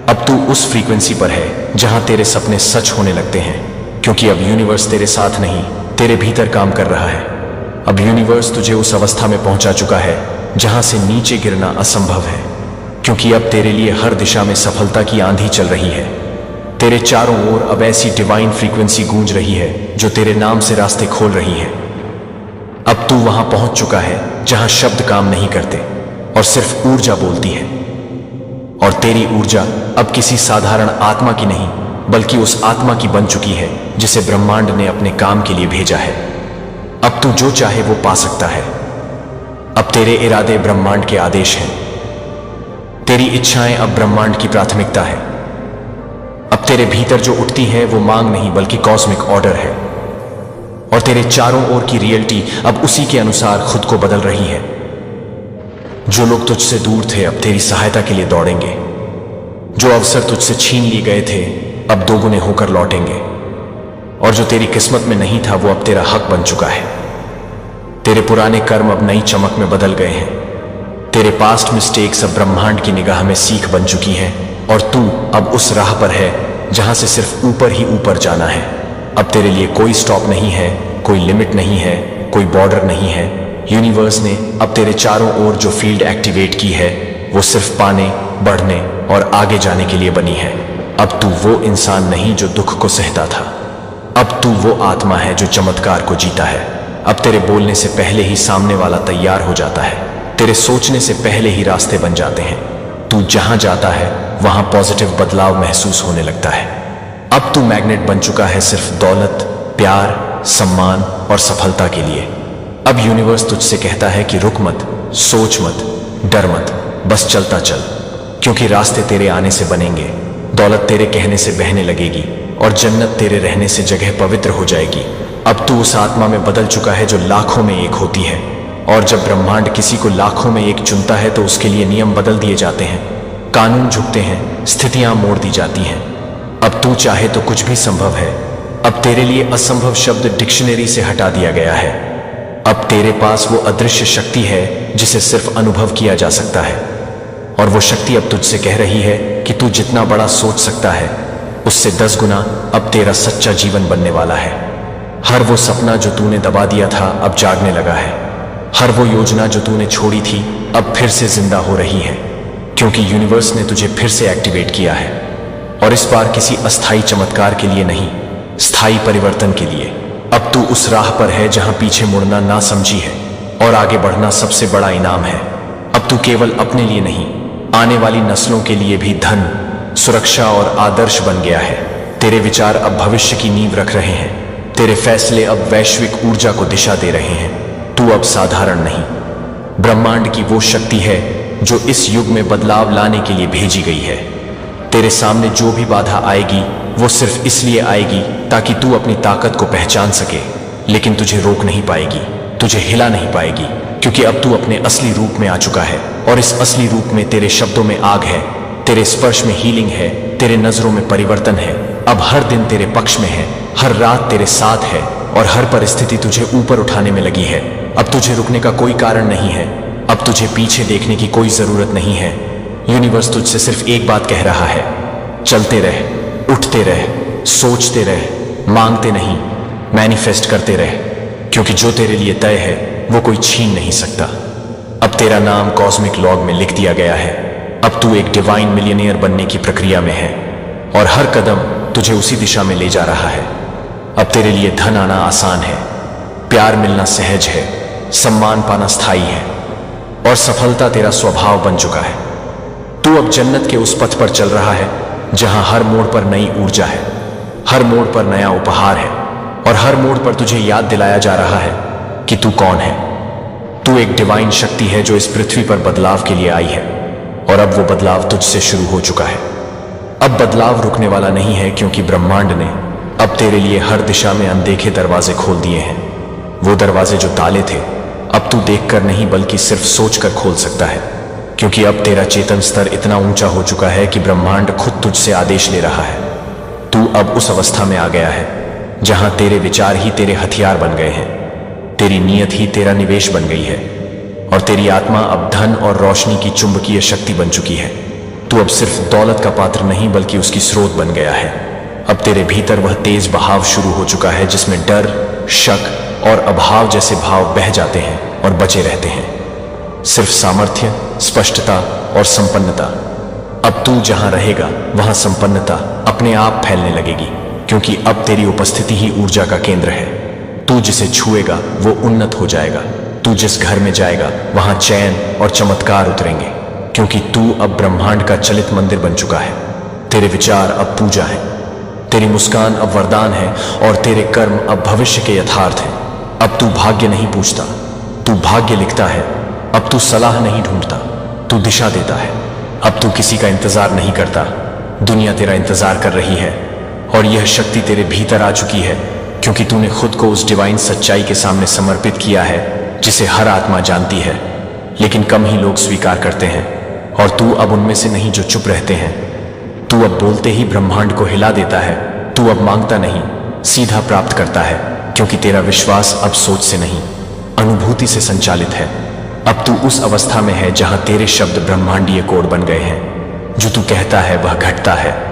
अब तू उस फ्रीक्वेंसी पर है जहां तेरे सपने सच होने लगते हैं, क्योंकि अब यूनिवर्स तेरे साथ नहीं, तेरे भीतर काम कर रहा है। अब यूनिवर्स तुझे उस अवस्था में पहुंचा चुका है जहां से नीचे गिरना असंभव है, क्योंकि अब तेरे लिए हर दिशा में सफलता की आंधी चल रही है। तेरे चारों ओर अब ऐसी डिवाइन फ्रीक्वेंसी गूंज रही है जो तेरे नाम से रास्ते खोल रही है। अब तू वहां पहुंच चुका है जहां शब्द काम नहीं करते और सिर्फ ऊर्जा बोलती है। और तेरी ऊर्जा अब किसी साधारण आत्मा की नहीं बल्कि उस आत्मा की बन चुकी है जिसे ब्रह्मांड ने अपने काम के लिए भेजा है। अब तू जो चाहे वो पा सकता है। अब तेरे इरादे ब्रह्मांड के आदेश हैं, तेरी इच्छाएं अब ब्रह्मांड की प्राथमिकता है। अब तेरे भीतर जो उठती है वो मांग नहीं बल्कि कॉस्मिक ऑर्डर है। और तेरे चारों ओर की रियलिटी अब उसी के अनुसार खुद को बदल रही है। जो लोग तुझसे दूर थे अब तेरी सहायता के लिए दौड़ेंगे, जो अवसर तुझसे छीन लिए गए थे अब दोगुने होकर लौटेंगे, और जो तेरी किस्मत में नहीं था वो अब तेरा हक बन चुका है। तेरे पुराने कर्म अब नई चमक में बदल गए हैं। तेरे पास्ट मिस्टेक्स अब ब्रह्मांड की निगाह में सीख बन चुकी हैं, और तू अब उस राह पर है जहां से सिर्फ ऊपर ही ऊपर जाना है। अब तेरे लिए कोई स्टॉप नहीं है, कोई लिमिट नहीं है, कोई बॉर्डर नहीं है। यूनिवर्स ने अब तेरे चारों ओर जो फील्ड एक्टिवेट की है वो सिर्फ पाने, बढ़ने और आगे जाने के लिए बनी है। अब तू वो इंसान नहीं जो दुख को सहता था, अब तू वो आत्मा है जो चमत्कार को जीता है। अब तेरे बोलने से पहले ही सामने वाला तैयार हो जाता है, तेरे सोचने से पहले ही रास्ते बन जाते हैं। तू जहां जाता है वहां पॉजिटिव बदलाव महसूस होने लगता है। अब तू मैग्नेट बन चुका है सिर्फ दौलत, प्यार, सम्मान और सफलता के लिए। अब यूनिवर्स तुझसे कहता है कि रुक मत, सोच मत, डर मत, बस चलता चल, क्योंकि रास्ते तेरे आने से बनेंगे, दौलत तेरे कहने से बहने लगेगी और जन्नत तेरे रहने से जगह पवित्र हो जाएगी। अब तू उस आत्मा में बदल चुका है जो लाखों में एक होती है, और जब ब्रह्मांड किसी को लाखों में एक चुनता है तो उसके लिए नियम बदल दिए जाते हैं, कानून झुकते हैं, स्थितियां मोड़ दी जाती हैं। अब तू चाहे तो कुछ भी संभव है। अब तेरे लिए असंभव शब्द डिक्शनरी से हटा दिया गया है। अब तेरे पास वो अदृश्य शक्ति है जिसे सिर्फ अनुभव किया जा सकता है, और वो शक्ति अब तुझसे कह रही है कि तू जितना बड़ा सोच सकता है उससे 10 गुना अब तेरा सच्चा जीवन बनने वाला है। हर वो सपना जो तूने दबा दिया था अब जागने लगा है। हर वो योजना जो तूने छोड़ी थी अब फिर से जिंदा हो रही है, क्योंकि यूनिवर्स ने तुझे फिर से एक्टिवेट किया है, और इस बार किसी अस्थाई चमत्कार के लिए नहीं, स्थायी परिवर्तन के लिए। अब तू उस राह पर है जहां पीछे मुड़ना ना समझी है और आगे बढ़ना सबसे बड़ा इनाम है। अब तू केवल अपने लिए नहीं, आने वाली नस्लों के लिए भी धन, सुरक्षा और आदर्श बन गया है। तेरे विचार अब भविष्य की नींव रख रहे हैं, तेरे फैसले अब वैश्विक ऊर्जा को दिशा दे रहे हैं। तू अब साधारण नहीं, ब्रह्मांड की वो शक्ति है जो इस युग में बदलाव लाने के लिए भेजी गई है। तेरे सामने जो भी बाधा आएगी वो सिर्फ इसलिए आएगी ताकि तू अपनी ताकत को पहचान सके, लेकिन तुझे रोक नहीं पाएगी, तुझे हिला नहीं पाएगी, क्योंकि अब तू अपने असली रूप में आ चुका है, और इस असली रूप में तेरे शब्दों में आग है, तेरे स्पर्श में हीलिंग है, तेरे नजरों में परिवर्तन है। अब हर दिन तेरे पक्ष में है, हर रात तेरे साथ है, और हर परिस्थिति तुझे ऊपर उठाने में लगी है। अब तुझे रुकने का कोई कारण नहीं है, अब तुझे पीछे देखने की कोई जरूरत नहीं है। यूनिवर्स तुझसे सिर्फ एक बात कह रहा है, चलते रह, उठते रह, सोचते रह, मांगते नहीं, मैनिफेस्ट करते रह, क्योंकि जो तेरे लिए तय है वो कोई छीन नहीं सकता। अब तेरा नाम कॉस्मिक लॉग में लिख दिया गया है। अब तू एक डिवाइन मिलियनेयर बनने की प्रक्रिया में है, और हर कदम तुझे उसी दिशा में ले जा रहा है। अब तेरे लिए धन आना आसान है, प्यार मिलना सहज है, सम्मान पाना स्थायी है, और सफलता तेरा स्वभाव बन चुका है। तू अब जन्नत के उस पथ पर चल रहा है जहां हर मोड़ पर नई ऊर्जा है, हर मोड़ पर नया उपहार है, और हर मोड़ पर तुझे याद दिलाया जा रहा है कि तू कौन है। तू एक डिवाइन शक्ति है जो इस पृथ्वी पर बदलाव के लिए आई है, और अब वो बदलाव तुझसे शुरू हो चुका है। अब बदलाव रुकने वाला नहीं है, क्योंकि ब्रह्मांड ने अब तेरे लिए हर दिशा में अनदेखे दरवाजे खोल दिए हैं। वो दरवाजे जो ताले थे अब तू देखकर नहीं बल्कि सिर्फ सोचकर खोल सकता है, क्योंकि अब तेरा चेतन स्तर इतना ऊंचा हो चुका है कि ब्रह्मांड खुद तुझसे आदेश ले रहा है। तू अब उस अवस्था में आ गया है जहां तेरे विचार ही तेरे हथियार बन गए हैं, तेरी नीयत ही तेरा निवेश बन गई है, और तेरी आत्मा अब धन और रोशनी की चुंबकीय शक्ति बन चुकी है। तू अब सिर्फ दौलत का पात्र नहीं बल्कि उसकी स्रोत बन गया है। अब तेरे भीतर वह तेज बहाव शुरू हो चुका है जिसमें डर, शक और अभाव जैसे भाव बह जाते हैं और बचे रहते हैं। सिर्फ सामर्थ्य, स्पष्टता और संपन्नता। अब तू जहां रहेगा वहां संपन्नता अपने आप फैलने लगेगी, क्योंकि अब तेरी उपस्थिति ही ऊर्जा का केंद्र है। तू जिसे छुएगा वो उन्नत हो जाएगा। तू जिस घर में जाएगा वहां चैन और चमत्कार उतरेंगे, क्योंकि तू अब ब्रह्मांड का चलित मंदिर बन चुका है। तेरे विचार अब पूजा है, तेरी मुस्कान अब वरदान है, और तेरे कर्म अब भविष्य के यथार्थ हैं। अब तू भाग्य नहीं पूछता, तू भाग्य लिखता है। अब तू सलाह नहीं ढूंढता, तू दिशा देता है। अब तू किसी का इंतजार नहीं करता, दुनिया तेरा इंतजार कर रही है, और यह शक्ति तेरे भीतर आ चुकी है, क्योंकि तूने खुद को उस डिवाइन सच्चाई के सामने समर्पित किया है जिसे हर आत्मा जानती है, लेकिन कम ही लोग स्वीकार करते हैं। और तू अब उनमें से नहीं जो चुप रहते हैं, तू अब बोलते ही ब्रह्मांड को हिला देता है। तू अब मांगता नहीं, सीधा प्राप्त करता है, क्योंकि तेरा विश्वास अब सोच से नहीं, अनुभूति से संचालित है। अब तू उस अवस्था में है जहां तेरे शब्द ब्रह्मांडीय कोड बन गए हैं। जो तू कहता है वह घटता है,